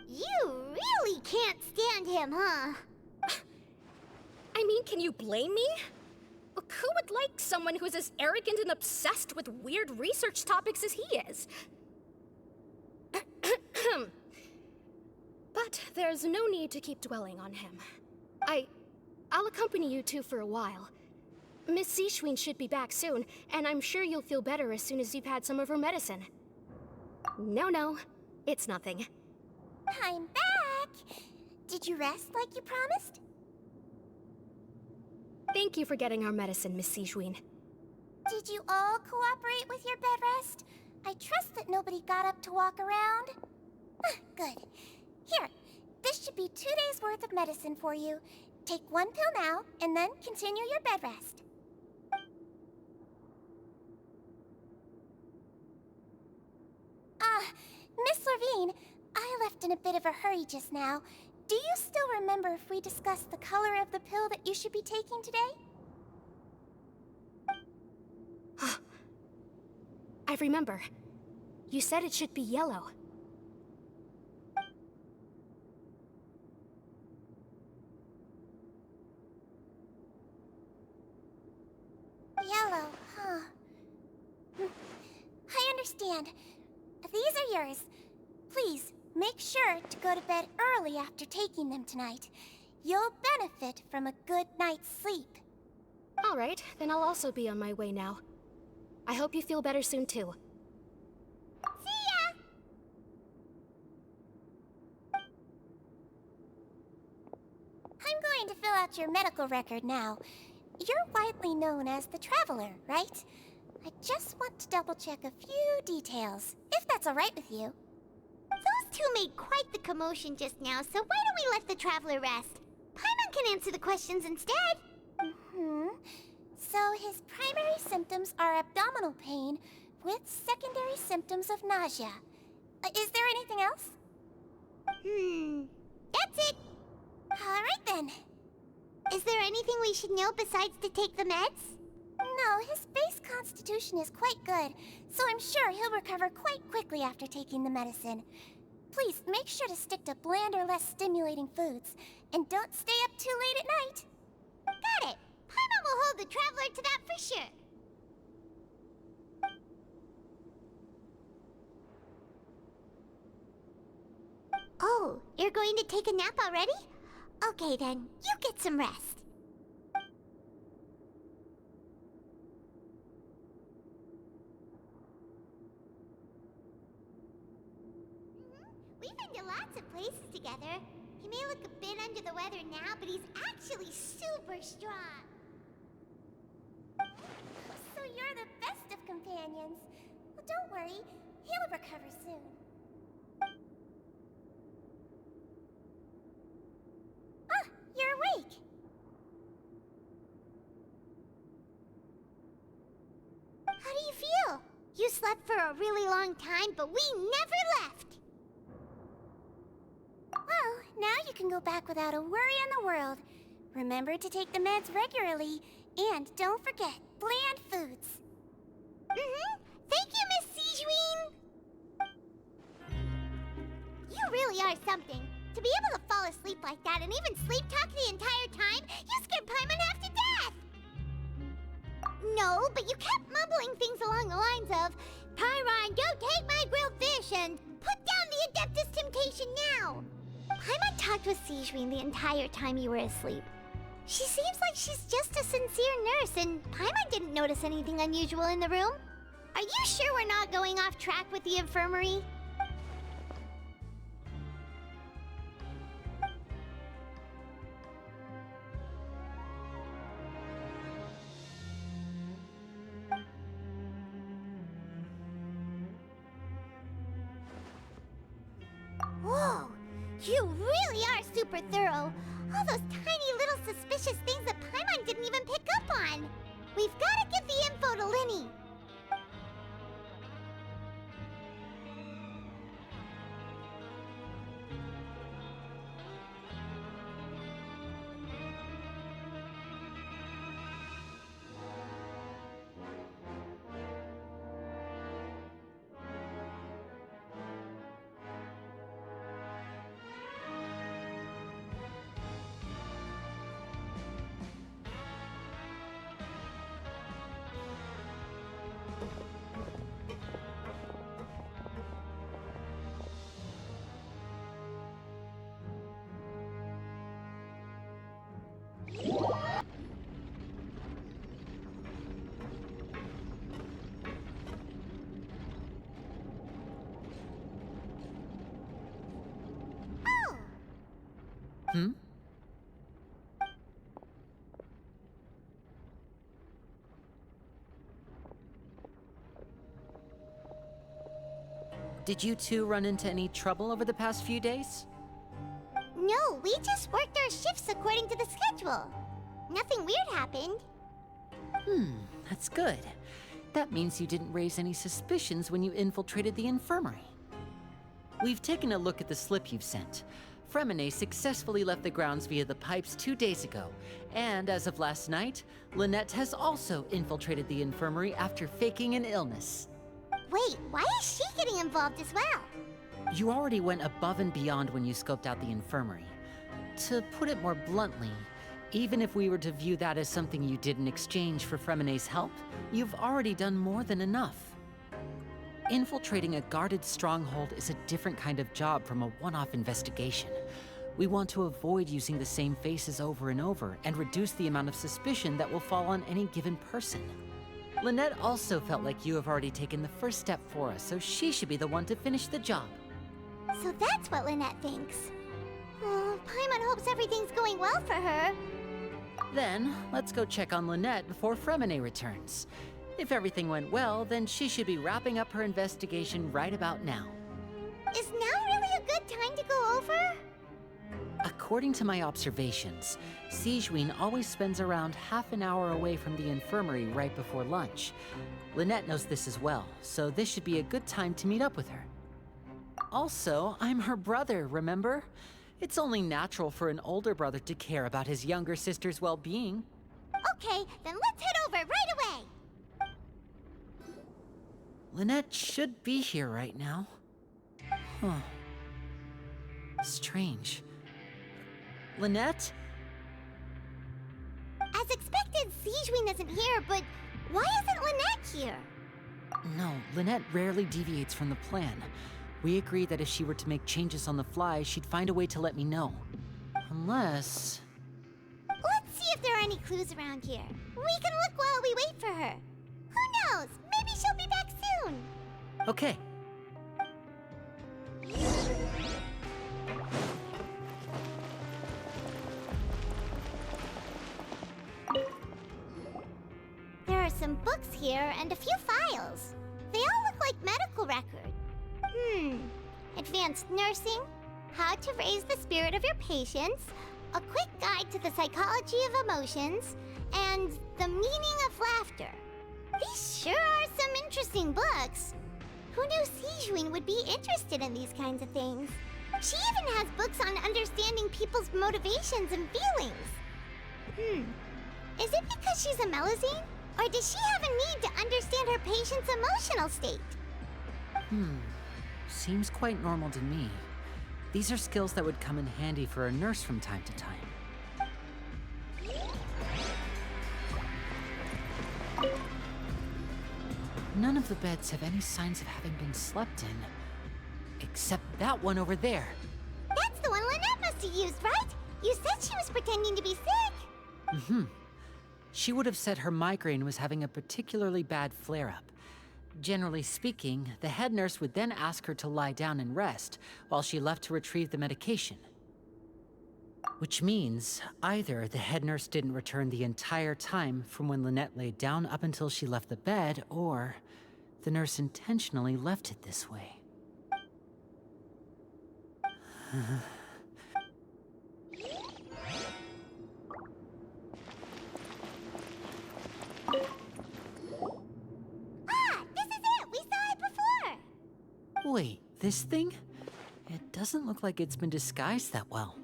You really can't stand him, huh? I mean, can you blame me? Look, who would like someone who is as arrogant and obsessed with weird research topics as he is? But there's no need to keep dwelling on him. I'll accompany you two for a while. Miss Seashween should be back soon, and I'm sure you'll feel better as soon as you've had some of her medicine. No, it's nothing. I'm back! Did you rest like you promised? Thank you for getting our medicine, Miss Seashween. Did you all cooperate with your bed rest? I trust that nobody got up to walk around. Good. Here, this should be 2 days' worth of medicine for you. Take 1 pill now, and then continue your bed rest. Miss Lorvine, I left in a bit of a hurry just now. Do you still remember if we discussed the color of the pill that you should be taking today? I remember. You said it should be yellow. Yellow, huh? I understand. These are yours. Please, make sure to go to bed early after taking them tonight. You'll benefit from a good night's sleep. All right, then I'll also be on my way now. I hope you feel better soon, too. See ya! I'm going to fill out your medical record now. You're widely known as the Traveler, right? I just want to double-check a few details, if that's all right with you. Those two made quite the commotion just now, so why don't we let the Traveler rest? Paimon can answer the questions instead. So his primary symptoms are abdominal pain with secondary symptoms of nausea. Is there anything else? That's it. All right then. Is there anything we should know besides to take the meds? No, his base constitution is quite good, so I'm sure he'll recover quite quickly after taking the medicine. Please make sure to stick to bland or less stimulating foods, and don't stay up too late at night. Got it. Paimon will hold the Traveler to that for sure. Oh, you're going to take a nap already? Okay then, you get some rest. We've been to lots of places together. He may look a bit under the weather now, but he's actually super strong. So you're the best of companions. Well, don't worry, he'll recover soon. You're awake. How do you feel? You slept for a really long time, but we never left. Well, now you can go back without a worry in the world. Remember to take the meds regularly, and don't forget bland foods. Thank you, Miss Seashween. You really are something. To be able to fall asleep like that and even sleep talk the entire time, you scared Paimon half to death! No, but you kept mumbling things along the lines of, Pyron, don't take my grilled fish, and put down the Adeptus Temptation now! Paimon talked with Sijwin the entire time you were asleep. She seems like she's just a sincere nurse, and Paimon didn't notice anything unusual in the room. Are you sure we're not going off track with the infirmary? Whoa! You really are super thorough. All those tiny little suspicious things that Paimon didn't even pick up on. We've got to give the info to Linny. Hmm? Did you two run into any trouble over the past few days? No, we just worked our shifts according to the schedule. Nothing weird happened. That's good. That means you didn't raise any suspicions when you infiltrated the infirmary. We've taken a look at the slip you've sent. Fremine successfully left the grounds via the pipes 2 days ago, and as of last night, Lynette has also infiltrated the infirmary after faking an illness. Wait, why is she getting involved as well? You already went above and beyond when you scoped out the infirmary. To put it more bluntly, even if we were to view that as something you did in exchange for Fremine's help, you've already done more than enough. Infiltrating a guarded stronghold is a different kind of job from a one-off investigation. We want to avoid using the same faces over and over and reduce the amount of suspicion that will fall on any given person. Lynette also felt like you have already taken the first step for us, so she should be the one to finish the job. So that's what Lynette thinks. Oh, Paimon hopes everything's going well for her. Then, let's go check on Lynette before Fremine returns. If everything went well, then she should be wrapping up her investigation right about now. Is now really a good time to go over? According to my observations, Sijwin always spends around half an hour away from the infirmary right before lunch. Lynette knows this as well, so this should be a good time to meet up with her. Also, I'm her brother, remember? It's only natural for an older brother to care about his younger sister's well-being. Okay, then let's head over right away! Lynette should be here right now. Huh. Strange. Lynette? As expected, Sijwin isn't here, but why isn't Lynette here? No, Lynette rarely deviates from the plan. We agreed that if she were to make changes on the fly, she'd find a way to let me know. Unless... Let's see if there are any clues around here. We can look while we wait for her. Who knows? Maybe she'll be back soon. Okay. There are some books here and a few files. They all look like medical records. Advanced nursing, how to raise the spirit of your patients, a quick guide to the psychology of emotions, and the meaning of laughter. These sure are some interesting books. Who knew Sijwin would be interested in these kinds of things? She even has books on understanding people's motivations and feelings. Is it because she's a Melusine? Or does she have a need to understand her patient's emotional state? Seems quite normal to me. These are skills that would come in handy for a nurse from time to time. None of the beds have any signs of having been slept in. Except that one over there. That's the one Lynette to use, right? You said she was pretending to be sick. Mm-hmm. She would have said her migraine was having a particularly bad flare-up. Generally speaking, the head nurse would then ask her to lie down and rest while she left to retrieve the medication. Which means either the head nurse didn't return the entire time from when Lynette laid down up until she left the bed, or the nurse intentionally left it this way. Wait, this thing? It doesn't look like it's been disguised that well.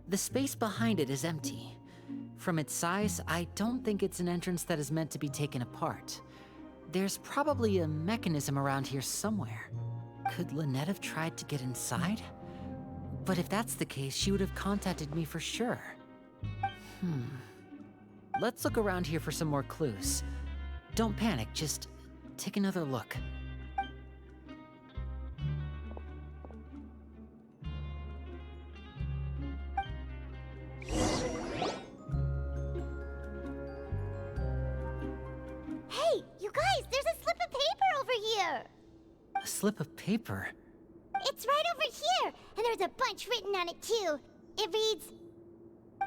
The space behind it is empty. From its size, I don't think it's an entrance that is meant to be taken apart. There's probably a mechanism around here somewhere. Could Lynette have tried to get inside? But if that's the case, she would have contacted me for sure. Let's look around here for some more clues. Don't panic, just take another look. Hey, you guys, there's a slip of paper over here. A slip of paper? It's right over here, and there's a bunch written on it too. It reads,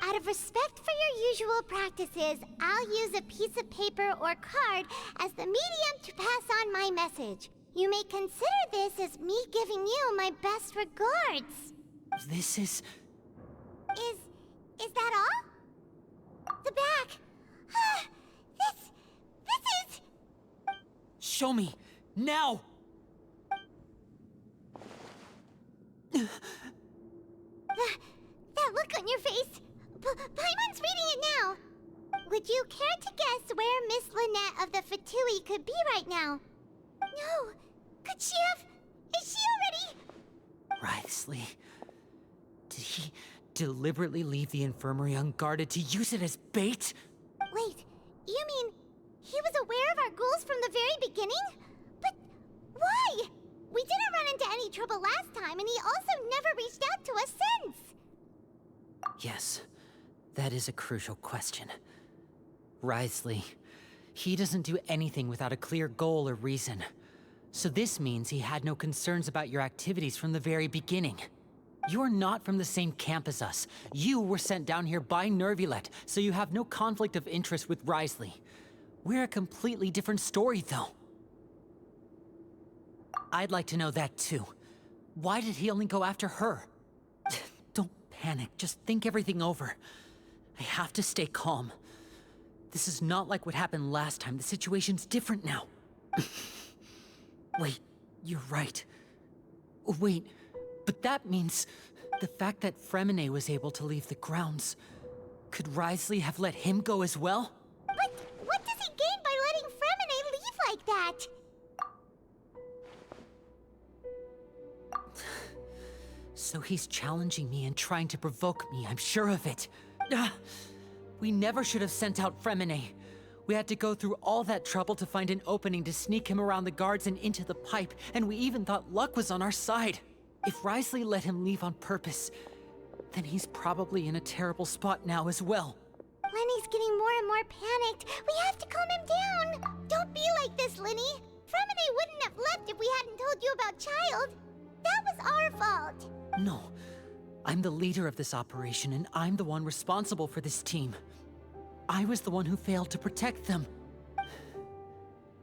"Out of respect for your usual practices, I'll use a piece of paper or card as the medium to pass on my message. You may consider this as me giving you my best regards." This is... Is that all? The back. This is... Show me! Now! That look on your face. Paimon's reading it now. Would you care to guess where Miss Lynette of the Fatui could be right now? No. Could she have... Is she already... Writhsley. Did he deliberately leave the infirmary unguarded to use it as bait? Wait, you mean he was aware of our goals from the very beginning? But why? We didn't run into any trouble last time, and he also never reached out to us since. Yes, that is a crucial question. Writhsley, he doesn't do anything without a clear goal or reason. So this means he had no concerns about your activities from the very beginning. You're not from the same camp as us. You were sent down here by Nervilet, so you have no conflict of interest with Writhsley. We're a completely different story, though. I'd like to know that, too. Why did he only go after her? Don't panic, just think everything over. I have to stay calm. This is not like what happened last time. The situation's different now. Wait, you're right. Wait, but that means the fact that Fremine was able to leave the grounds. Could Writhsley have let him go as well? But what does he gain by letting Fremine leave like that? So he's challenging me and trying to provoke me, I'm sure of it. We never should have sent out Fremine. We had to go through all that trouble to find an opening to sneak him around the guards and into the pipe, and we even thought luck was on our side. If Writhsley let him leave on purpose, then he's probably in a terrible spot now as well. Lenny's getting more and more panicked. We have to calm him down. Don't be like this, Lenny. Fremine wouldn't have left if we hadn't told you about Childe. That was our fault. No. I'm the leader of this operation, and I'm the one responsible for this team. I was the one who failed to protect them.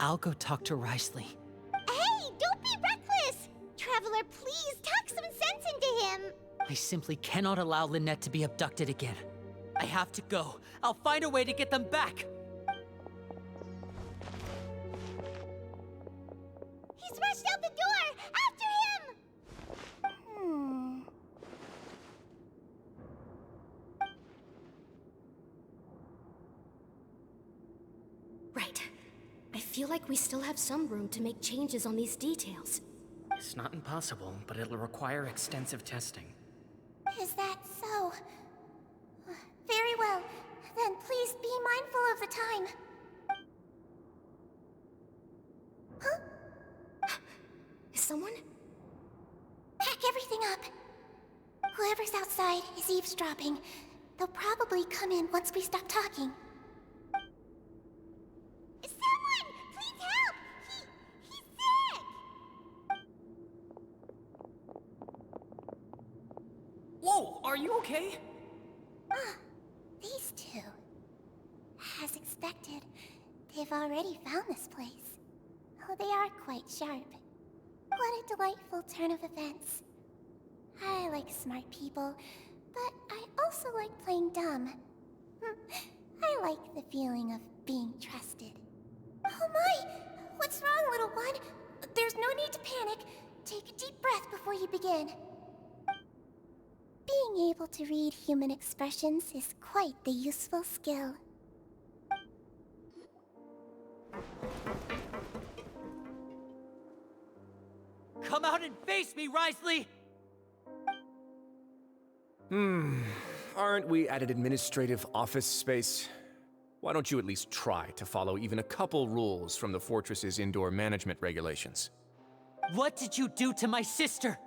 I'll go talk to Writhsley. Hey, don't be reckless! Traveler, please, talk some sense into him! I simply cannot allow Lynette to be abducted again. I have to go. I'll find a way to get them back! He's rushed out the door! After him! Right. I feel like we still have some room to make changes on these details. It's not impossible, but it'll require extensive testing. Is that so? Very well. Then please be mindful of the time. Is someone? everything up. Whoever's outside is eavesdropping. They'll probably come in once we stop talking. Someone! Please help! He's sick! Whoa, are you okay? Ah, these two. As expected, they've already found this place. Oh, they are quite sharp. What a delightful turn of events. I like smart people, but I also like playing dumb. I like the feeling of being trusted. Oh my! What's wrong, little one? There's no need to panic. Take a deep breath before you begin. Being able to read human expressions is quite the useful skill. Come out and face me, Wriothesley! Aren't we at an administrative office space? Why don't you at least try to follow even a couple rules from the Fortress's indoor management regulations? What did you do to my sister?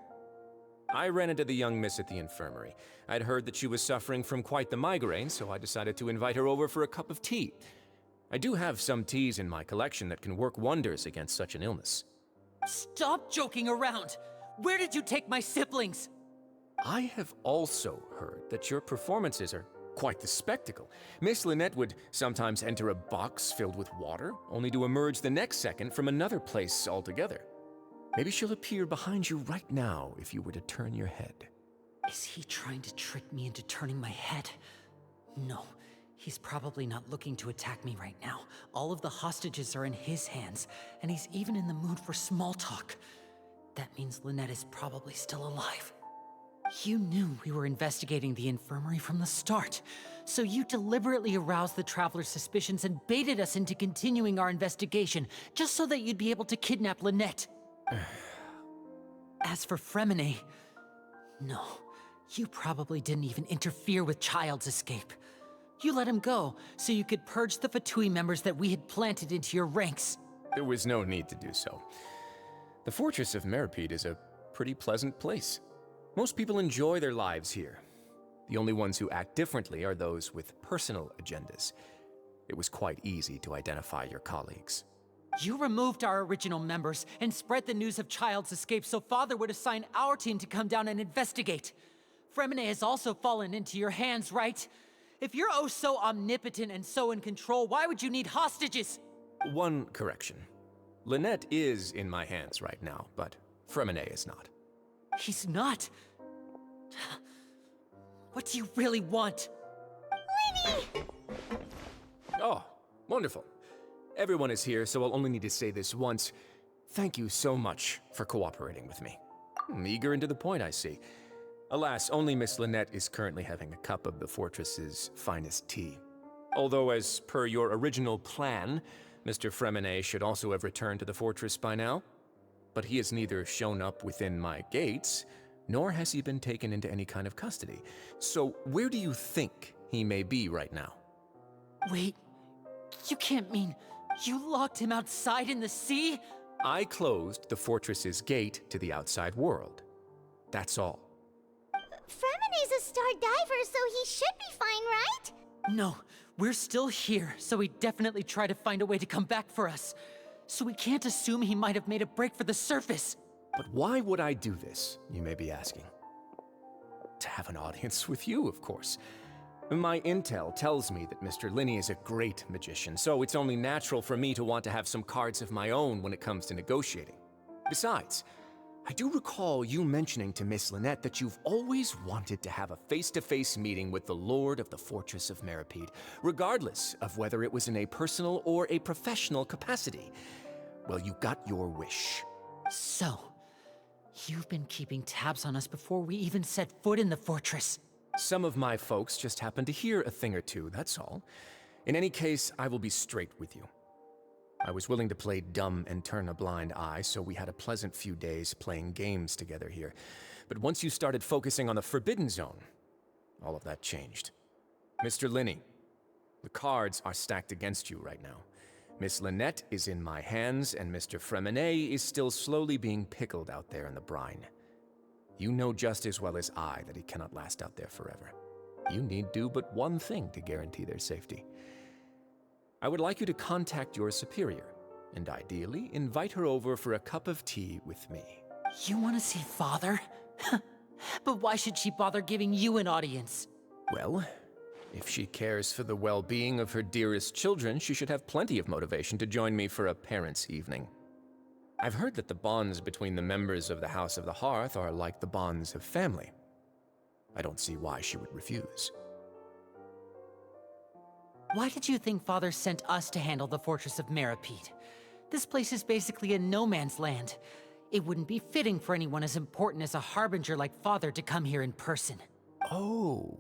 I ran into the young miss at the infirmary. I'd heard that she was suffering from quite the migraine, so I decided to invite her over for a cup of tea. I do have some teas in my collection that can work wonders against such an illness. Stop joking around! Where did you take my siblings? I have also heard that your performances are quite the spectacle. Miss Lynette would sometimes enter a box filled with water, only to emerge the next second from another place altogether. Maybe she'll appear behind you right now if you were to turn your head. Is he trying to trick me into turning my head? No, he's probably not looking to attack me right now. All of the hostages are in his hands, and he's even in the mood for small talk. That means Lynette is probably still alive. You knew we were investigating the infirmary from the start, so you deliberately aroused the Traveler's suspicions and baited us into continuing our investigation, just so that you'd be able to kidnap Lynette. As for Fremine, no, you probably didn't even interfere with Childe's escape. You let him go, so you could purge the Fatui members that we had planted into your ranks. There was no need to do so. The Fortress of Meropide is a pretty pleasant place. Most people enjoy their lives here. The only ones who act differently are those with personal agendas. It was quite easy to identify your colleagues. You removed our original members and spread the news of Childe's escape so Father would assign our team to come down and investigate. Fremine has also fallen into your hands, right? If you're oh so omnipotent and so in control, why would you need hostages? One correction. Lynette is in my hands right now, but Fremine is not. He's not? What do you really want? Lenny! Oh, wonderful. Everyone is here, so I'll only need to say this once. Thank you so much for cooperating with me. Eager and to the point, I see. Alas, only Miss Lynette is currently having a cup of the Fortress's finest tea. Although, as per your original plan, Mr. Fremine should also have returned to the Fortress by now. But he has neither shown up within my gates, nor has he been taken into any kind of custody. So where do you think he may be right now? Wait, you can't mean you locked him outside in the sea? I closed the Fortress's gate to the outside world. That's all. Fremine's a star diver, so he should be fine, right? No, we're still here, so he definitely tried to find a way to come back for us. So we can't assume he might have made a break for the surface. But why would I do this, you may be asking? To have an audience with you, of course. My intel tells me that Mr. Linney is a great magician, so it's only natural for me to want to have some cards of my own when it comes to negotiating. Besides, I do recall you mentioning to Miss Lynette that you've always wanted to have a face-to-face meeting with the Lord of the Fortress of Meropide, regardless of whether it was in a personal or a professional capacity. Well, you got your wish. So, you've been keeping tabs on us before we even set foot in the fortress. Some of my folks just happened to hear a thing or two, that's all. In any case, I will be straight with you. I was willing to play dumb and turn a blind eye, so we had a pleasant few days playing games together here. But once you started focusing on the Forbidden Zone, all of that changed. Mr. Linney, the cards are stacked against you right now. Miss Lynette is in my hands, and Mr. Fremine is still slowly being pickled out there in the brine. You know just as well as I that he cannot last out there forever. You need do but one thing to guarantee their safety. I would like you to contact your superior, and ideally invite her over for a cup of tea with me. You want to see Father? But why should she bother giving you an audience? Well, if she cares for the well-being of her dearest children, she should have plenty of motivation to join me for a parents' evening. I've heard that the bonds between the members of the House of the Hearth are like the bonds of family. I don't see why she would refuse. Why did you think Father sent us to handle the Fortress of Meropide? This place is basically a no-man's land. It wouldn't be fitting for anyone as important as a Harbinger like Father to come here in person. Oh,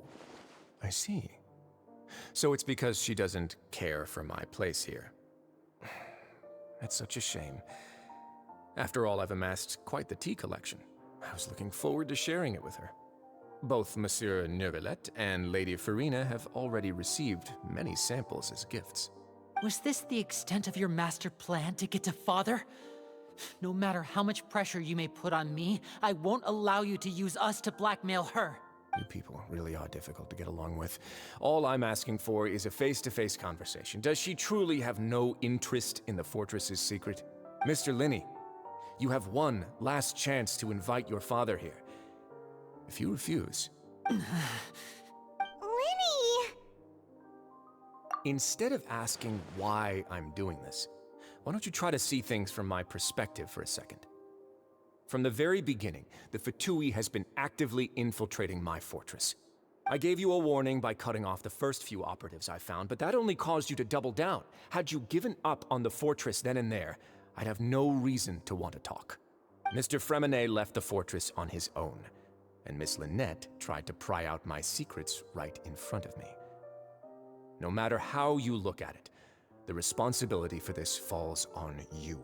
I see. So it's because she doesn't care for my place here. That's such a shame. After all, I've amassed quite the tea collection. I was looking forward to sharing it with her. Both Monsieur Neuvillette and Lady Farina have already received many samples as gifts. Was this the extent of your master plan to get to Father? No matter how much pressure you may put on me, I won't allow you to use us to blackmail her. You people really are difficult to get along with. All I'm asking for is a face-to-face conversation. Does she truly have no interest in the fortress's secret? Mr. Linney, you have one last chance to invite your father here. If you refuse... Linny! Instead of asking why I'm doing this, why don't you try to see things from my perspective for a second? From the very beginning, the Fatui has been actively infiltrating my fortress. I gave you a warning by cutting off the first few operatives I found, but that only caused you to double down. Had you given up on the fortress then and there, I'd have no reason to want to talk. Mr. Fremenet left the fortress on his own, and Miss Lynette tried to pry out my secrets right in front of me. No matter how you look at it, the responsibility for this falls on you.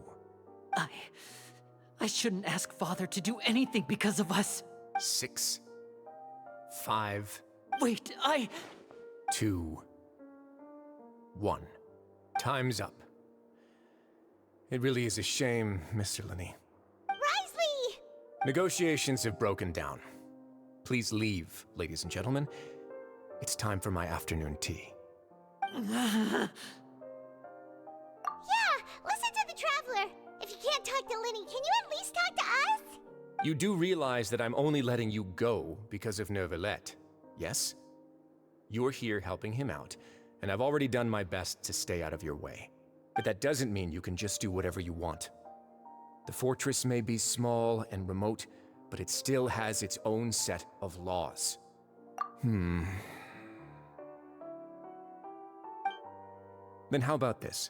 I shouldn't ask Father to do anything because of us. 6, 5... Wait, 2, 1. Time's up. It really is a shame, Mr. Linney. Risley! Negotiations have broken down. Please leave, ladies and gentlemen. It's time for my afternoon tea. Yeah, listen to the Traveler. If you can't talk to Linny, can you at least talk to us? You do realize that I'm only letting you go because of Neuvillette, yes? You're here helping him out, and I've already done my best to stay out of your way. But that doesn't mean you can just do whatever you want. The fortress may be small and remote, but it still has its own set of laws. Then how about this?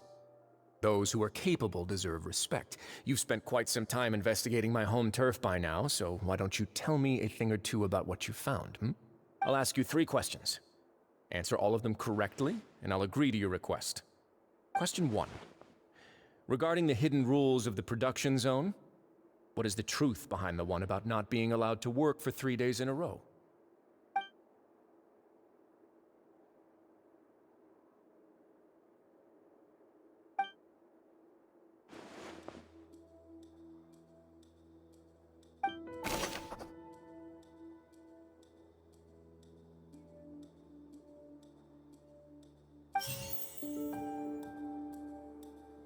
Those who are capable deserve respect. You've spent quite some time investigating my home turf by now, so why don't you tell me a thing or two about what you found, I'll ask you 3 questions. Answer all of them correctly, and I'll agree to your request. Question 1. Regarding the hidden rules of the production zone, what is the truth behind the one about not being allowed to work for 3 days in a row?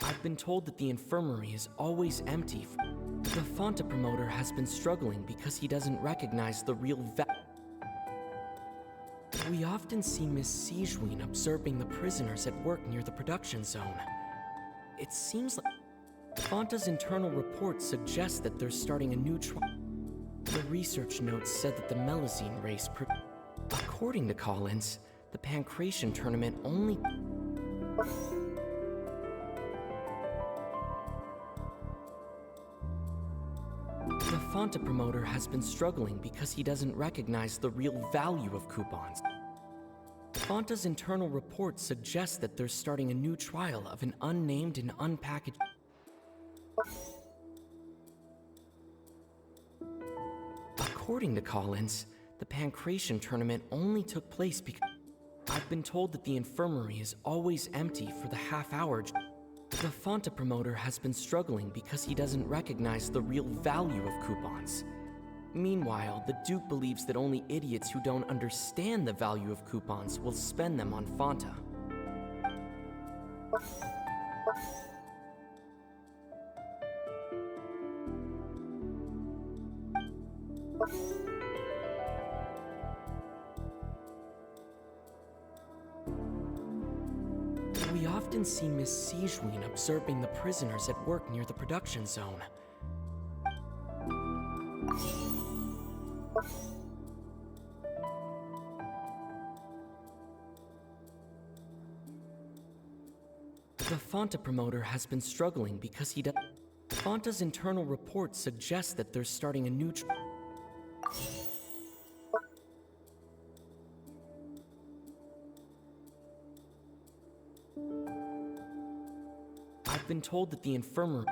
I've been told that the infirmary is always empty. The Fonta promoter has been struggling because he doesn't recognize the real We often see Miss Sigewin observing the prisoners at work near the production zone. It seems like Fonta's internal report suggests that they're starting a new trial. The research notes said that the Melazine race According to Collins, the Pancration tournament only... The Fonta promoter has been struggling because he doesn't recognize the real value of coupons. Fonta's internal report suggests that they're starting a new trial of an unnamed and unpackaged... According to Collins, the Pancration tournament only took place because... I've been told that the infirmary is always empty for the half-hour... The Fonta promoter has been struggling because he doesn't recognize the real value of coupons. Meanwhile, the Duke believes that only idiots who don't understand the value of coupons will spend them on Fanta. We often see Miss Sigewin observing the prisoners at work near the production zone. The Fanta promoter has been struggling because he does. Fanta's internal report suggests that they're starting a new I've been told that the infirmary.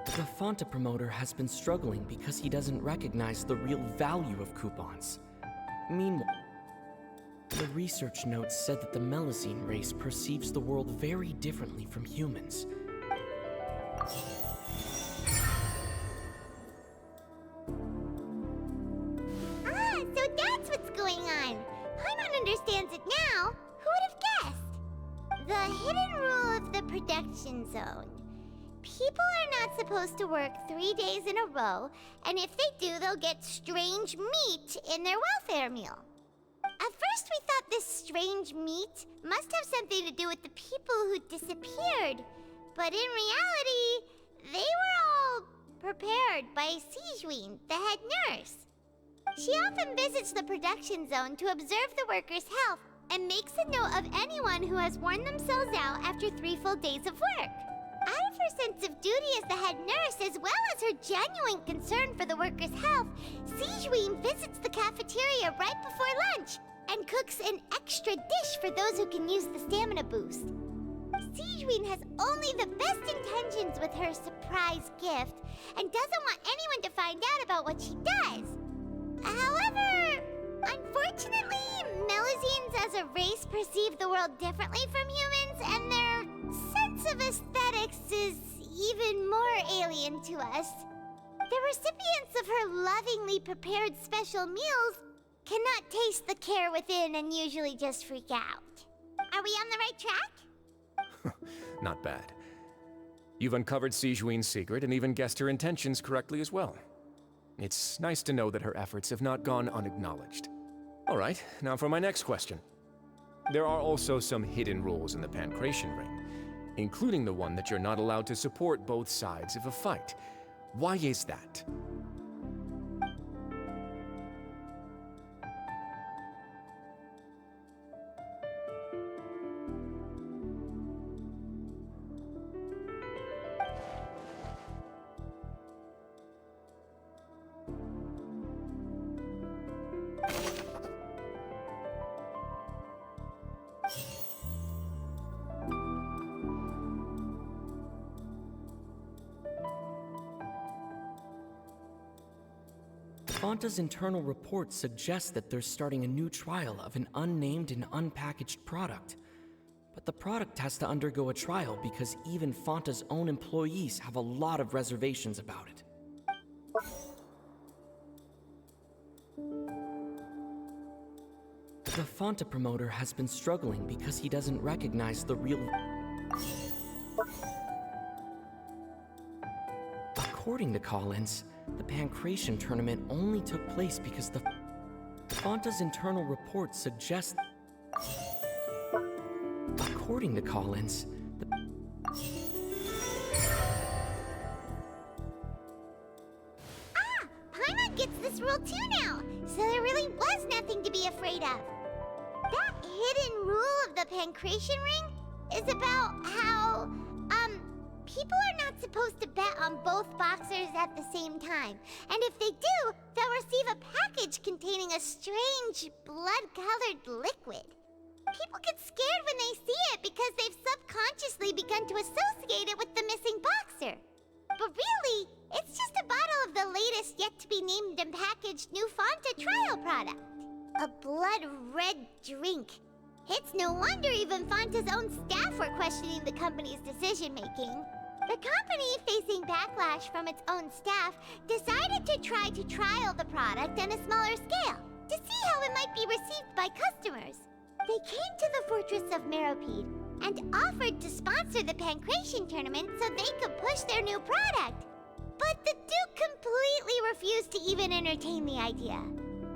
The Fanta promoter has been struggling because he doesn't recognize the real value of coupons. Meanwhile, the research notes said that the Melazine race perceives the world very differently from humans. So that's what's going on. Paimon understands it now. Who would have guessed? The hidden rule of the production zone. People are not supposed to work 3 days in a row, and if they do, they'll get strange meat in their welfare meal. At first, we thought this strange meat must have something to do with the people who disappeared, but in reality, they were all prepared by Sigewin, the head nurse. She often visits the production zone to observe the workers' health and makes a note of anyone who has worn themselves out after 3 full days of work. Out of her sense of duty as the head nurse, as well as her genuine concern for the workers' health, Sigewin visits the cafeteria right before lunch and cooks an extra dish for those who can use the stamina boost. Sigewin has only the best intentions with her surprise gift and doesn't want anyone to find out about what she does. However, unfortunately, Melazines as a race perceive the world differently from humans, and their sense of aesthetics is even more alien to us. The recipients of her lovingly prepared special meals cannot taste the care within and usually just freak out. Are we on the right track? Not bad. You've uncovered Sigewin's secret and even guessed her intentions correctly as well. It's nice to know that her efforts have not gone unacknowledged. All right, now for my next question. There are also some hidden rules in the Pancration Ring, including the one that you're not allowed to support both sides of a fight. Why is that? Fanta's internal report suggests that they're starting a new trial of an unnamed and unpackaged product. But the product has to undergo a trial because even Fanta's own employees have a lot of reservations about it. The Fanta promoter has been struggling because he doesn't recognize the real... According to Collins, the Pancration tournament only took place because the Fanta's internal report suggests. According to Collins, the Paimon gets this rule too now, so there really was nothing to be afraid of. That hidden rule of the Pancration Ring is about how, people are not supposed to bet on both boxers at the same time. And if they do, they'll receive a package containing a strange, blood-colored liquid. People get scared when they see it because they've subconsciously begun to associate it with the missing boxer. But really, it's just a bottle of the latest yet-to-be-named and packaged new Fanta trial product. A blood-red drink. It's no wonder even Fanta's own staff were questioning the company's decision-making. The company, facing backlash from its own staff, decided to try to trial the product on a smaller scale, to see how it might be received by customers. They came to the Fortress of Meropide and offered to sponsor the Pancration tournament so they could push their new product. But the Duke completely refused to even entertain the idea.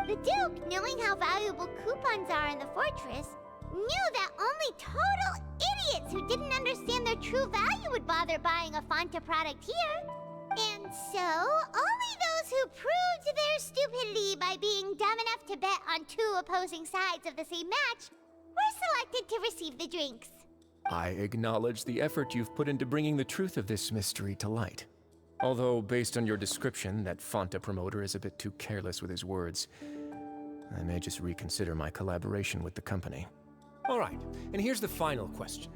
The Duke, knowing how valuable coupons are in the fortress, knew that only total idiots who didn't understand their true value would bother buying a Fanta product here. And so, only those who proved their stupidity by being dumb enough to bet on two opposing sides of the same match were selected to receive the drinks. I acknowledge the effort you've put into bringing the truth of this mystery to light. Although, based on your description, that Fanta promoter is a bit too careless with his words, I may just reconsider my collaboration with the company. All right, and here's the final question.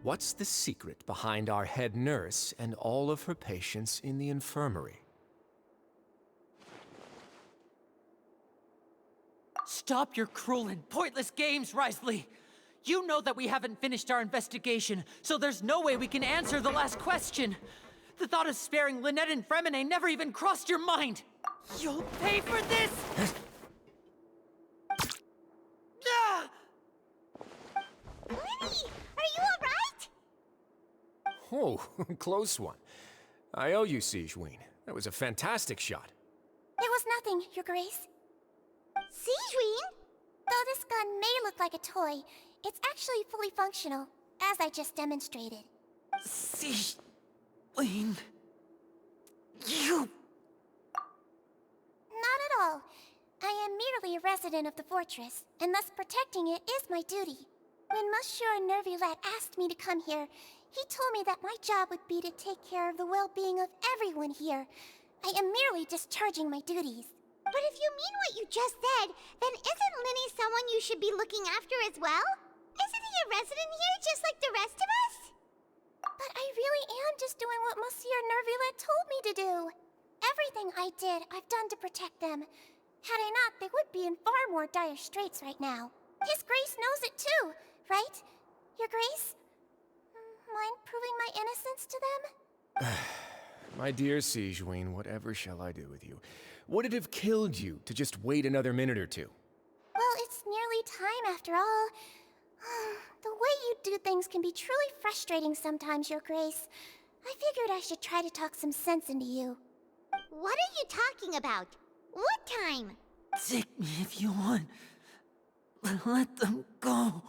What's the secret behind our head nurse and all of her patients in the infirmary? Stop your cruel and pointless games, Risley! You know that we haven't finished our investigation, so there's no way we can answer the last question. The thought of sparing Lynette and Fremine never even crossed your mind! You'll pay for this! Ah! Lenny, are you alright? Oh, close one. I owe you, Sigewinne. That was a fantastic shot. It was nothing, Your Grace. Sigewinne? Though this gun may look like a toy, it's actually fully functional, as I just demonstrated. Sigewinne... You... Not at all. I am merely a resident of the fortress, and thus protecting it is my duty. When Monsieur Nervilette asked me to come here, he told me that my job would be to take care of the well-being of everyone here. I am merely discharging my duties. But if you mean what you just said, then isn't Linny someone you should be looking after as well? Isn't he a resident here just like the rest of us? But I really am just doing what Monsieur Nervilette told me to do. Everything I did, I've done to protect them. Had I not, they would be in far more dire straits right now. His Grace knows it too, right? Your Grace? Mind proving my innocence to them? My dear Sigewinne, whatever shall I do with you? Would it have killed you to just wait another minute or two? Well, it's nearly time after all. The way you do things can be truly frustrating sometimes, Your Grace. I figured I should try to talk some sense into you. What are you talking about? What time? Take me if you want. Let them go.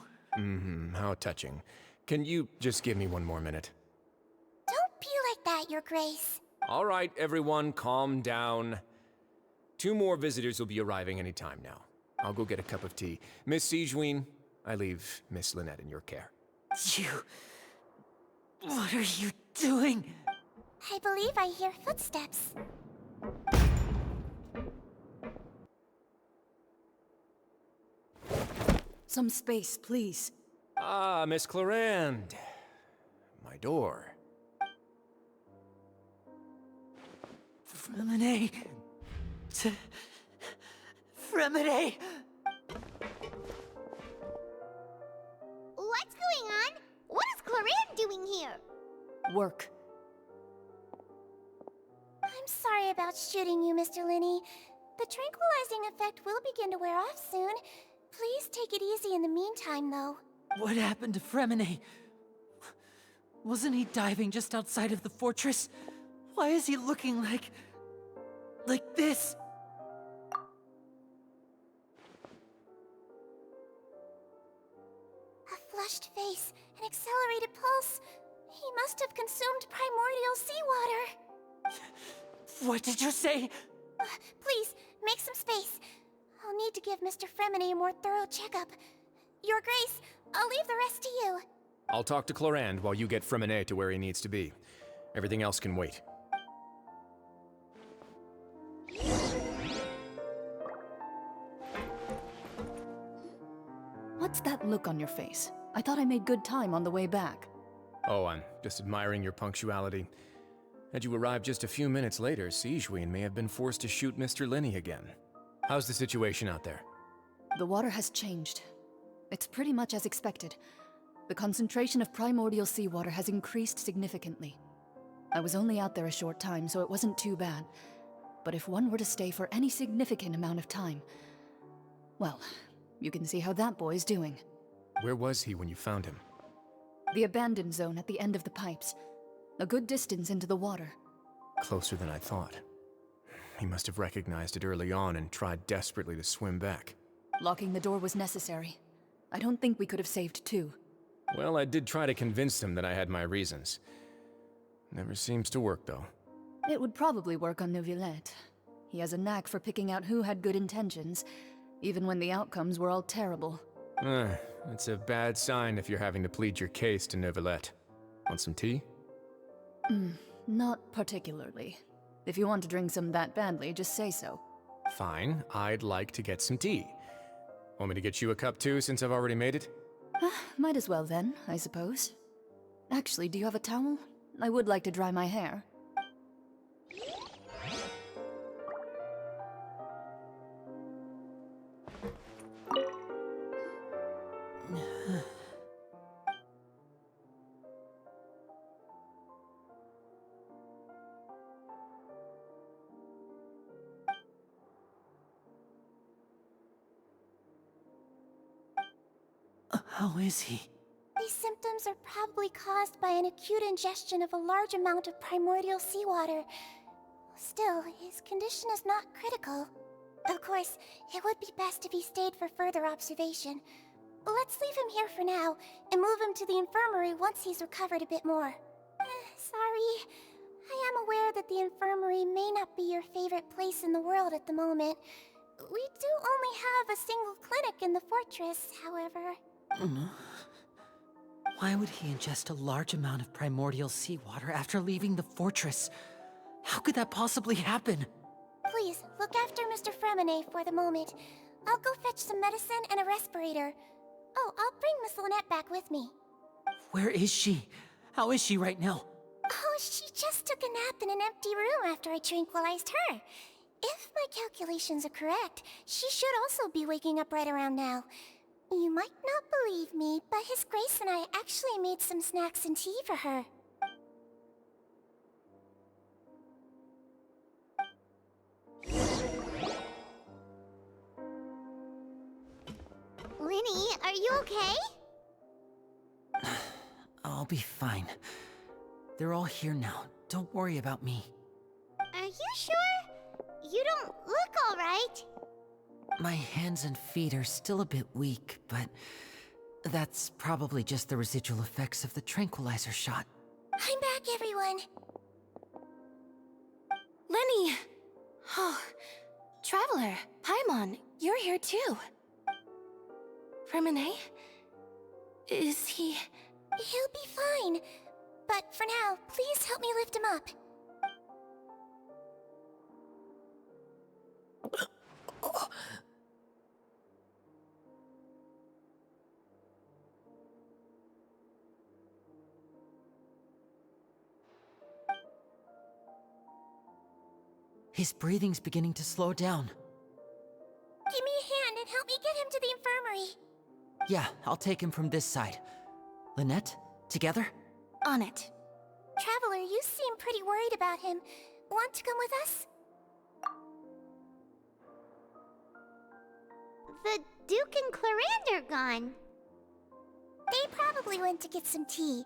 How touching. Can you just give me one more minute? Don't be like that, Your Grace. All right, everyone, calm down. 2 more visitors will be arriving any time now. I'll go get a cup of tea. Miss Sigewinne, I leave Miss Lynette in your care. You... What are you doing? I believe I hear footsteps. Some space, please. Ah, Miss Clorinde. My door. Fremine... Fremine! What's going on? What is Clorinde doing here? Work. I'm sorry about shooting you, Mr. Linny. The tranquilizing effect will begin to wear off soon. Please take it easy in the meantime, though. What happened to Fremine? Wasn't he diving just outside of the fortress? Why is he looking like this? A flushed face, an accelerated pulse. He must have consumed primordial seawater. What did you say? Please, make some space. I'll need to give Mr. Fremine a more thorough checkup. Your Grace, I'll leave the rest to you. I'll talk to Clorinde while you get Fremine to where he needs to be. Everything else can wait. What's that look on your face? I thought I made good time on the way back. Oh, I'm just admiring your punctuality. Had you arrived just a few minutes later, Sigewinne may have been forced to shoot Mr. Linny again. How's the situation out there? The water has changed. It's pretty much as expected. The concentration of primordial seawater has increased significantly. I was only out there a short time, so it wasn't too bad. But if one were to stay for any significant amount of time, well, you can see how that boy's doing. Where was he when you found him? The abandoned zone at the end of the pipes. A good distance into the water. Closer than I thought. He must have recognized it early on and tried desperately to swim back. Locking the door was necessary. I don't think we could have saved two. Well, I did try to convince him that I had my reasons. Never seems to work, though. It would probably work on Neuvillette. He has a knack for picking out who had good intentions, even when the outcomes were all terrible. It's a bad sign if you're having to plead your case to Neuvillette. Want some tea? Not particularly. If you want to drink some that badly, just say so. Fine, I'd like to get some tea. Want me to get you a cup too, since I've already made it? Might as well then, I suppose. Actually, do you have a towel? I would like to dry my hair. How is he? These symptoms are probably caused by an acute ingestion of a large amount of primordial seawater. Still, his condition is not critical. Of course, it would be best if he stayed for further observation. Let's leave him here for now, and move him to the infirmary once he's recovered a bit more. Sorry. I am aware that the infirmary may not be your favorite place in the world at the moment. We do only have a single clinic in the fortress, however. Why would he ingest a large amount of primordial seawater after leaving the fortress? How could that possibly happen? Please, look after Mr. Fremine for the moment. I'll go fetch some medicine and a respirator. Oh, I'll bring Miss Lynette back with me. Where is she? How is she right now? Oh, she just took a nap in an empty room after I tranquilized her. If my calculations are correct, she should also be waking up right around now. You might not believe me, but His Grace and I actually made some snacks and tea for her. Linny, are you okay? I'll be fine. They're all here now. Don't worry about me. Are you sure? You don't look all right. My hands and feet are still a bit weak, but that's probably just the residual effects of the tranquilizer shot. I'm back, everyone. Lenny! Oh, Traveler, Paimon, you're here too. Fremine? Is he... He'll be fine. But for now, please help me lift him up. His breathing's beginning to slow down. Give me a hand and help me get him to the infirmary. Yeah, I'll take him from this side. Lynette, together? On it. Traveler, you seem pretty worried about him. Want to come with us? The Duke and Clarande are gone. They probably went to get some tea.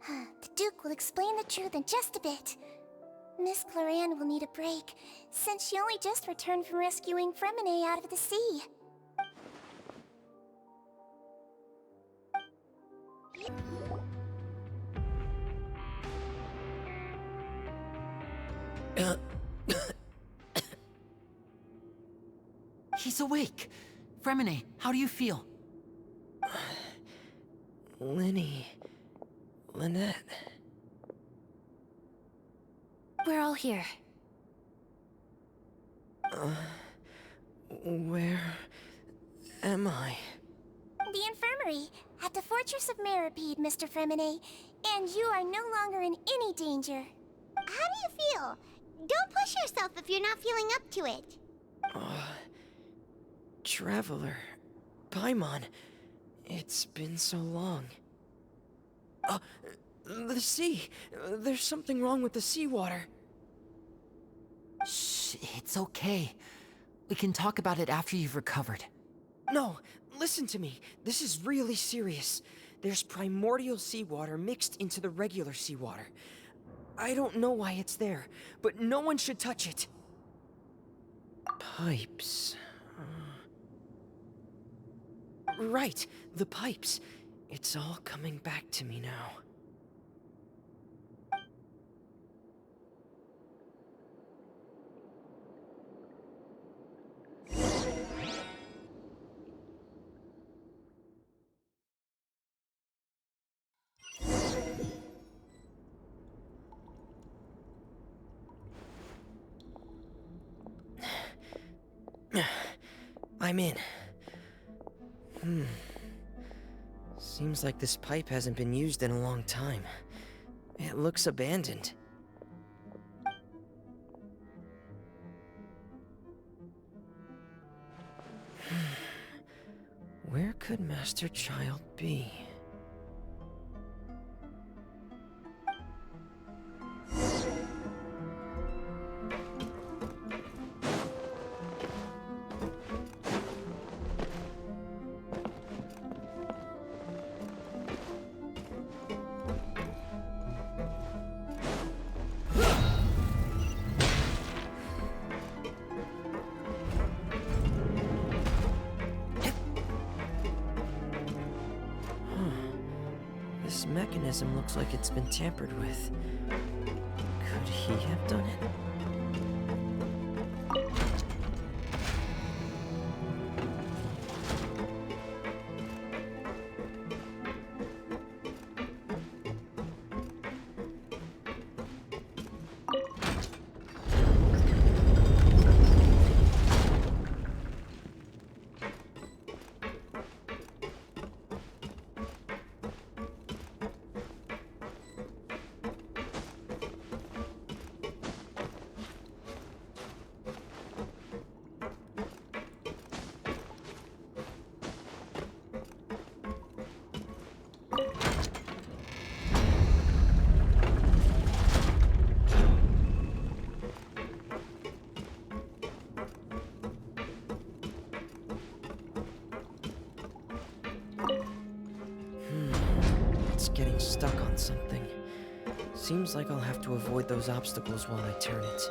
The Duke will explain the truth in just a bit. Miss Clarande will need a break, since she only just returned from rescuing Fremine out of the sea. He's awake! Fremine, how do you feel? Lynette. We're all here. Where am I? The infirmary, at the Fortress of Meropide, Mr. Fremine. And you are no longer in any danger. How do you feel? Don't push yourself if you're not feeling up to it. Traveler, Paimon, It's been so long. The sea! There's something wrong with the seawater. Shh, it's okay. We can talk about it after you've recovered. No, listen to me. This is really serious. There's primordial seawater mixed into the regular seawater. I don't know why it's there, but no one should touch it. Pipes. Right, the pipes. It's all coming back to me now. I'm in. Seems like this pipe hasn't been used in a long time. It looks abandoned. Where could Master Childe be? This mechanism looks like it's been tampered with. Could he have done it? It's getting stuck on something. Seems like I'll have to avoid those obstacles while I turn it.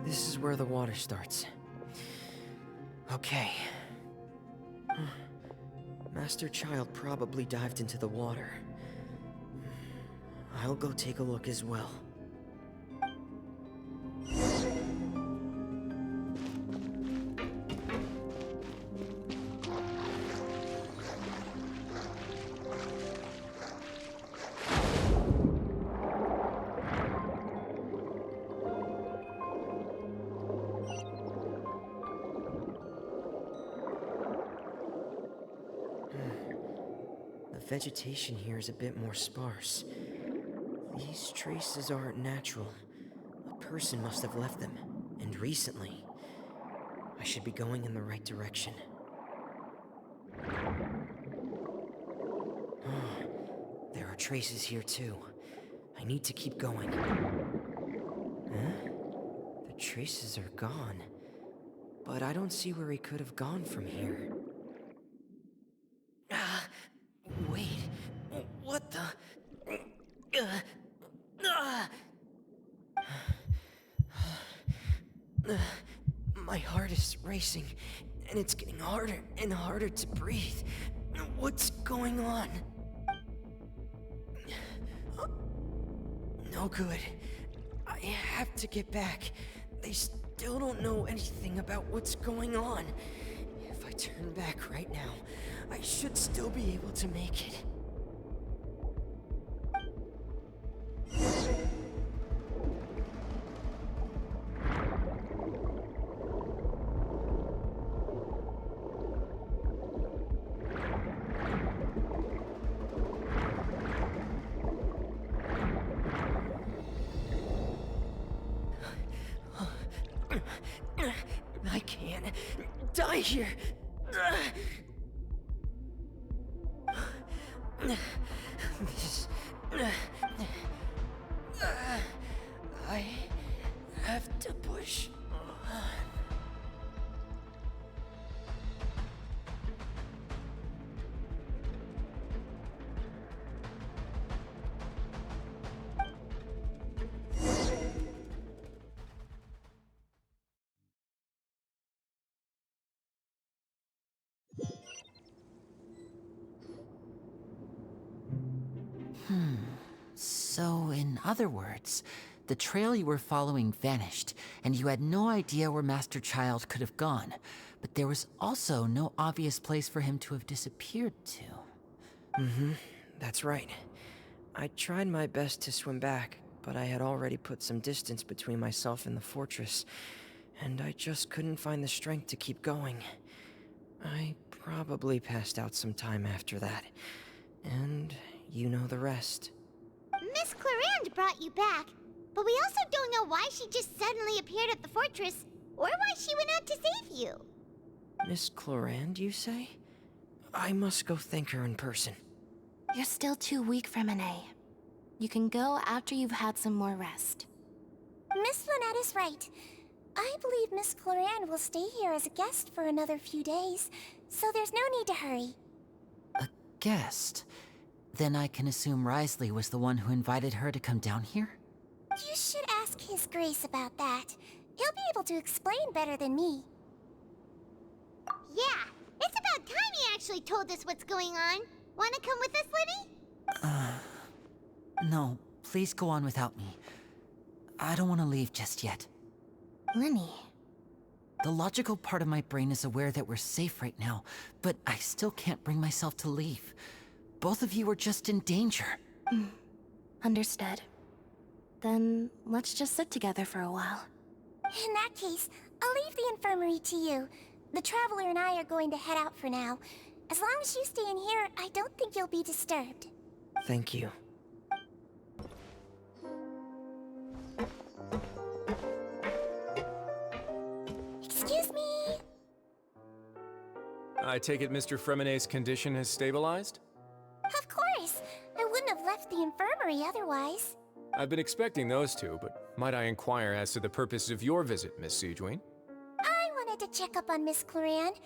This is where the water starts. Okay. Master Childe probably dived into the water. I'll go take a look as well. The vegetation here is a bit more sparse. These traces aren't natural. A person must have left them, and recently. I should be going in the right direction. traces here too. I need to keep going. Huh? The traces are gone. But I don't see where he could have gone from here. Wait. What the? My heart is racing, and it's getting harder and harder to breathe. What's going on? No good. I have to get back. They still don't know anything about what's going on. If I turn back right now, I should still be able to make it. I can't die here. I have to push on. So, in other words, the trail you were following vanished, and you had no idea where Master Childe could have gone. But there was also no obvious place for him to have disappeared to. That's right. I tried my best to swim back, but I had already put some distance between myself and the fortress, and I just couldn't find the strength to keep going. I probably passed out some time after that, and you know the rest. Miss Clarande brought you back, but we also don't know why she just suddenly appeared at the fortress, or why she went out to save you. Miss Clarande, you say? I must go thank her in person. You're still too weak for Monet. You can go after you've had some more rest. Miss Lynette is right. I believe Miss Clarande will stay here as a guest for another few days, so there's no need to hurry. A guest? Then I can assume Wriothesley was the one who invited her to come down here? You should ask His Grace about that. He'll be able to explain better than me. Yeah, it's about time he actually told us what's going on. Wanna come with us, Lenny? No, please go on without me. I don't want to leave just yet. Lenny. The logical part of my brain is aware that we're safe right now, but I still can't bring myself to leave. Both of you are just in danger. Understood. Then let's just sit together for a while. In that case, I'll leave the infirmary to you. The Traveler and I are going to head out for now. As long as you stay in here, I don't think you'll be disturbed. Thank you. Excuse me? I take it Mr. Fremenet's condition has stabilized? Of course. I wouldn't have left the infirmary otherwise. I've been expecting those two, but might I inquire as to the purpose of your visit, Miss Siegewien? I wanted to check up on Miss Clarande.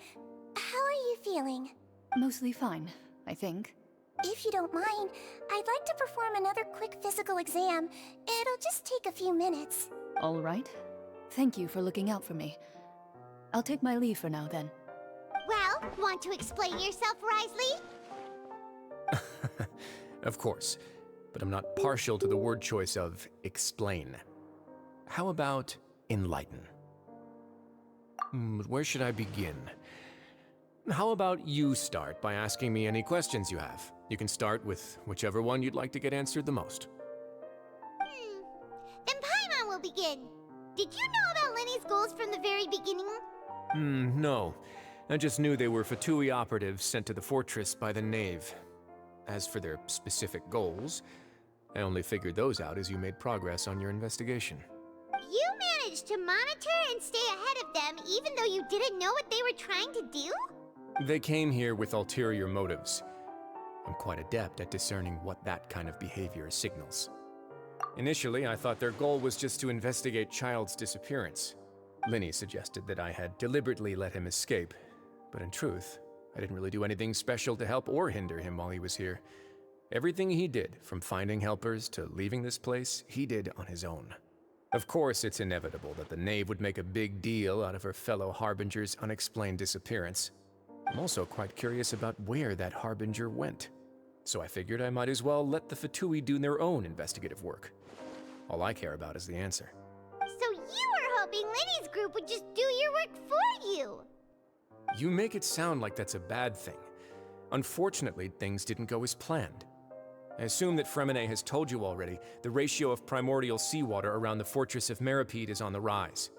How are you feeling? Mostly fine, I think. If you don't mind, I'd like to perform another quick physical exam. It'll just take a few minutes. All right. Thank you for looking out for me. I'll take my leave for now, then. Well, want to explain yourself, Wriothesley? Of course, but I'm not partial to the word choice of explain. How about enlighten? Where should I begin? How about you start by asking me any questions you have? You can start with whichever one you'd like to get answered the most. Then Paimon will begin. Did you know about Lenny's goals from the very beginning? No. I just knew they were Fatui operatives sent to the fortress by the Knave. As for their specific goals, I only figured those out as you made progress on your investigation. You managed to monitor and stay ahead of them even though you didn't know what they were trying to do? They came here with ulterior motives. I'm quite adept at discerning what that kind of behavior signals. Initially, I thought their goal was just to investigate Childe's disappearance. Linny suggested that I had deliberately let him escape, but in truth, I didn't really do anything special to help or hinder him while he was here. Everything he did, from finding helpers to leaving this place, he did on his own. Of course, it's inevitable that the knave would make a big deal out of her fellow Harbinger's unexplained disappearance. I'm also quite curious about where that Harbinger went, so I figured I might as well let the Fatui do their own investigative work. All I care about is the answer. So you were hoping Linny's group would just do your work for you? You make it sound like that's a bad thing. Unfortunately, things didn't go as planned. I assume that Fremine has told you already, the ratio of primordial seawater around the Fortress of Meropide is on the rise.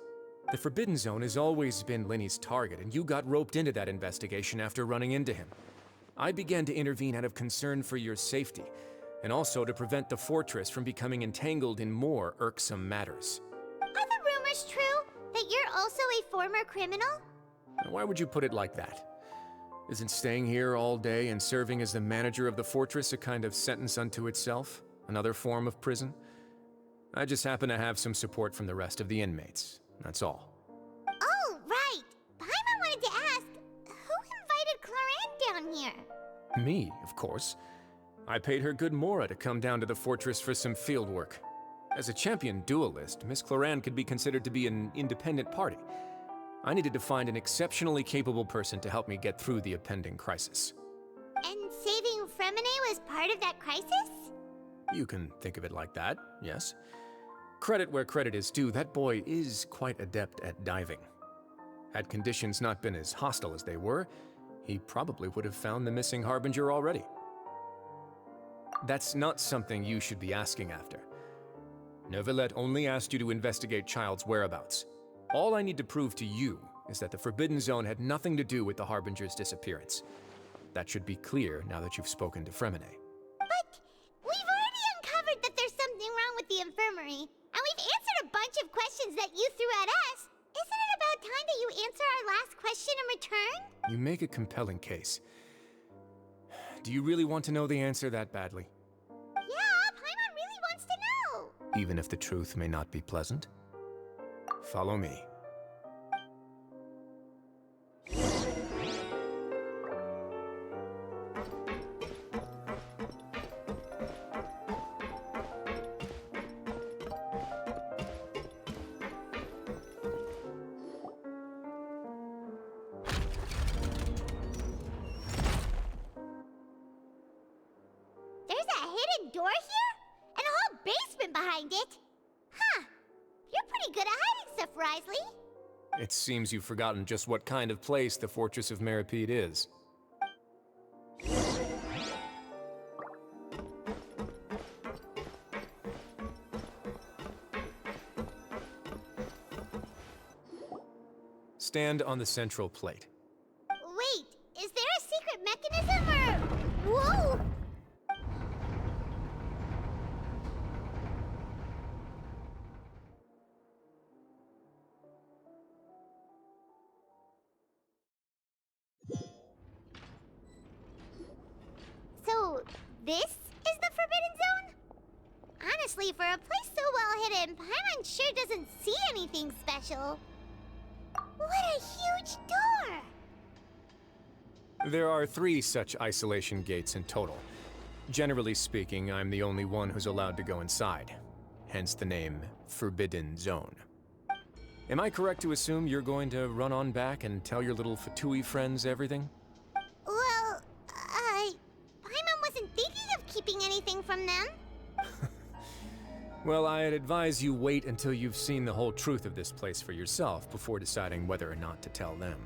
The Forbidden Zone has always been Linny's target, and you got roped into that investigation after running into him. I began to intervene out of concern for your safety, and also to prevent the fortress from becoming entangled in more irksome matters. Are the rumors true? That you're also a former criminal? Why would you put it like that? Isn't staying here all day and serving as the manager of the fortress a kind of sentence unto itself? Another form of prison? I just happen to have some support from the rest of the inmates. That's all. Oh, right! Paimon wanted to ask, who invited Cloran down here? Me, of course. I paid her good mora to come down to the fortress for some field work. As a champion duelist, Miss Cloran could be considered to be an independent party. I needed to find an exceptionally capable person to help me get through the impending crisis. And saving Fremine was part of that crisis? You can think of it like that, yes. Credit where credit is due, that boy is quite adept at diving. Had conditions not been as hostile as they were, he probably would have found the missing Harbinger already. That's not something you should be asking after. Neuvillette only asked you to investigate Childe's whereabouts. All I need to prove to you is that the Forbidden Zone had nothing to do with the Harbinger's disappearance. That should be clear now that you've spoken to Fremine. But we've already uncovered that there's something wrong with the infirmary, and we've answered a bunch of questions that you threw at us. Isn't it about time that you answer our last question in return? You make a compelling case. Do you really want to know the answer that badly? Yeah, Paimon really wants to know. Even if the truth may not be pleasant? Follow me. There's a hidden door here? And a whole basement behind it? Huh. You're pretty good at hiding stuff, Wriothesley. It seems you've forgotten just what kind of place the Fortress of Meropide is. Stand on the central plate. Wait, is there a secret mechanism or... Whoa! So, this is the Forbidden Zone? Honestly, for a place so well hidden, Paimon sure doesn't see anything special. What a huge door! There are 3 such isolation gates in total. Generally speaking, I'm the only one who's allowed to go inside. Hence the name Forbidden Zone. Am I correct to assume you're going to run on back and tell your little Fatui friends everything? Well, Paimon wasn't thinking of keeping anything from them. Well, I'd advise you wait until you've seen the whole truth of this place for yourself before deciding whether or not to tell them.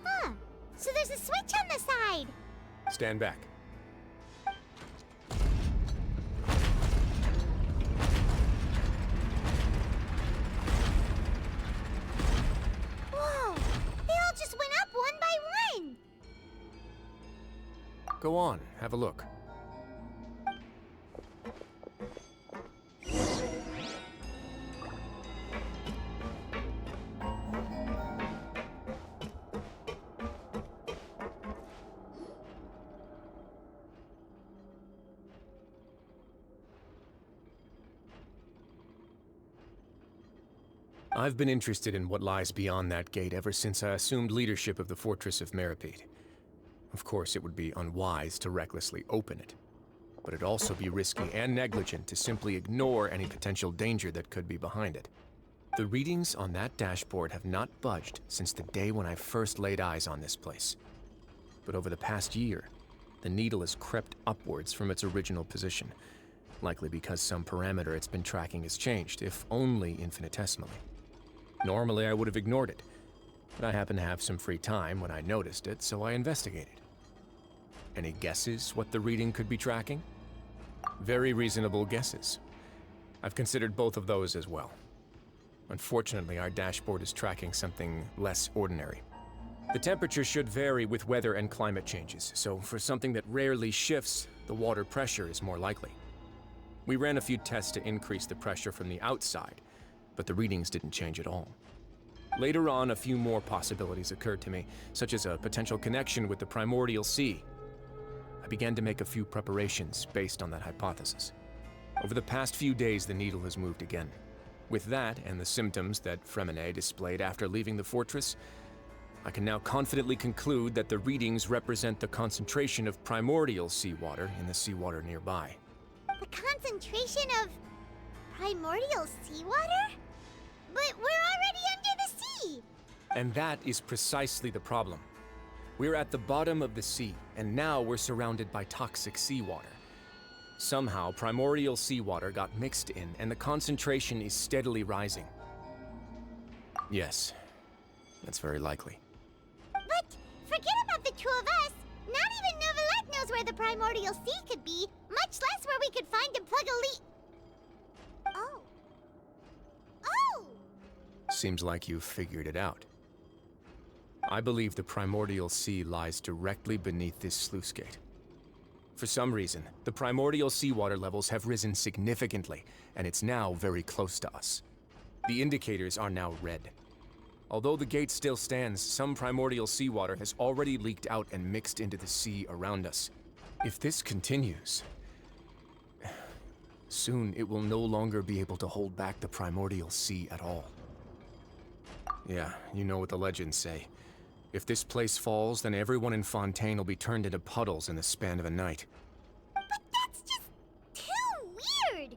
Huh. So there's a switch on the side. Stand back. Whoa! They all just went up one by one. Go on, have a look. I've been interested in what lies beyond that gate ever since I assumed leadership of the Fortress of Meropide. Of course, it would be unwise to recklessly open it, but it'd also be risky and negligent to simply ignore any potential danger that could be behind it. The readings on that dashboard have not budged since the day when I first laid eyes on this place. But over the past year, the needle has crept upwards from its original position, likely because some parameter it's been tracking has changed, if only infinitesimally. Normally, I would have ignored it, but I happened to have some free time when I noticed it, so I investigated. Any guesses what the reading could be tracking? Very reasonable guesses. I've considered both of those as well. Unfortunately, our dashboard is tracking something less ordinary. The temperature should vary with weather and climate changes, so for something that rarely shifts, the water pressure is more likely. We ran a few tests to increase the pressure from the outside, but the readings didn't change at all. Later on, a few more possibilities occurred to me, such as a potential connection with the primordial sea. I began to make a few preparations based on that hypothesis. Over the past few days, the needle has moved again. With that, and the symptoms that Fremine displayed after leaving the fortress, I can now confidently conclude that the readings represent the concentration of primordial seawater in the seawater nearby. The concentration of primordial seawater? But we're already under the sea! And that is precisely the problem. We're at the bottom of the sea, and now we're surrounded by toxic seawater. Somehow, primordial seawater got mixed in, and the concentration is steadily rising. Yes, that's very likely. But forget about the two of us! Not even Neuvillette knows where the primordial sea could be, much less where we could find and plug a leak. Oh. Oh! Seems like you've figured it out. I believe the primordial sea lies directly beneath this sluice gate. For some reason, the primordial seawater levels have risen significantly, and it's now very close to us. The indicators are now red. Although the gate still stands, some primordial seawater has already leaked out and mixed into the sea around us. If this continues, soon it will no longer be able to hold back the primordial sea at all. Yeah, you know what the legends say. If this place falls, then everyone in Fontaine will be turned into puddles in the span of a night. But that's just too weird!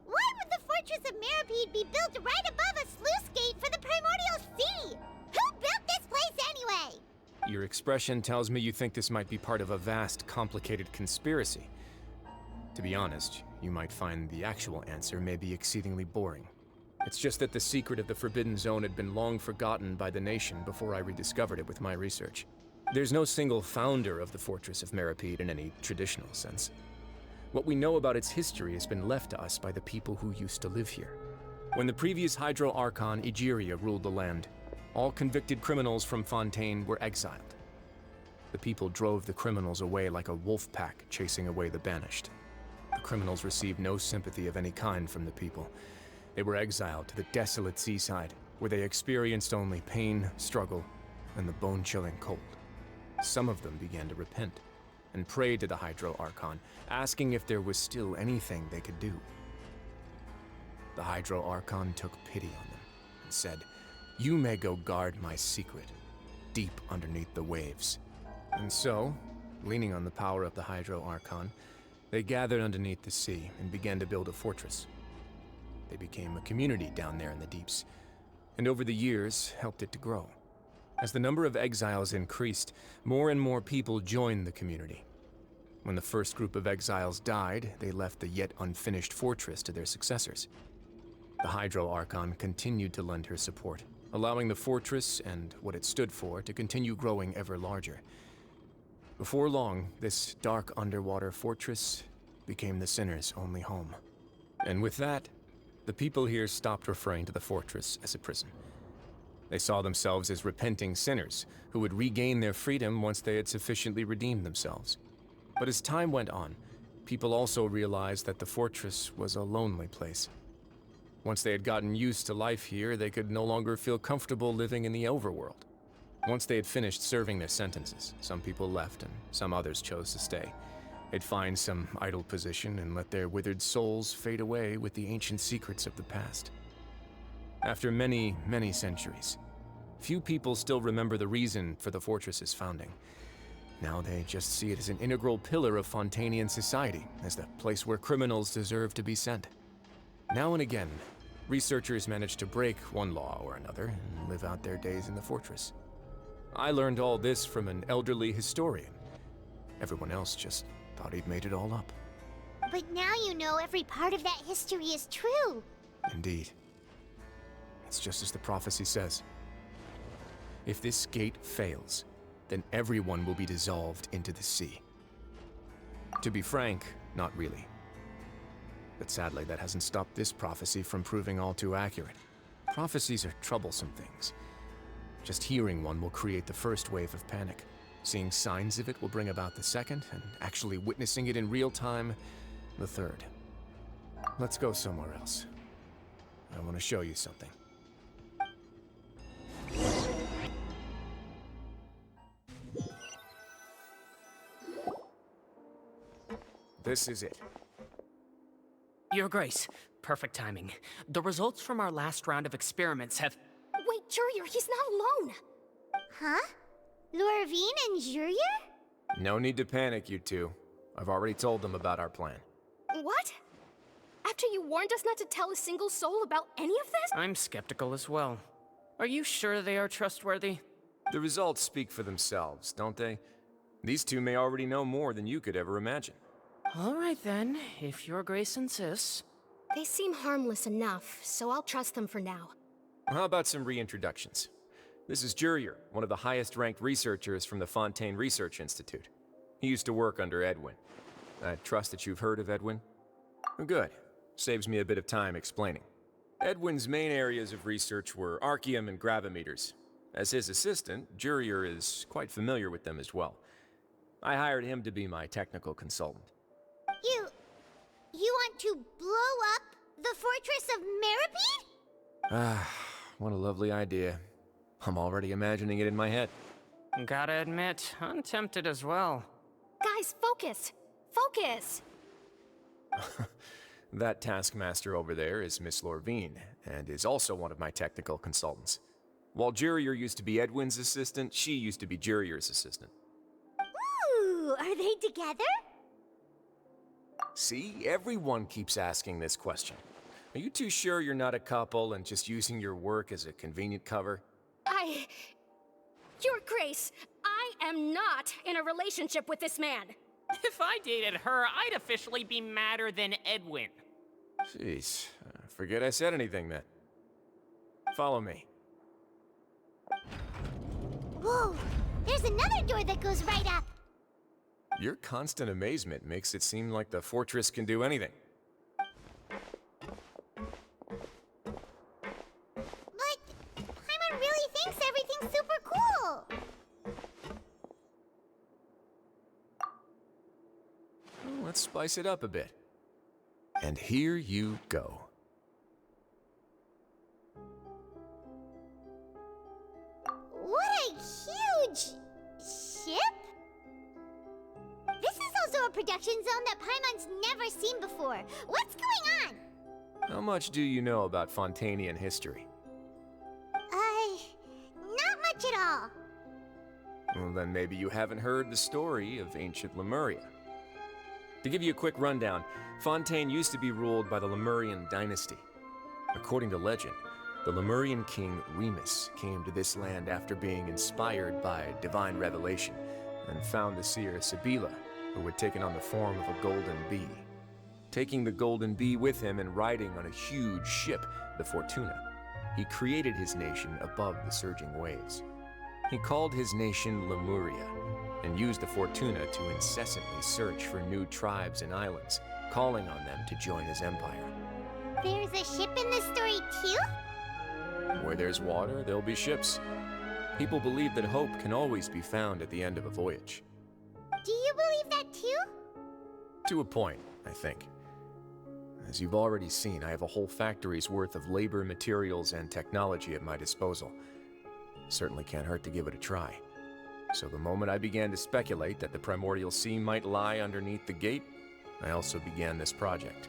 Why would the Fortress of Meropide be built right above a sluice gate for the primordial sea? Who built this place anyway? Your expression tells me you think this might be part of a vast, complicated conspiracy. To be honest, you might find the actual answer may be exceedingly boring. It's just that the secret of the Forbidden Zone had been long forgotten by the nation before I rediscovered it with my research. There's no single founder of the Fortress of Meropide in any traditional sense. What we know about its history has been left to us by the people who used to live here. When the previous Hydro Archon Egeria ruled the land, all convicted criminals from Fontaine were exiled. The people drove the criminals away like a wolf pack chasing away the banished. The criminals received no sympathy of any kind from the people. They were exiled to the desolate seaside, where they experienced only pain, struggle, and the bone-chilling cold. Some of them began to repent, and prayed to the Hydro Archon, asking if there was still anything they could do. The Hydro Archon took pity on them, and said, "You may go guard my secret, deep underneath the waves." And so, leaning on the power of the Hydro Archon, they gathered underneath the sea and began to build a fortress. They became a community down there in the deeps, and over the years helped it to grow. As the number of exiles increased, more and more people joined the community. When the first group of exiles died, they left the yet unfinished fortress to their successors. The Hydro Archon continued to lend her support, allowing the fortress and what it stood for to continue growing ever larger. Before long, this dark underwater fortress became the sinner's only home. And with that, the people here stopped referring to the fortress as a prison. They saw themselves as repenting sinners who would regain their freedom once they had sufficiently redeemed themselves. But as time went on, people also realized that the fortress was a lonely place. Once they had gotten used to life here, they could no longer feel comfortable living in the overworld. Once they had finished serving their sentences, some people left and some others chose to stay. They'd find some idle position and let their withered souls fade away with the ancient secrets of the past. After many, many centuries, few people still remember the reason for the fortress's founding. Now they just see it as an integral pillar of Fontanian society, as the place where criminals deserve to be sent. Now and again, researchers manage to break one law or another and live out their days in the fortress. I learned all this from an elderly historian. Everyone else just thought he'd made it all up. But now you know every part of that history is true. Indeed. It's just as the prophecy says. If this gate fails, then everyone will be dissolved into the sea. To be frank, not really. But sadly, that hasn't stopped this prophecy from proving all too accurate. Prophecies are troublesome things. Just hearing one will create the first wave of panic. Seeing signs of it will bring about the second, and actually witnessing it in real time, the third. Let's go somewhere else. I want to show you something. This is it. Your Grace, perfect timing. The results from our last round of experiments have... Wait, Jurier, he's not alone! Huh? Lorvine and Jurier? No need to panic, you two. I've already told them about our plan. What? After you warned us not to tell a single soul about any of this? I'm skeptical as well. Are you sure they are trustworthy? The results speak for themselves, don't they? These two may already know more than you could ever imagine. All right then, if Your Grace insists. They seem harmless enough, so I'll trust them for now. How about some reintroductions? This is Jurier, one of the highest-ranked researchers from the Fontaine Research Institute. He used to work under Edwin. I trust that you've heard of Edwin? Good. Saves me a bit of time explaining. Edwin's main areas of research were archaeum and gravimeters. As his assistant, Jurier is quite familiar with them as well. I hired him to be my technical consultant. You want to blow up the Fortress of Meropide? Ah, what a lovely idea. I'm already imagining it in my head. Gotta admit, I'm tempted as well. Guys, focus! Focus! That taskmaster over there is Miss Lorvine, and is also one of my technical consultants. While Jurier used to be Edwin's assistant, she used to be Jurier's assistant. Ooh, are they together? See, everyone keeps asking this question. Are you too sure you're not a couple and just using your work as a convenient cover? Your Grace, I am not in a relationship with this man. If I dated her, I'd officially be madder than Edwin. Jeez, forget I said anything then. Follow me. Whoa, there's another door that goes right up. Your constant amazement makes it seem like the fortress can do anything. But Paimon really thinks everything's super cool. Well, let's spice it up a bit. And here you go. What a huge ship! This is also a production zone that Paimon's never seen before. What's going on? How much do you know about Fontanian history? Not much at all. Well, then maybe you haven't heard the story of ancient Lemuria. To give you a quick rundown, Fontaine used to be ruled by the Lemurian dynasty. According to legend, the Lemurian king Remus came to this land after being inspired by divine revelation and found the seer Sibila, who had taken on the form of a golden bee. Taking the golden bee with him and riding on a huge ship, the Fortuna, he created his nation above the surging waves. He called his nation Lemuria, and used the Fortuna to incessantly search for new tribes and islands, calling on them to join his empire. There's a ship in this story too? Where there's water, there'll be ships. People believe that hope can always be found at the end of a voyage. Do you believe that too? To a point, I think. As you've already seen, I have a whole factory's worth of labor, materials, and technology at my disposal. Certainly can't hurt to give it a try. So the moment I began to speculate that the Primordial Sea might lie underneath the gate, I also began this project.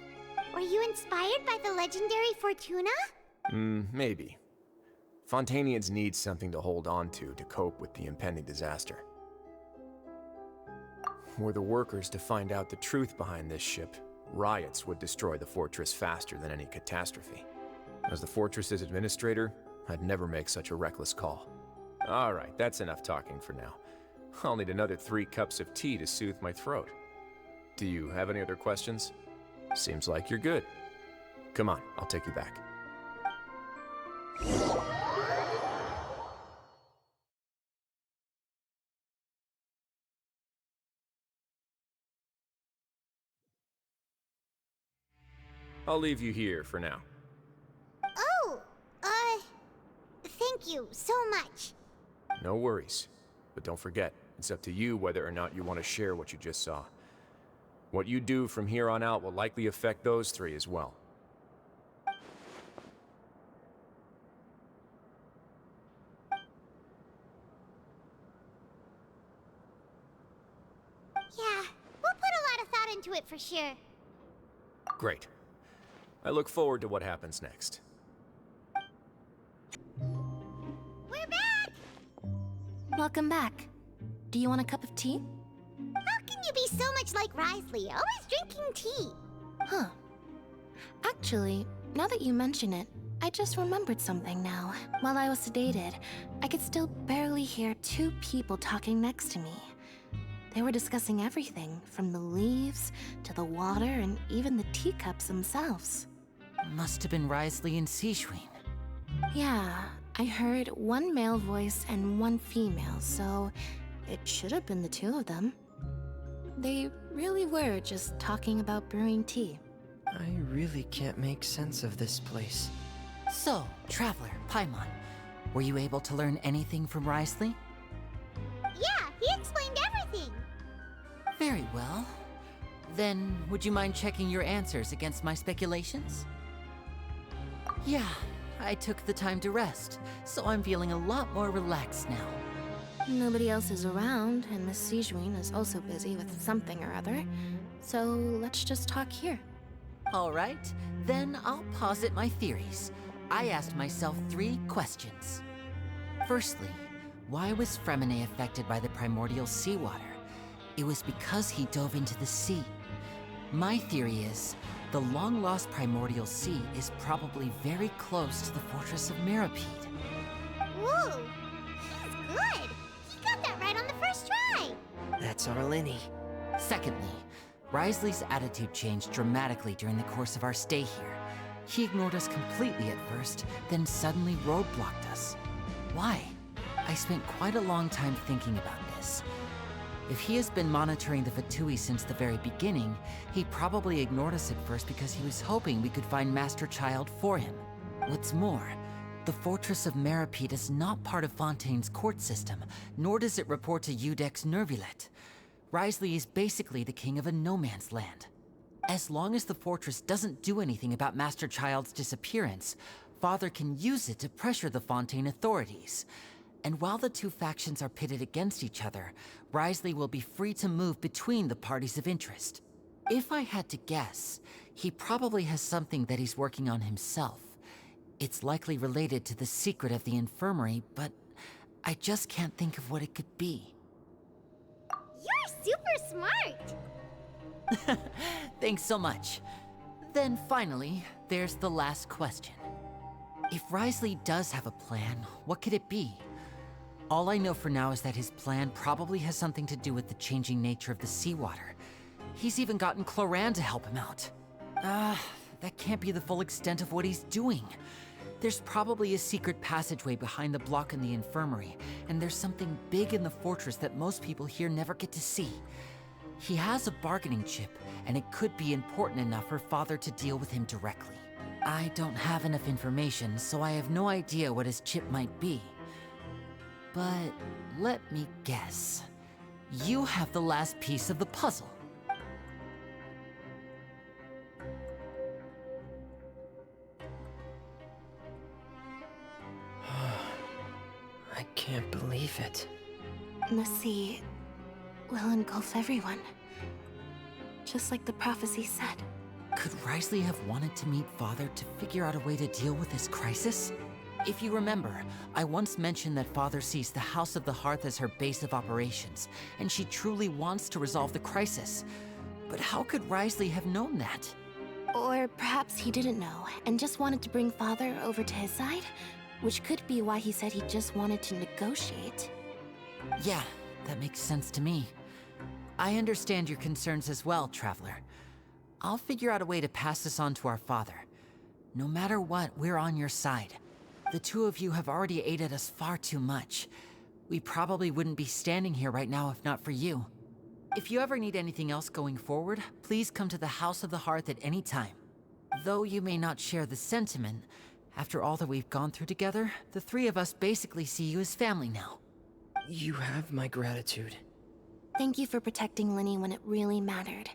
Were you inspired by the legendary Fortuna? Maybe. Fontanians need something to hold on to cope with the impending disaster. Were the workers to find out the truth behind this ship, riots would destroy the fortress faster than any catastrophe. As the fortress's administrator, I'd never make such a reckless call. Alright, that's enough talking for now. I'll need another 3 cups of tea to soothe my throat. Do you have any other questions? Seems like you're good. Come on, I'll take you back. I'll leave you here for now. Oh, thank you so much. No worries. But don't forget, it's up to you whether or not you want to share what you just saw. What you do from here on out will likely affect those 3 as well. Yeah, we'll put a lot of thought into it for sure. Great. I look forward to what happens next. We're back! Welcome back. Do you want a cup of tea? How can you be so much like Wriothesley, always drinking tea? Huh. Actually, now that you mention it, I just remembered something now. While I was sedated, I could still barely hear 2 people talking next to me. They were discussing everything, from the leaves to the water and even the teacups themselves. Must have been Wriothesley and Seishween. Yeah, I heard 1 male voice and 1 female, so it should have been the 2 of them. They really were just talking about brewing tea. I really can't make sense of this place. So, Traveler, Paimon, were you able to learn anything from Wriothesley? Yeah, he explained everything. Very well. Then, would you mind checking your answers against my speculations? Yeah, I took the time to rest, so I'm feeling a lot more relaxed now. Nobody else is around, and Miss Seishween is also busy with something or other, so let's just talk here. All right, then I'll posit my theories. I asked myself 3 questions. Firstly, why was Fremine affected by the primordial seawater? It was because he dove into the sea. My theory is, the long-lost primordial sea is probably very close to the Fortress of Meropide. Whoa, he's good. He got that right on the first try. That's our Lenny. Secondly, Wriothesley's attitude changed dramatically during the course of our stay here. He ignored us completely at first, then suddenly roadblocked us. Why? I spent quite a long time thinking about this. If he has been monitoring the Fatui since the very beginning, he probably ignored us at first because he was hoping we could find Master Childe for him. What's more, the Fortress of Meropide is not part of Fontaine's court system, nor does it report to Iudex Nervulet. Wriothesley is basically the king of a no-man's land. As long as the fortress doesn't do anything about Master Childe's disappearance, Father can use it to pressure the Fontaine authorities. And while the 2 factions are pitted against each other, Wriothesley will be free to move between the parties of interest. If I had to guess, he probably has something that he's working on himself. It's likely related to the secret of the infirmary, but I just can't think of what it could be. You're super smart. Thanks so much. Then finally, there's the last question. If Wriothesley does have a plan, what could it be? All I know for now is that his plan probably has something to do with the changing nature of the seawater. He's even gotten Cloran to help him out. That can't be the full extent of what he's doing. There's probably a secret passageway behind the block in the infirmary, and there's something big in the fortress that most people here never get to see. He has a bargaining chip, and it could be important enough for Father to deal with him directly. I don't have enough information, so I have no idea what his chip might be. But let me guess. You have the last piece of the puzzle. I can't believe it. The sea will engulf everyone. Just like the prophecy said. Could Risley have wanted to meet Father to figure out a way to deal with this crisis? If you remember, I once mentioned that Father sees the House of the Hearth as her base of operations, and she truly wants to resolve the crisis. But how could Risley have known that? Or perhaps he didn't know, and just wanted to bring Father over to his side? Which could be why he said he just wanted to negotiate. Yeah, that makes sense to me. I understand your concerns as well, Traveler. I'll figure out a way to pass this on to our father. No matter what, we're on your side. The two of you have already aided us far too much. We probably wouldn't be standing here right now if not for you. If you ever need anything else going forward, please come to the House of the Hearth at any time. Though you may not share the sentiment, after all that we've gone through together, the three of us basically see you as family now. You have my gratitude. Thank you for protecting Linny when it really mattered.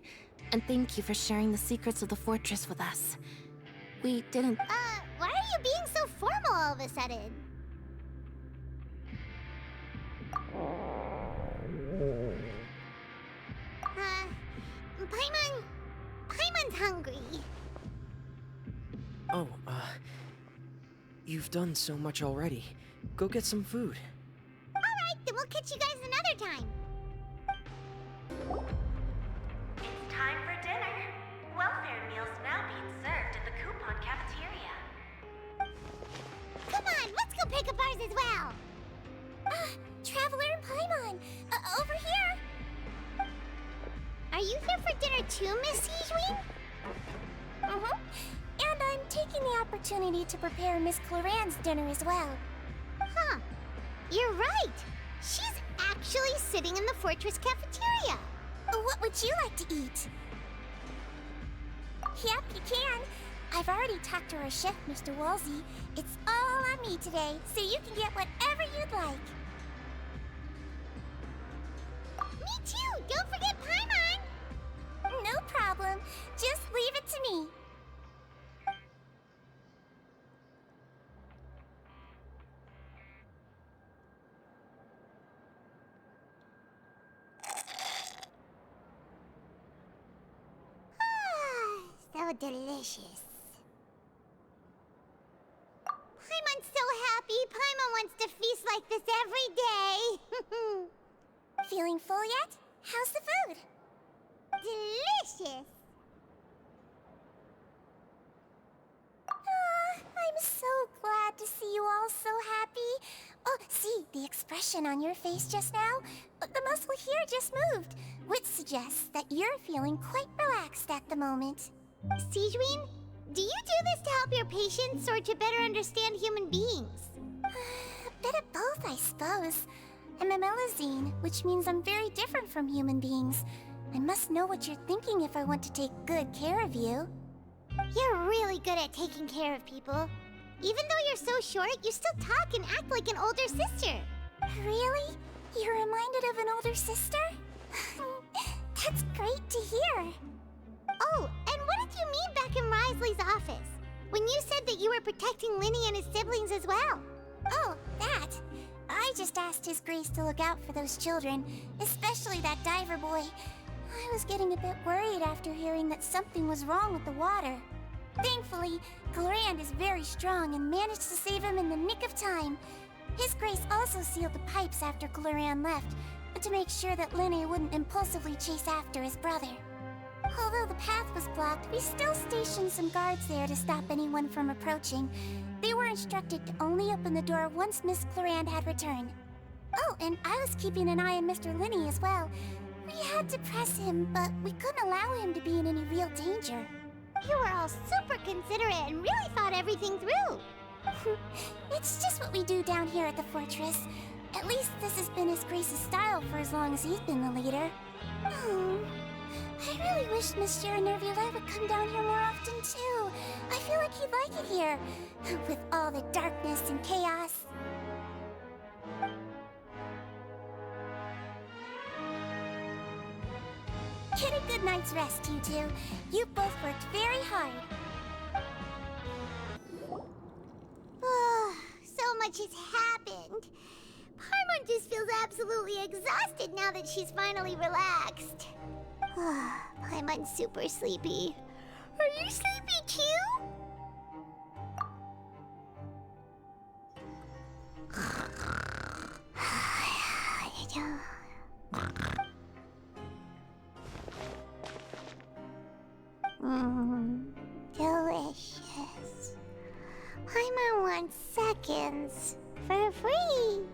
And thank you for sharing the secrets of the fortress with us. We didn't... Why are you being so formal all of a sudden? Paimon's hungry. Oh, you've done so much already. Go get some food. Alright, then we'll catch you guys another time. It's time for dinner. Welfare meals now being served in the coupon cafeteria. Come on, let's go pick up ours as well. Traveler and Paimon, over here. Are you here for dinner too, Miss Sijween? And I'm taking the opportunity to prepare Miss Cloran's dinner as well. Huh. You're right. She's actually sitting in the fortress cafeteria. What would you like to eat? Yep, you can. I've already talked to our chef, Mr. Woolsey. It's all on me today, so you can get whatever you'd like. Me too! Don't forget Paimon! No problem. Just leave it to me. So delicious. Paimon's so happy. Paimon wants to feast like this every day. Feeling full yet? How's the food? Delicious. I'm so glad to see you all so happy. Oh, see, the expression on your face just now? The muscle here just moved, which suggests that you're feeling quite relaxed at the moment. Sijween, do you do this to help your patients or to better understand human beings? A bit of both, I suppose. I'm a Melazine, which means I'm very different from human beings. I must know what you're thinking if I want to take good care of you. You're really good at taking care of people. Even though you're so short, you still talk and act like an older sister. Really? You're reminded of an older sister? That's great to hear. Oh, and what did you mean back in Risley's office? When you said that you were protecting Linny and his siblings as well? Oh, that. I just asked His Grace to look out for those children, especially that diver boy. I was getting a bit worried after hearing that something was wrong with the water. Thankfully, Clorand is very strong and managed to save him in the nick of time. His Grace also sealed the pipes after Clorand left, to make sure that Linny wouldn't impulsively chase after his brother. Although the path was blocked, we still stationed some guards there to stop anyone from approaching. They were instructed to only open the door once Miss Clorand had returned. Oh, and I was keeping an eye on Mr. Linny as well. We had to press him, but we couldn't allow him to be in any real danger. You were all super considerate and really thought everything through. It's just what we do down here at the fortress. At least this has been His Grace's style for as long as he's been the leader. Oh, I really wish Monsieur Nervula would come down here more often too. I feel like he'd like it here, with all the darkness and chaos. Get a good night's rest, you two. You both worked very hard. So much has happened. Paimon just feels absolutely exhausted now that she's finally relaxed. Paimon's super sleepy. Are you sleepy too? Delicious. Paimon wants seconds for free.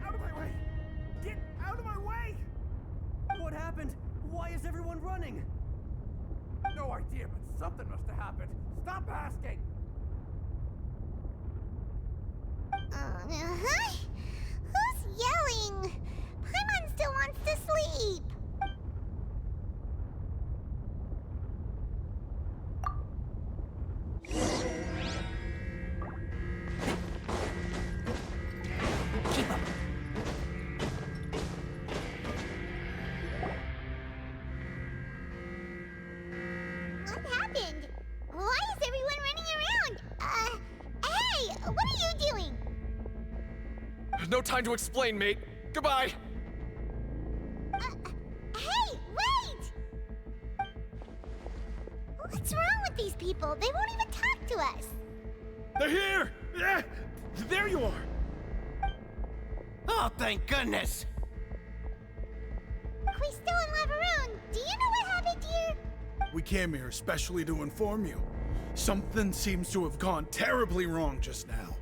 Out of my way! Get out of my way! What happened? Why is everyone running? No idea, but something must have happened. Stop asking! Uh-huh. Who's yelling? Paimon still wants to sleep. Keep up. What happened? Why is everyone running around? Hey, what are you doing? There's no time to explain, mate. Goodbye. Hey, wait! What's wrong with these people? They won't even talk to us. They're here! Yeah, there you are! Oh, thank goodness! Quisto and Laveroon, do you know what happened here? We came here especially to inform you. Something seems to have gone terribly wrong just now.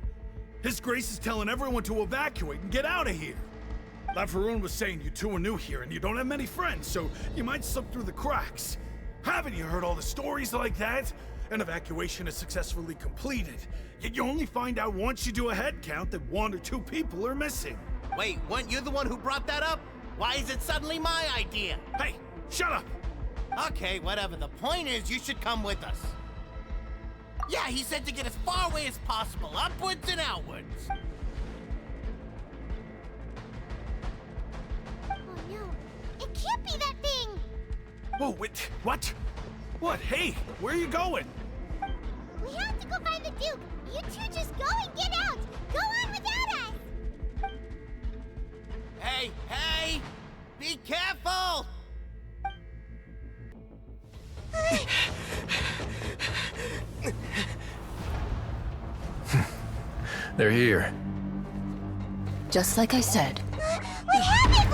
His Grace is telling everyone to evacuate and get out of here. Laveroon was saying you two are new here and you don't have many friends, so you might slip through the cracks. Haven't you heard all the stories like that? An evacuation is successfully completed, yet you only find out once you do a head count that 1 or 2 people are missing. Wait, weren't you the one who brought that up? Why is it suddenly my idea? Hey, shut up! Okay, whatever. The point is, you should come with us. Yeah, he said to get as far away as possible, upwards and outwards. Oh no, it can't be that thing! Whoa, wait, what? What? Hey, where are you going? We have to go find the Duke! You two just go and get out! Go on without us! Hey, hey! Be careful! They're here. Just like I said. We have it!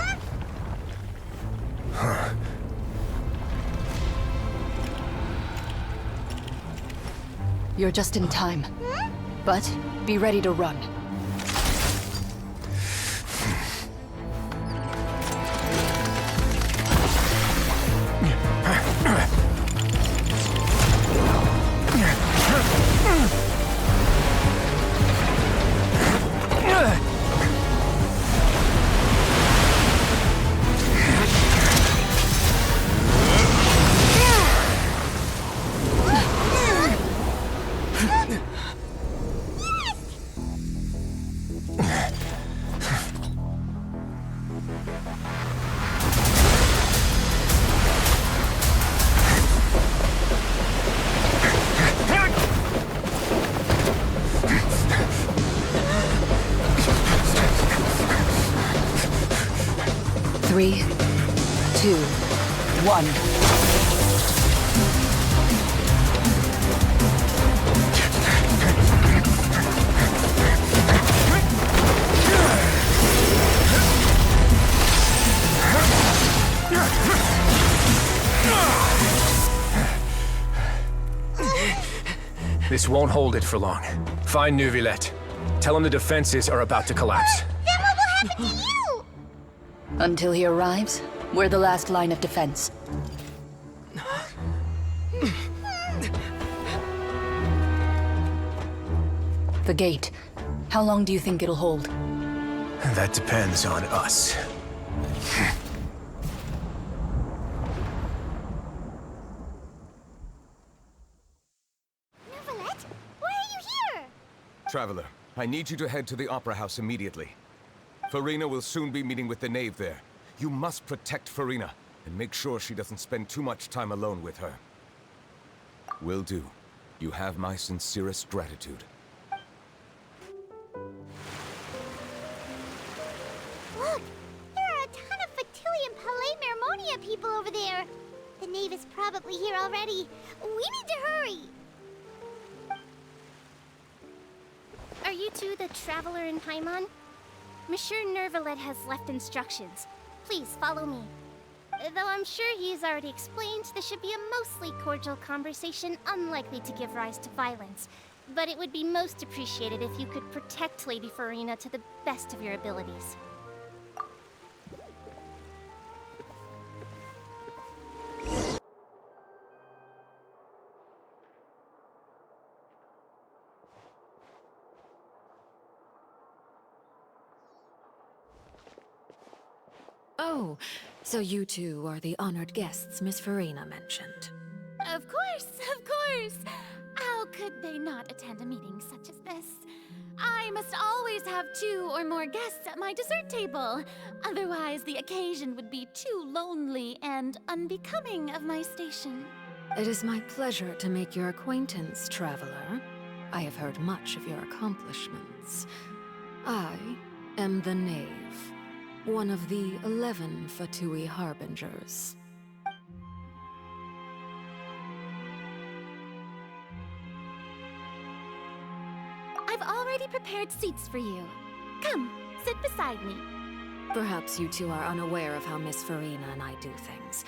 Huh. You're just in time. But be ready to run. Three, 2, 1. This won't hold it for long. Find Neuvillette. Tell him the defenses are about to collapse. Then what will happen to you? Until he arrives, we're the last line of defense. The gate. How long do you think it'll hold? That depends on us. Neuvillette, why are you here? Traveler, I need you to head to the Opera House immediately. Farina will soon be meeting with the Knave there. You must protect Farina, and make sure she doesn't spend too much time alone with her. Will do. You have my sincerest gratitude. people over there. The knave is probably here already. We need to hurry. Are you two the traveler in Paimon? Monsieur Nervalet has left instructions. Please follow me. Though I'm sure he's already explained, this should be a mostly cordial conversation, unlikely to give rise to violence. But it would be most appreciated if you could protect Lady Farina to the best of your abilities. Oh, so you two are the honored guests Miss Farina mentioned. Of course, of course! How could they not attend a meeting such as this? I must always have 2 or more guests at my dessert table. Otherwise, the occasion would be too lonely and unbecoming of my station. It is my pleasure to make your acquaintance, traveler. I have heard much of your accomplishments. I am the Knave, one of the 11 Fatui Harbingers. I've already prepared seats for you. Come, sit beside me. Perhaps you two are unaware of how Miss Farina and I do things.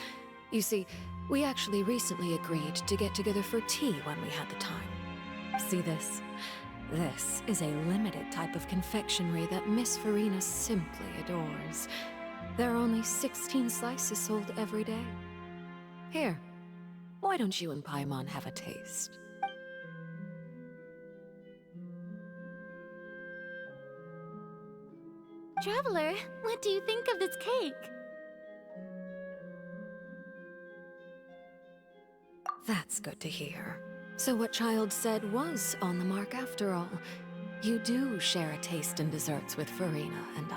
You see, we actually recently agreed to get together for tea when we had the time. See this? This is a limited type of confectionery that Miss Farina simply adores. There are only 16 slices sold every day. Here, why don't you and Paimon have a taste? Traveler, what do you think of this cake? That's good to hear. So what Childe said was on the mark after all. You do share a taste in desserts with Farina and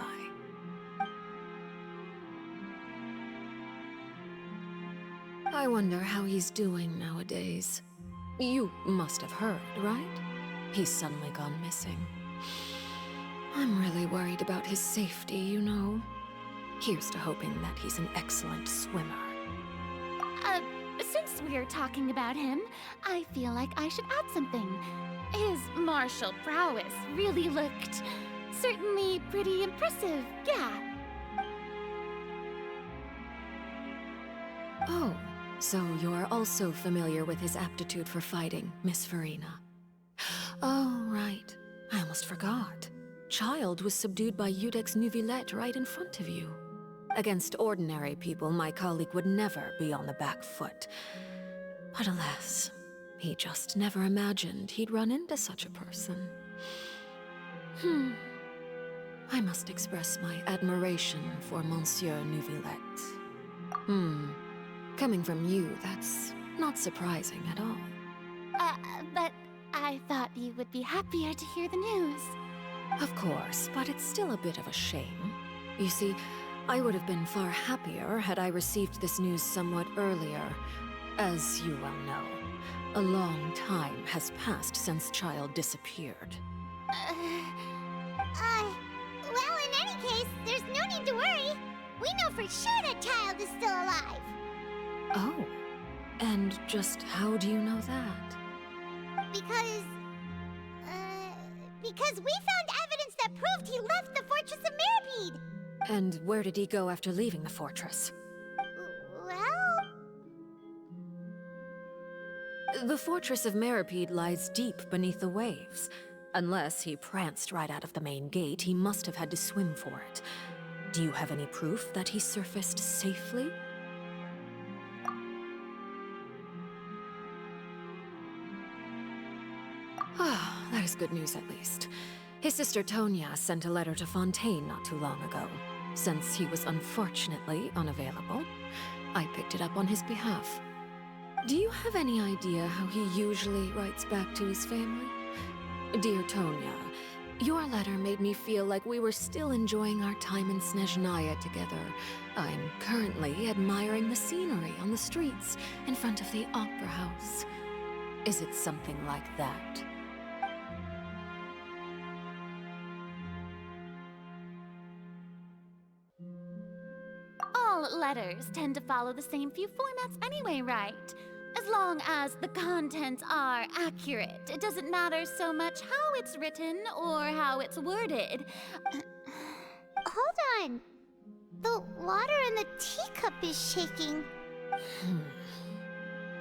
I wonder how he's doing nowadays. You must have heard, right? He's suddenly gone missing. I'm really worried about his safety, you know. Here's to hoping that he's an excellent swimmer. Since we're talking about him, I feel like I should add something. His martial prowess really looked certainly pretty impressive, yeah. Oh, so you're also familiar with his aptitude for fighting, Miss Farina. Oh, right. I almost forgot. Childe was subdued by Udex Neuvillette right in front of you. Against ordinary people, my colleague would never be on the back foot. But alas, he just never imagined he'd run into such a person. I must express my admiration for Monsieur Neuvillette. Coming from you, that's not surprising at all. But I thought you would be happier to hear the news. Of course, but it's still a bit of a shame. You see, I would have been far happier had I received this news somewhat earlier. As you well know, a long time has passed since Childe disappeared. Well, in any case, there's no need to worry. We know for sure that Childe is still alive. Oh, and just how do you know that? Because we found evidence that proved he left the Fortress of Meropide. And where did he go after leaving the fortress? Well... The Fortress of Meropide lies deep beneath the waves. Unless he pranced right out of the main gate, he must have had to swim for it. Do you have any proof that he surfaced safely? Ah, that is good news at least. His sister Tonya sent a letter to Fontaine not too long ago. Since he was unfortunately unavailable, I picked it up on his behalf. Do you have any idea how he usually writes back to his family? Dear Tonya, your letter made me feel like we were still enjoying our time in Snezhnaya together. I'm currently admiring the scenery on the streets in front of the Opera House. Is it something like that? All All letters tend to follow the same few formats anyway, right? As long as the contents are accurate, it doesn't matter so much how it's written or how it's worded. Hold on. The water in the teacup is shaking.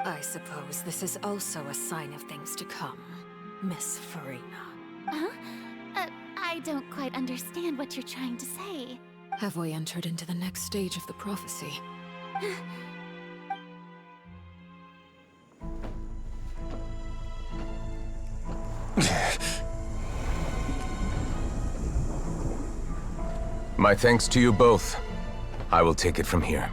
I suppose this is also a sign of things to come, Miss Farina. Huh? I don't quite understand what you're trying to say. Have we entered into the next stage of the prophecy? My thanks to you both. I will take it from here.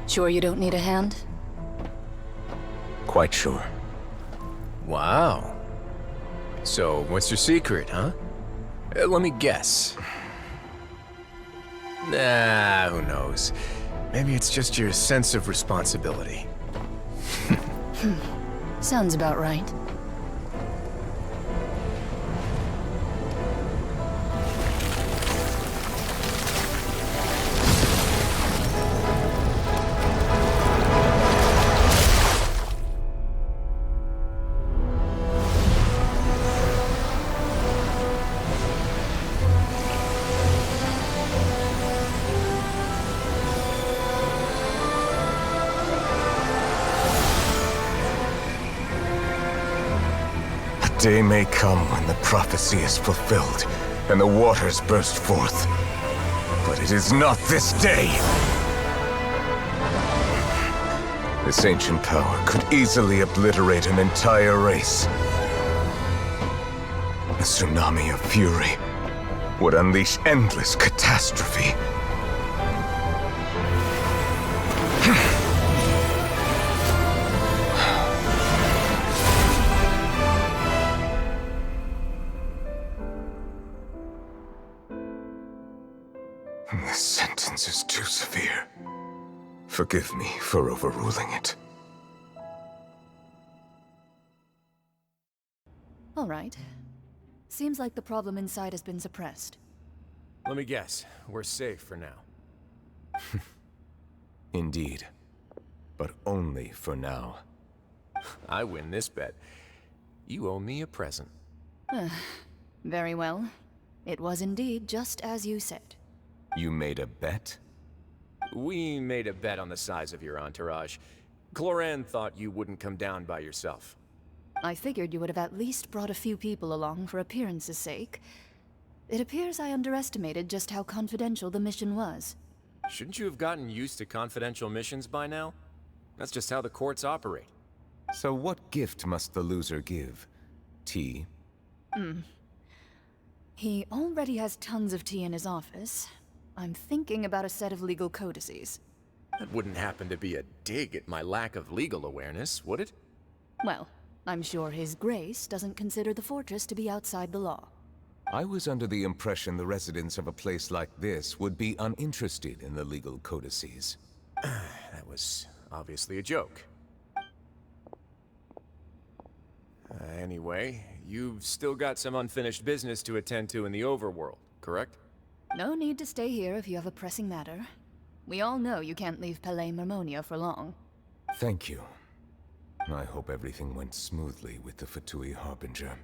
Sure you don't need a hand? Quite sure. Wow. So, what's your secret, huh? Let me guess. Nah, who knows? Maybe it's just your sense of responsibility. Sounds about right. Day may come when the prophecy is fulfilled, and the waters burst forth. But it is not this day! This ancient power could easily obliterate an entire race. A tsunami of fury would unleash endless catastrophe. This sentence is too severe. Forgive me for overruling it. All right. Seems like the problem inside has been suppressed. Let me guess, we're safe for now. Indeed. But only for now. I win this bet. You owe me a present. Very well. It was indeed just as you said. You made a bet? We made a bet on the size of your entourage. Cloran thought you wouldn't come down by yourself. I figured you would have at least brought a few people along for appearance's sake. It appears I underestimated just how confidential the mission was. Shouldn't you have gotten used to confidential missions by now? That's just how the courts operate. So what gift must the loser give? Tea? He already has tons of tea in his office. I'm thinking about a set of legal codices. That wouldn't happen to be a dig at my lack of legal awareness, would it? Well, I'm sure His Grace doesn't consider the fortress to be outside the law. I was under the impression the residents of a place like this would be uninterested in the legal codices. That was obviously a joke. Anyway, you've still got some unfinished business to attend to in the overworld, correct? No need to stay here if you have a pressing matter. We all know you can't leave Palais Mermonia for long. Thank you. I hope everything went smoothly with the Fatui Harbinger.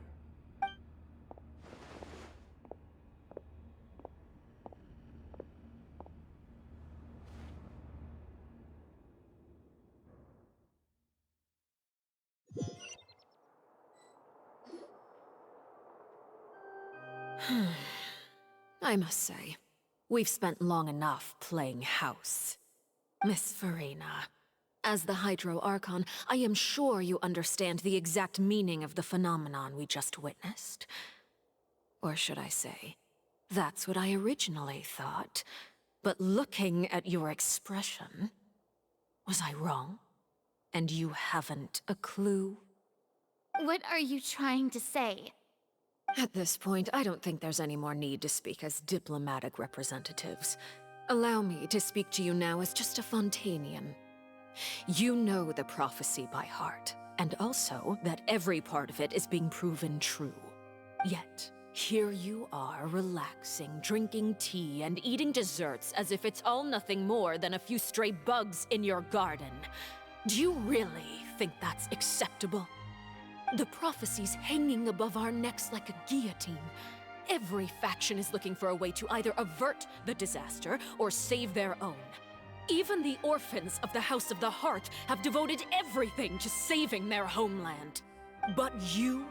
I must say, we've spent long enough playing house. Miss Farina, as the Hydro Archon, I am sure you understand the exact meaning of the phenomenon we just witnessed. Or should I say, that's what I originally thought. But looking at your expression, was I wrong? And you haven't a clue? What are you trying to say? At this point, I don't think there's any more need to speak as diplomatic representatives. Allow me to speak to you now as just a Fontainian. You know the prophecy by heart, and also that every part of it is being proven true. Yet, Here you are, relaxing, drinking tea, and eating desserts as if it's all nothing more than a few stray bugs in your garden. Do you really think that's acceptable? The prophecy's hanging above our necks like a guillotine. Every faction is looking for a way to either avert the disaster or save their own. Even the orphans of the House of the Hearth have devoted everything to saving their homeland. But you?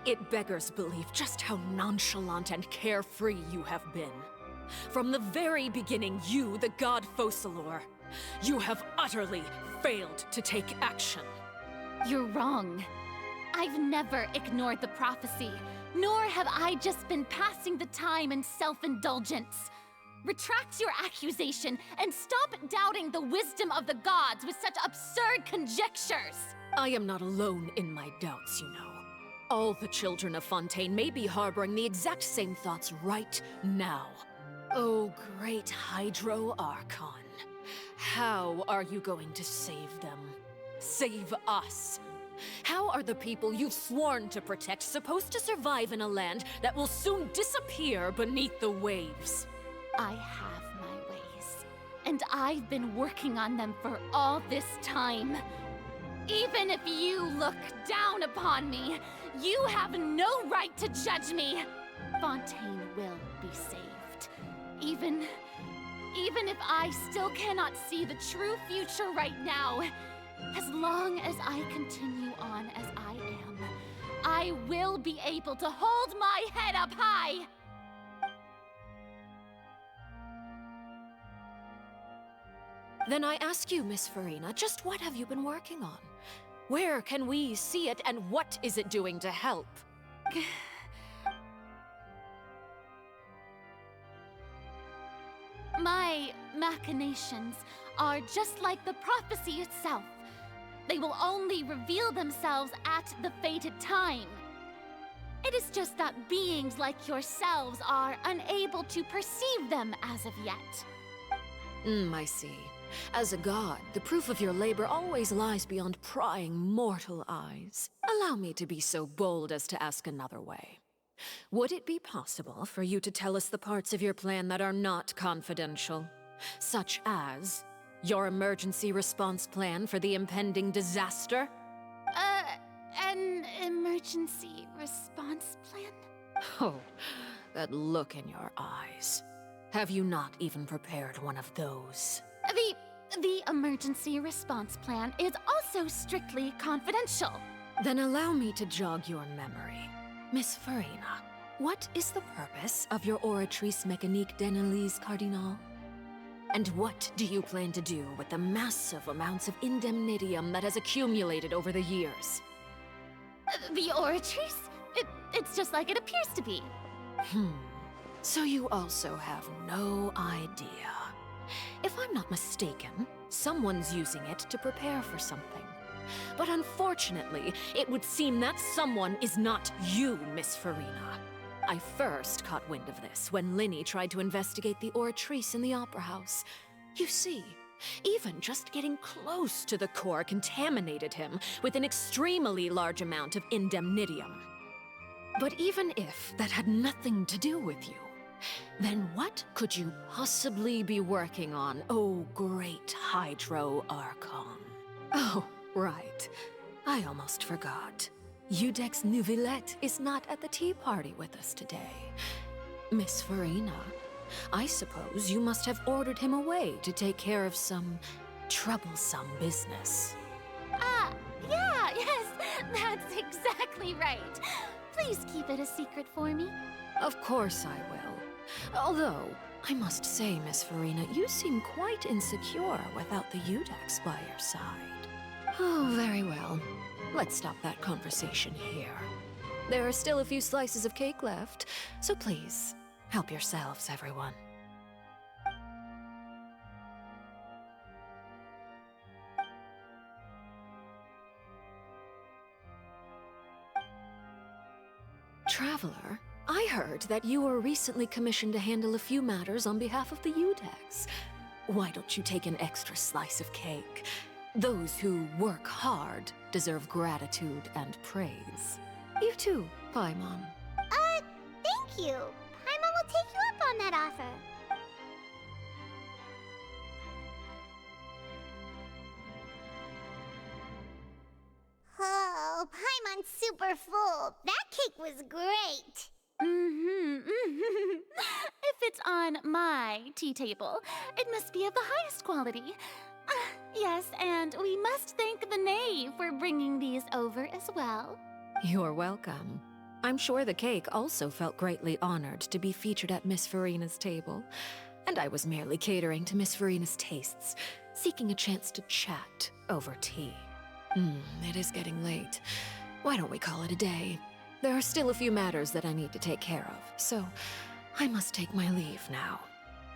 It beggars belief just how nonchalant and carefree you have been. From the very beginning, you, the god Focalor, you have utterly failed to take action. You're wrong. I've never ignored the prophecy, nor have I just been passing the time in self-indulgence. Retract your accusation and stop doubting the wisdom of the gods with such absurd conjectures. I am not alone in my doubts, you know. All the children of Fontaine may be harboring the exact same thoughts right now. Oh, great Hydro Archon. How are you going to save them? Save us? How are the people you've sworn to protect supposed to survive in a land that will soon disappear beneath the waves? I have my ways, and I've been working on them for all this time. Even if you look down upon me, you have no right to judge me. Fontaine will be saved. Even if I still cannot see the true future right now, as long as I continue on as I am, I will be able to hold my head up high. Then I ask you, Miss Farina, just what have you been working on? Where can we see it, and what is it doing to help? My machinations are just like the prophecy itself. They will only reveal themselves at the fated time. It is just that beings like yourselves are unable to perceive them as of yet. I see. As a god, the proof of your labor always lies beyond prying mortal eyes. Allow me to be so bold as to ask another way. Would it be possible for you to tell us the parts of your plan that are not confidential? Such as your emergency response plan for the impending disaster? An emergency response plan? Oh, that look in your eyes. Have you not even prepared one of those? The emergency response plan is also strictly confidential. Then allow me to jog your memory. Miss Farina, what is the purpose of your Oratrice Mécanique d'Analyse Cardinal? And what do you plan to do with the massive amounts of indemnitium that has accumulated over the years? The Oratrice? It's just like it appears to be. So you also have no idea. If I'm not mistaken, someone's using it to prepare for something. But unfortunately, it would seem that someone is not you, Miss Farina. I first caught wind of this when Linny tried to investigate the Oratrice in the Opera House. You see, even just getting close to the core contaminated him with an extremely large amount of indemnitium. But even if that had nothing to do with you, then what could you possibly be working on, oh great Hydro Archon? Oh, right. I almost forgot. Udex Neuvillette is not at the tea party with us today. Miss Farina, I suppose you must have ordered him away to take care of some troublesome business. Yeah, yes, that's exactly right. Please keep it a secret for me. Of course I will. Although, I must say, Miss Farina, you seem quite insecure without the Udex by your side. Oh, very well. Let's stop that conversation here. There are still a few slices of cake left, so please, help yourselves, everyone. Traveler, I heard that you were recently commissioned to handle a few matters on behalf of the Udex. Why don't you take an extra slice of cake? Those who work hard deserve gratitude and praise. You too, Paimon. you. Paimon will take you up on that offer. Oh, Paimon's super full. That cake was great. If it's on my tea table, it must be of the highest quality. Yes, and we must thank the knave for bringing these over as well. You're welcome. I'm sure the cake also felt greatly honored to be featured at Miss Farina's table. And I was merely catering to Miss Farina's tastes, seeking a chance to chat over tea. It is getting late. Why don't we call it a day? There are still a few matters that I need to take care of, so I must take my leave now.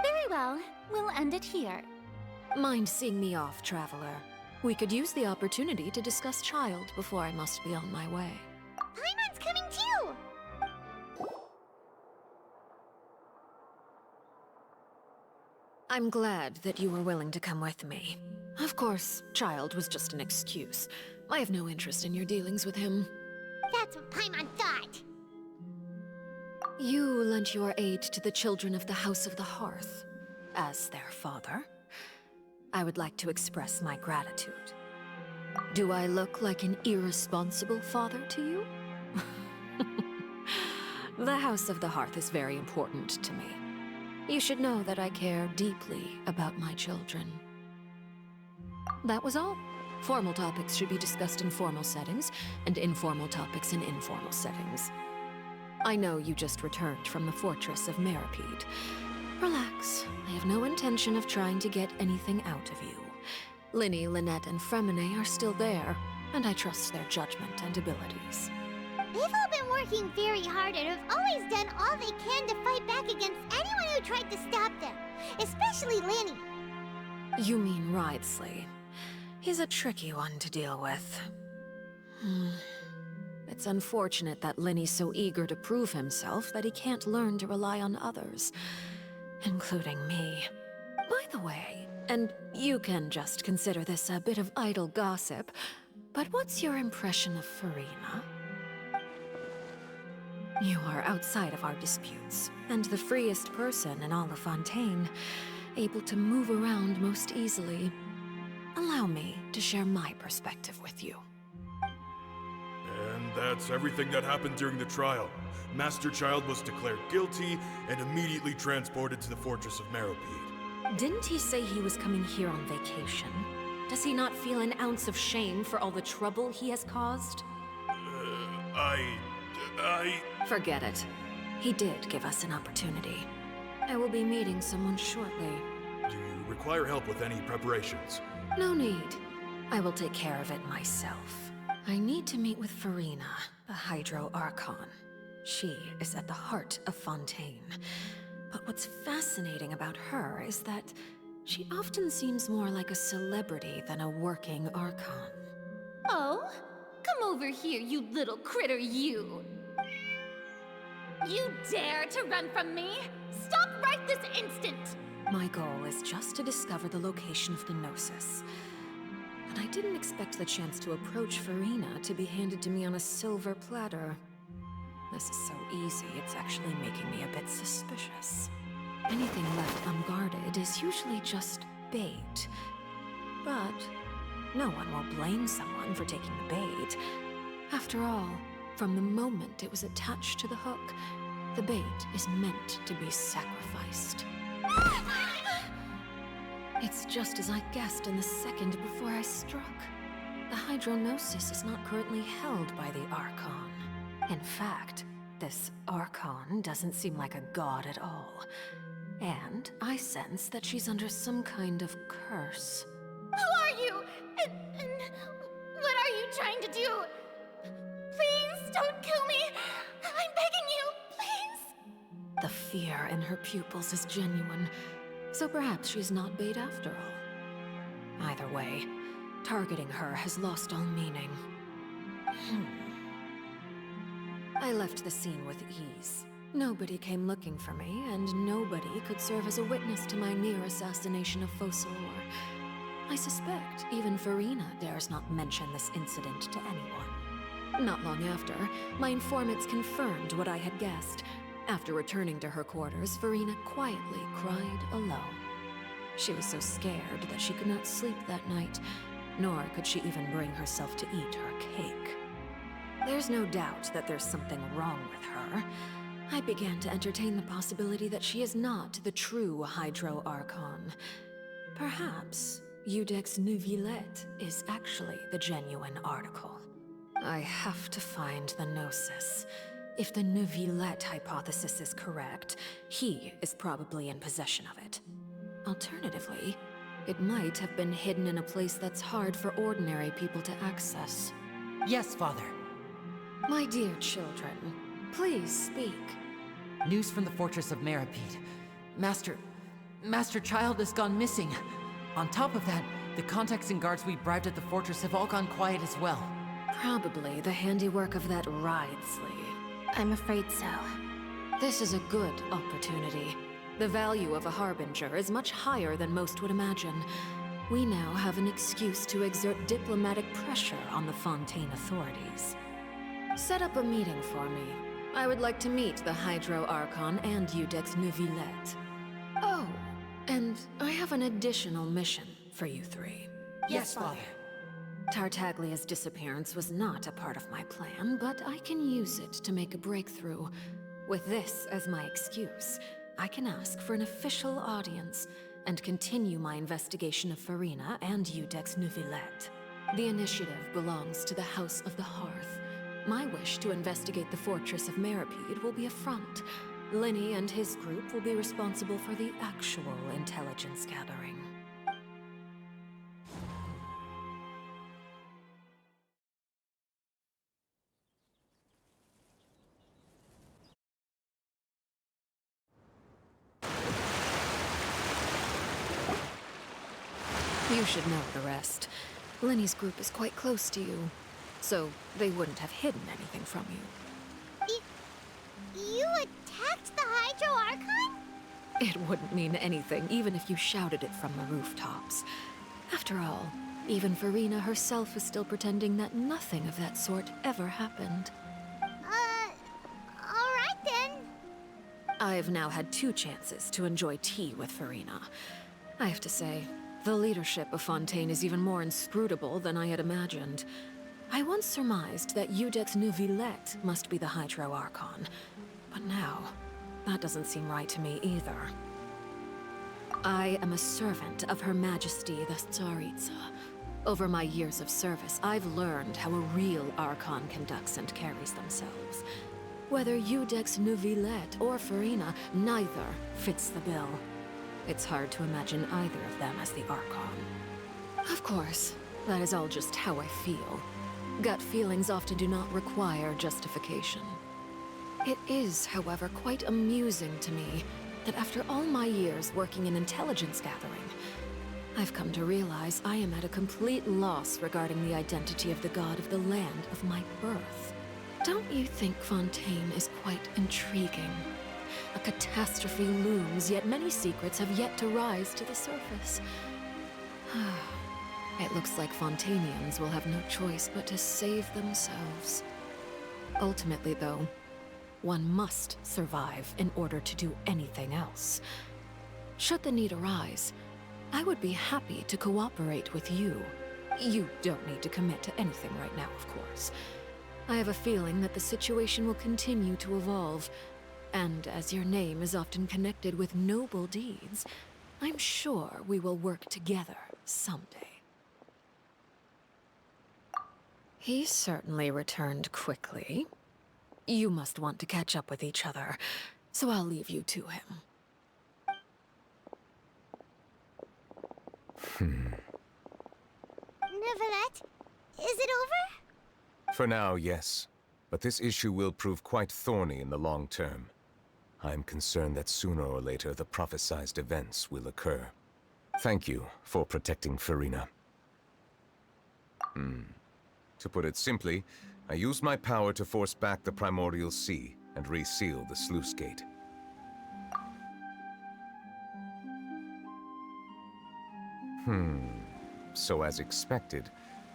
Very well. We'll end it here. Mind seeing me off, traveler? We could use the opportunity to discuss Childe before I must be on my way. Paimon's coming too! I'm glad that you were willing to come with me. Of course, Childe was just an excuse. I have no interest in your dealings with him. That's what Paimon thought. You lent your aid to the children of the House of the Hearth. As their father, I would like to express my gratitude. Do I look like an irresponsible father to you? The House of the Hearth is very important to me. You should know that I care deeply about my children. That was all. Formal topics should be discussed in formal settings, and informal topics in informal settings. I know you just returned from the Fortress of Meropide. Relax. I have no intention of trying to get anything out of you. Linny, Lynette, and Fremine are still there, and I trust their judgment and abilities. They've all been working very hard and have always done all they can to fight back against anyone who tried to stop them, especially Linny. You mean Wriothesley. He's a tricky one to deal with. It's unfortunate that Linny's so eager to prove himself that he can't learn to rely on others, including me. By the way, and you can just consider this a bit of idle gossip, but what's your impression of Farina? You are outside of our disputes, and the freest person in all of Fontaine, able to move around most easily. Allow me to share my perspective with you. And that's everything that happened during the trial. Master Childe was declared guilty and immediately transported to the Fortress of Meropide. Didn't he say he was coming here on vacation? Does he not feel an ounce of shame for all the trouble he has caused? Forget it. He did give us an opportunity. I will be meeting someone shortly. Do you require help with any preparations? No need. I will take care of it myself. I need to meet with Farina, the Hydro Archon. She is at the heart of Fontaine. But what's fascinating about her is that she often seems more like a celebrity than a working Archon. Oh? Come over here, you little critter, you! You dare to run from me? Stop right this instant! My goal is just to discover the location of the Gnosis. But I didn't expect the chance to approach Farina to be handed to me on a silver platter. This is so easy, it's actually making me a bit suspicious. Anything left unguarded is usually just bait. But no one will blame someone for taking the bait. After all, from the moment it was attached to the hook, the bait is meant to be sacrificed. It's just as I guessed in the second before I struck. The Hydronosis is not currently held by the Archon. In fact, this Archon doesn't seem like a god at all. And I sense that she's under some kind of curse. Who are you? And what are you trying to do? Please don't kill me! I'm begging you, please! The fear in her pupils is genuine, so perhaps she's not bait after all. Either way, targeting her has lost all meaning. I left the scene with ease. Nobody came looking for me, and nobody could serve as a witness to my near assassination of Focalor. I suspect even Farina dares not mention this incident to anyone. Not long after, my informants confirmed what I had guessed. After returning to her quarters, Farina quietly cried alone. She was so scared that she could not sleep that night, nor could she even bring herself to eat her cake. There's no doubt that there's something wrong with her. I began to entertain the possibility that she is not the true Hydro Archon. Perhaps Iudex Neuvillette is actually the genuine article. I have to find the Gnosis. If the Neuvillette hypothesis is correct, he is probably in possession of it. Alternatively, it might have been hidden in a place that's hard for ordinary people to access. Yes, Father. My dear children, please speak. News from the Fortress of Meropide. Master Childe has gone missing. On top of that, the contacts and guards we bribed at the fortress have all gone quiet as well. Probably the handiwork of that Wriothesley. I'm afraid so. This is a good opportunity. The value of a Harbinger is much higher than most would imagine. We now have an excuse to exert diplomatic pressure on the Fontaine authorities. Set up a meeting for me. I would like to meet the Hydro Archon and Iudex Neuvillette. Oh, and I have an additional mission for you three. Yes, Father. Tartaglia's disappearance was not a part of my plan, but I can use it to make a breakthrough. With this as my excuse, I can ask for an official audience and continue my investigation of Farina and Iudex Neuvillette. The initiative belongs to the House of the Hearth. My wish to investigate the Fortress of Meropide will be a front. Linny and his group will be responsible for the actual intelligence gathering. You should know the rest. Linny's group is quite close to you, so they wouldn't have hidden anything from you. You attacked the Hydro Archon? It wouldn't mean anything, even if you shouted it from the rooftops. After all, even Farina herself is still pretending that nothing of that sort ever happened. Alright then. I've now had 2 chances to enjoy tea with Farina. I have to say, the leadership of Fontaine is even more inscrutable than I had imagined. I once surmised that Iudex Neuvillette must be the Hydro Archon, but now, that doesn't seem right to me either. I am a servant of Her Majesty the Tsaritsa. Over my years of service, I've learned how a real Archon conducts and carries themselves. Whether Iudex Neuvillette or Farina, neither fits the bill. It's hard to imagine either of them as the Archon. Of course, that is all just how I feel. Gut feelings often do not require justification. It is, however, quite amusing to me that after all my years working in intelligence gathering, I've come to realize I am at a complete loss regarding the identity of the god of the land of my birth. Don't you think Fontaine is quite intriguing? A catastrophe looms, yet many secrets have yet to rise to the surface. It looks like Fontainians will have no choice but to save themselves. Ultimately, though, one must survive in order to do anything else. Should the need arise, I would be happy to cooperate with you. You don't need to commit to anything right now, of course. I have a feeling that the situation will continue to evolve, and as your name is often connected with noble deeds, I'm sure we will work together someday. He certainly returned quickly. You must want to catch up with each other, so I'll leave you to him. Neuvillette, is it over? For now, yes. But this issue will prove quite thorny in the long term. I'm concerned that sooner or later the prophesized events will occur. Thank you for protecting Farina. To put it simply, I used my power to force back the Primordial Sea and reseal the sluice gate. So as expected,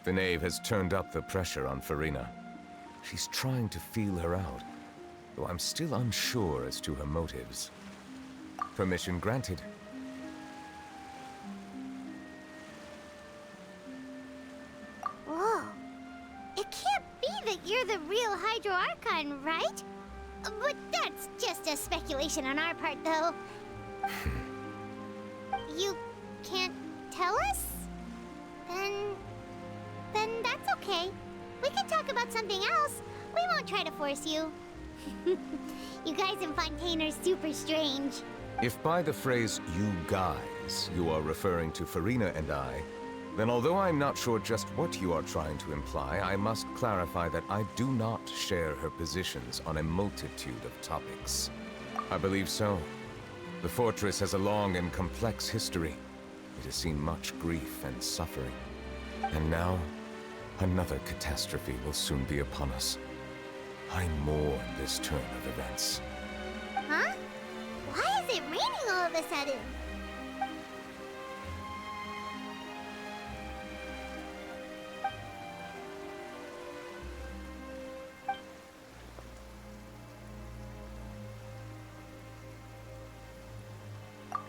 the knave has turned up the pressure on Farina. She's trying to feel her out. though I'm still unsure as to her motives. Permission granted. Whoa. It can't be that you're the real Hydro Archon, right? But that's just a speculation on our part, though. You can't tell us? Then that's okay. We can talk about something else. We won't try to force you. You guys in Fontaine are super strange. If by the phrase, you guys, you are referring to Farina and I, then although I'm not sure just what you are trying to imply, I must clarify that I do not share her positions on a multitude of topics. I believe so. The fortress has a long and complex history. It has seen much grief and suffering. And now, another catastrophe will soon be upon us. I mourn this turn of events. Huh? Why is it raining all of a sudden?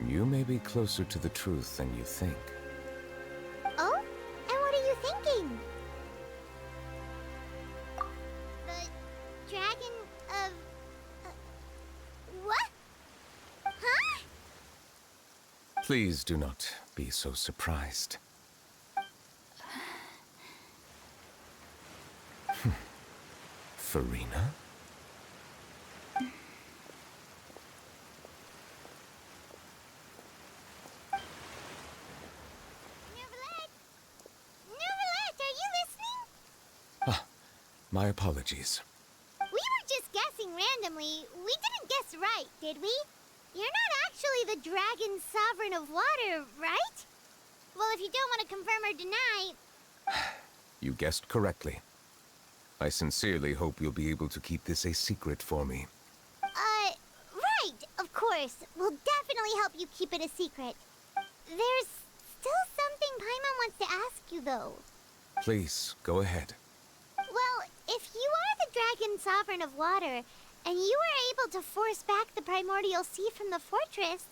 You may be closer to the truth than you think. Oh? And what are you thinking? The dragon of... what? Huh? Please do not be so surprised. Farina? My apologies. We were just guessing randomly. We didn't guess right, did we? You're not actually the dragon sovereign of water, right? Well, if you don't want to confirm or deny... You guessed correctly. I sincerely hope you'll be able to keep this a secret for me. Right, of course. We'll definitely help you keep it a secret. There's still something Paimon wants to ask you, though. Please, go ahead. Well, if you are the dragon sovereign of water, and you were able to force back the primordial sea from the fortress,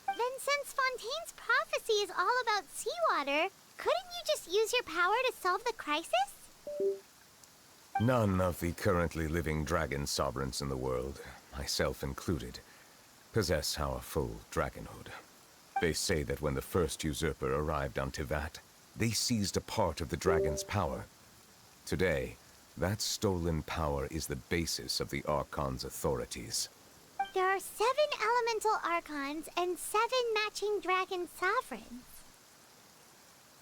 then since Fontaine's prophecy is all about seawater, couldn't you just use your power to solve the crisis? None of the currently living dragon sovereigns in the world, myself included, possess our full dragonhood. They say that when the first usurper arrived on Tivat, they seized a part of the dragon's power. Today, that stolen power is the basis of the Archon's authorities. There are 7 elemental Archons and 7 matching dragon sovereigns.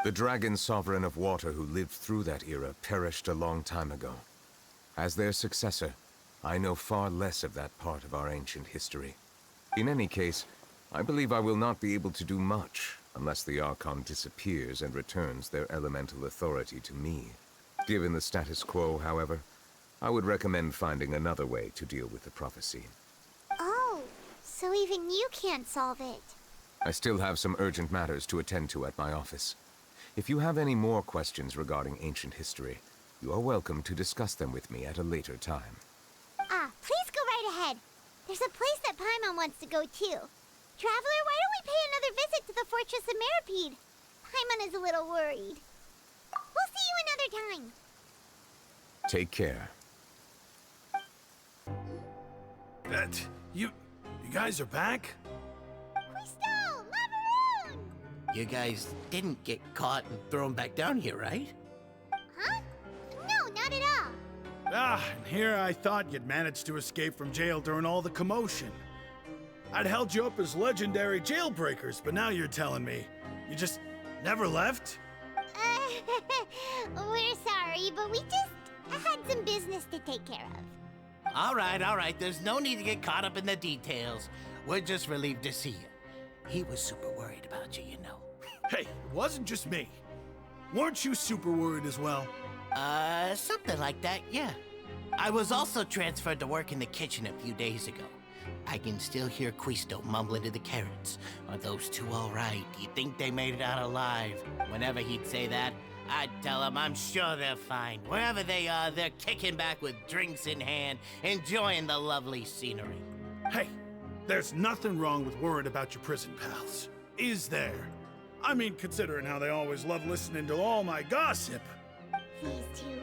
The dragon sovereign of water who lived through that era perished a long time ago. As their successor, I know far less of that part of our ancient history. In any case, I believe I will not be able to do much unless the Archon disappears and returns their elemental authority to me. Given the status quo, however, I would recommend finding another way to deal with the prophecy. Oh, so even you can't solve it. I still have some urgent matters to attend to at my office. If you have any more questions regarding ancient history, you are welcome to discuss them with me at a later time. Please go right ahead. There's a place that Paimon wants to go too. Traveler, why don't we pay another visit to the Fortress of Meropide? Paimon is a little worried. We'll see you another time. Take care. You guys are back? Quisto! Macaroon! You guys didn't get caught and thrown back down here, right? Huh? No, not at all. And here I thought you'd managed to escape from jail during all the commotion. I'd held you up as legendary jailbreakers, but now you're telling me you just never left? We're sorry, but we just had some business to take care of. All right. There's no need to get caught up in the details. We're just relieved to see you. He was super worried about you, you know. Hey, it wasn't just me. Weren't you super worried as well? Something like that, yeah. I was also transferred to work in the kitchen a few days ago. I can still hear Quisto mumbling to the carrots. Are those two all right? Do you think they made it out alive? Whenever he'd say that, I'd tell them I'm sure they're fine. Wherever they are, they're kicking back with drinks in hand, enjoying the lovely scenery. Hey, there's nothing wrong with worrying about your prison pals, is there? I mean, considering how they always love listening to all my gossip. These two.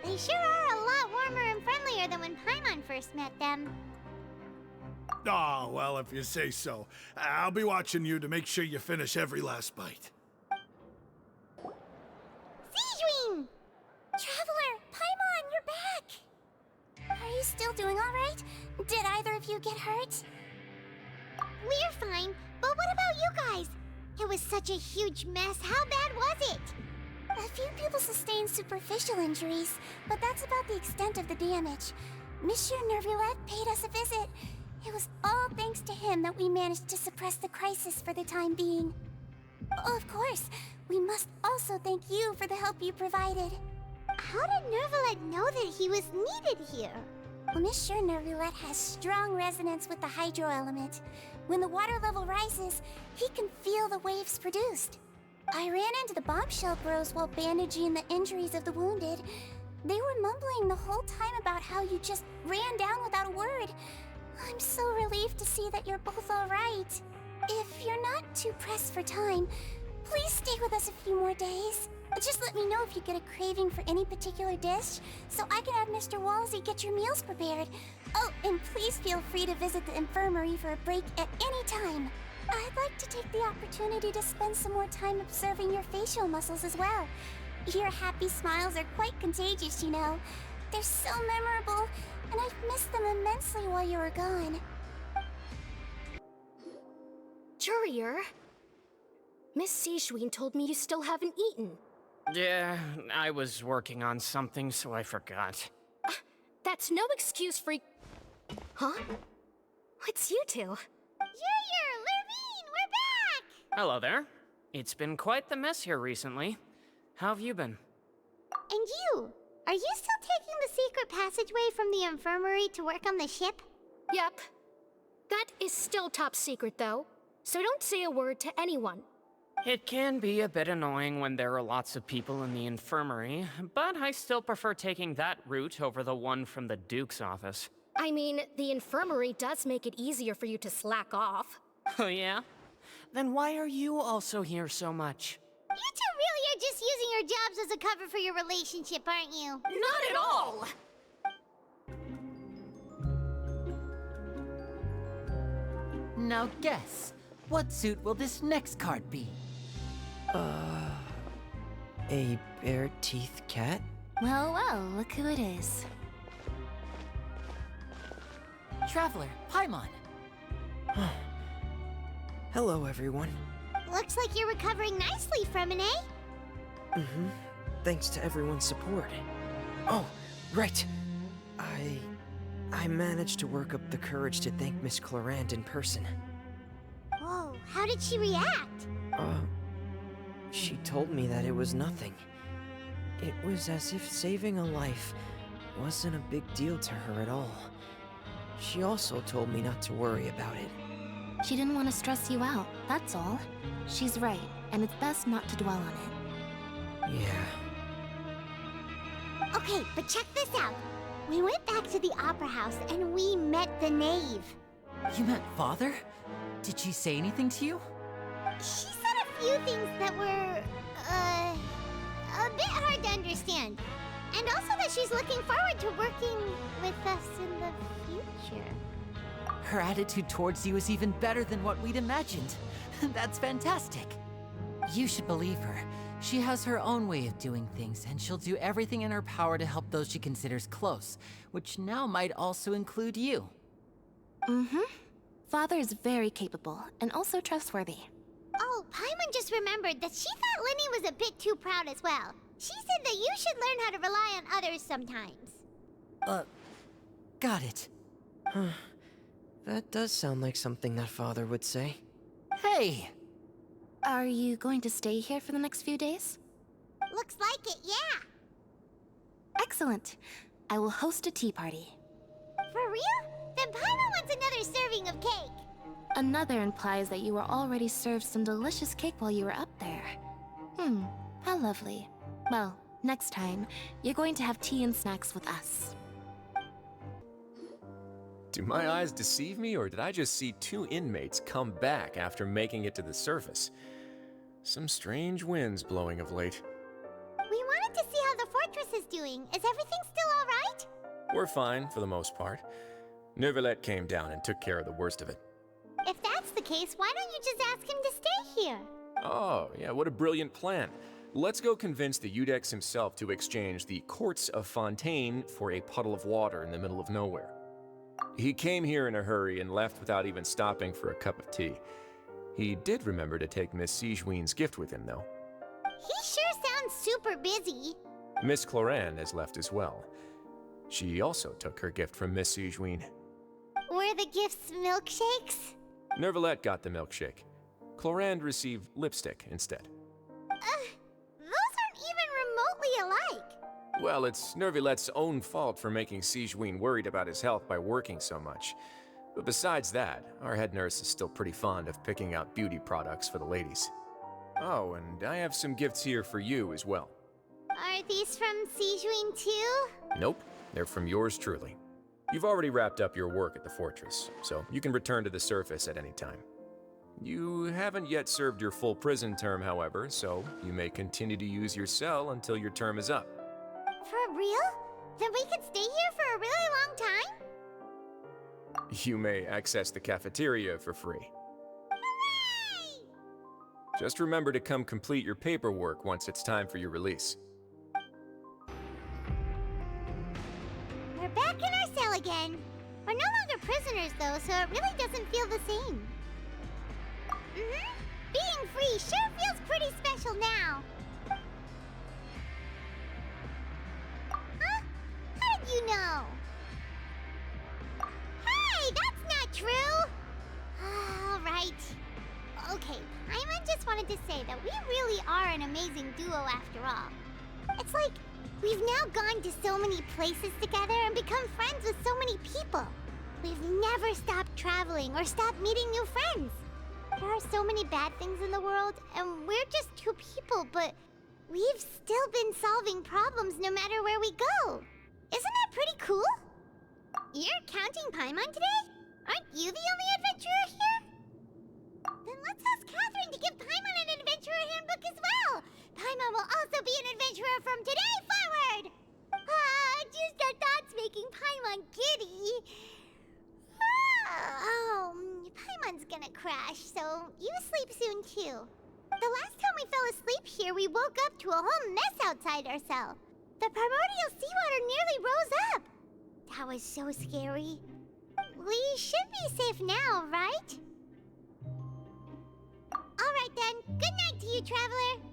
They sure are a lot warmer and friendlier than when Paimon first met them. Oh, well, if you say so. I'll be watching you to make sure you finish every last bite. Sijwin! Traveler, Paimon, you're back! Are you still doing all right? Did either of you get hurt? We're fine, but what about you guys? It was such a huge mess. How bad was it? A few people sustained superficial injuries, but that's about the extent of the damage. Monsieur Nervulette paid us a visit. It was all thanks to him that we managed to suppress the crisis for the time being. Of course, we must also thank you for the help you provided. How did Nervulette know that he was needed here? Well, Monsieur Nervulette has strong resonance with the hydro element. When the water level rises, he can feel the waves produced. I ran into the bombshell bros while bandaging the injuries of the wounded. They were mumbling the whole time about how you just ran down without a word. I'm so relieved to see that you're both all right. If you're not too pressed for time, please stay with us a few more days. Just let me know if you get a craving for any particular dish, so I can have Mr. Wolsey get your meals prepared. Oh, and please feel free to visit the infirmary for a break at any time. I'd like to take the opportunity to spend some more time observing your facial muscles as well. Your happy smiles are quite contagious, you know. They're so memorable, and I've missed them immensely while you were gone. Jurier, Miss Sijwin told me you still haven't eaten. Yeah, I was working on something, so I forgot. That's no excuse for... Huh? It's you two. Jurier, Lurvine, we're back! Hello there. It's been quite the mess here recently. How have you been? And you? Are you still taking the secret passageway from the infirmary to work on the ship? Yep. That is still top secret, though. So don't say a word to anyone. It can be a bit annoying when there are lots of people in the infirmary, but I still prefer taking that route over the one from the Duke's office. I mean, the infirmary does make it easier for you to slack off. Oh yeah? Then why are you also here so much? You two really are just using your jobs as a cover for your relationship, aren't you? Not at all! Now guess, what suit will this next card be? A bare-teeth cat? Well, well, look who it is. Traveler, Paimon. Hello, everyone. Looks like you're recovering nicely from it, eh? Mm-hmm. Thanks to everyone's support. Oh, right. I managed to work up the courage to thank Miss Clorant in person. Whoa, how did she react? She told me that it was nothing. It was as if saving a life wasn't a big deal to her at all. She also told me not to worry about it. She didn't want to stress you out, that's all. She's right, and it's best not to dwell on it. Yeah. Okay, but check this out. We went back to the opera house and we met the knave. You met Father? Did she say anything to you? She said a few things that were, a bit hard to understand. And also that she's looking forward to working with us in the future. Her attitude towards you is even better than what we'd imagined. That's fantastic. You should believe her. She has her own way of doing things, and she'll do everything in her power to help those she considers close, which now might also include you. Mm-hmm. Father is very capable, and also trustworthy. Oh, Paimon just remembered that she thought Linny was a bit too proud as well. She said that you should learn how to rely on others sometimes. Got it. Huh. That does sound like something that Father would say. Hey! Are you going to stay here for the next few days? Looks like it, yeah. Excellent. I will host a tea party. For real? Then Paimon wants another serving of cake. Another implies that you were already served some delicious cake while you were up there. How lovely. Well, next time, you're going to have tea and snacks with us. Do my eyes deceive me, or did I just see 2 inmates come back after making it to the surface? Some strange winds blowing of late. We wanted to see how the fortress is doing. Is everything still alright? We're fine, for the most part. Neuvillette came down and took care of the worst of it. If that's the case, why don't you just ask him to stay here? Oh, yeah, what a brilliant plan. Let's go convince the Eudex himself to exchange the Courts of Fontaine for a puddle of water in the middle of nowhere. He came here in a hurry and left without even stopping for a cup of tea. He did remember to take Miss Sigewinne's gift with him, though. He sure sounds super busy. Miss Cloran has left as well. She also took her gift from Miss Sigewinne. Were the gifts milkshakes? Neuvillette got the milkshake. Cloran received lipstick instead. Those aren't even remotely alike. Well, it's Neuvillette's own fault for making Sigewinne worried about his health by working so much. But besides that, our head nurse is still pretty fond of picking out beauty products for the ladies. Oh, and I have some gifts here for you as well. Are these from Sigewinne too? Nope, they're from yours truly. You've already wrapped up your work at the fortress, so you can return to the surface at any time. You haven't yet served your full prison term, however, so you may continue to use your cell until your term is up. For real? Then we could stay here for a really long time? You may access the cafeteria for free. Hooray! Just remember to come complete your paperwork once it's time for your release. We're back in our cell again. We're no longer prisoners, though, so it really doesn't feel the same. Being free sure feels pretty special now. Huh? How did you know? Hey, that's not true! Alright. Okay, Paimon just wanted to say that we really are an amazing duo after all. It's like we've now gone to so many places together and become friends with so many people. We've never stopped traveling or stopped meeting new friends. There are so many bad things in the world, and we're just 2 people, but we've still been solving problems no matter where we go. Isn't that pretty cool? You're counting Paimon today? Aren't you the only adventurer here? Then let's ask Catherine to give Paimon an adventurer handbook as well. Paimon will also be an adventurer from today forward. Just our thoughts making Paimon giddy. Paimon's gonna crash, so you sleep soon too. The last time we fell asleep here, we woke up to a whole mess outside our cell. The primordial seawater nearly rose up. That was so scary. We should be safe now, right? All right then. Good night to you, traveler.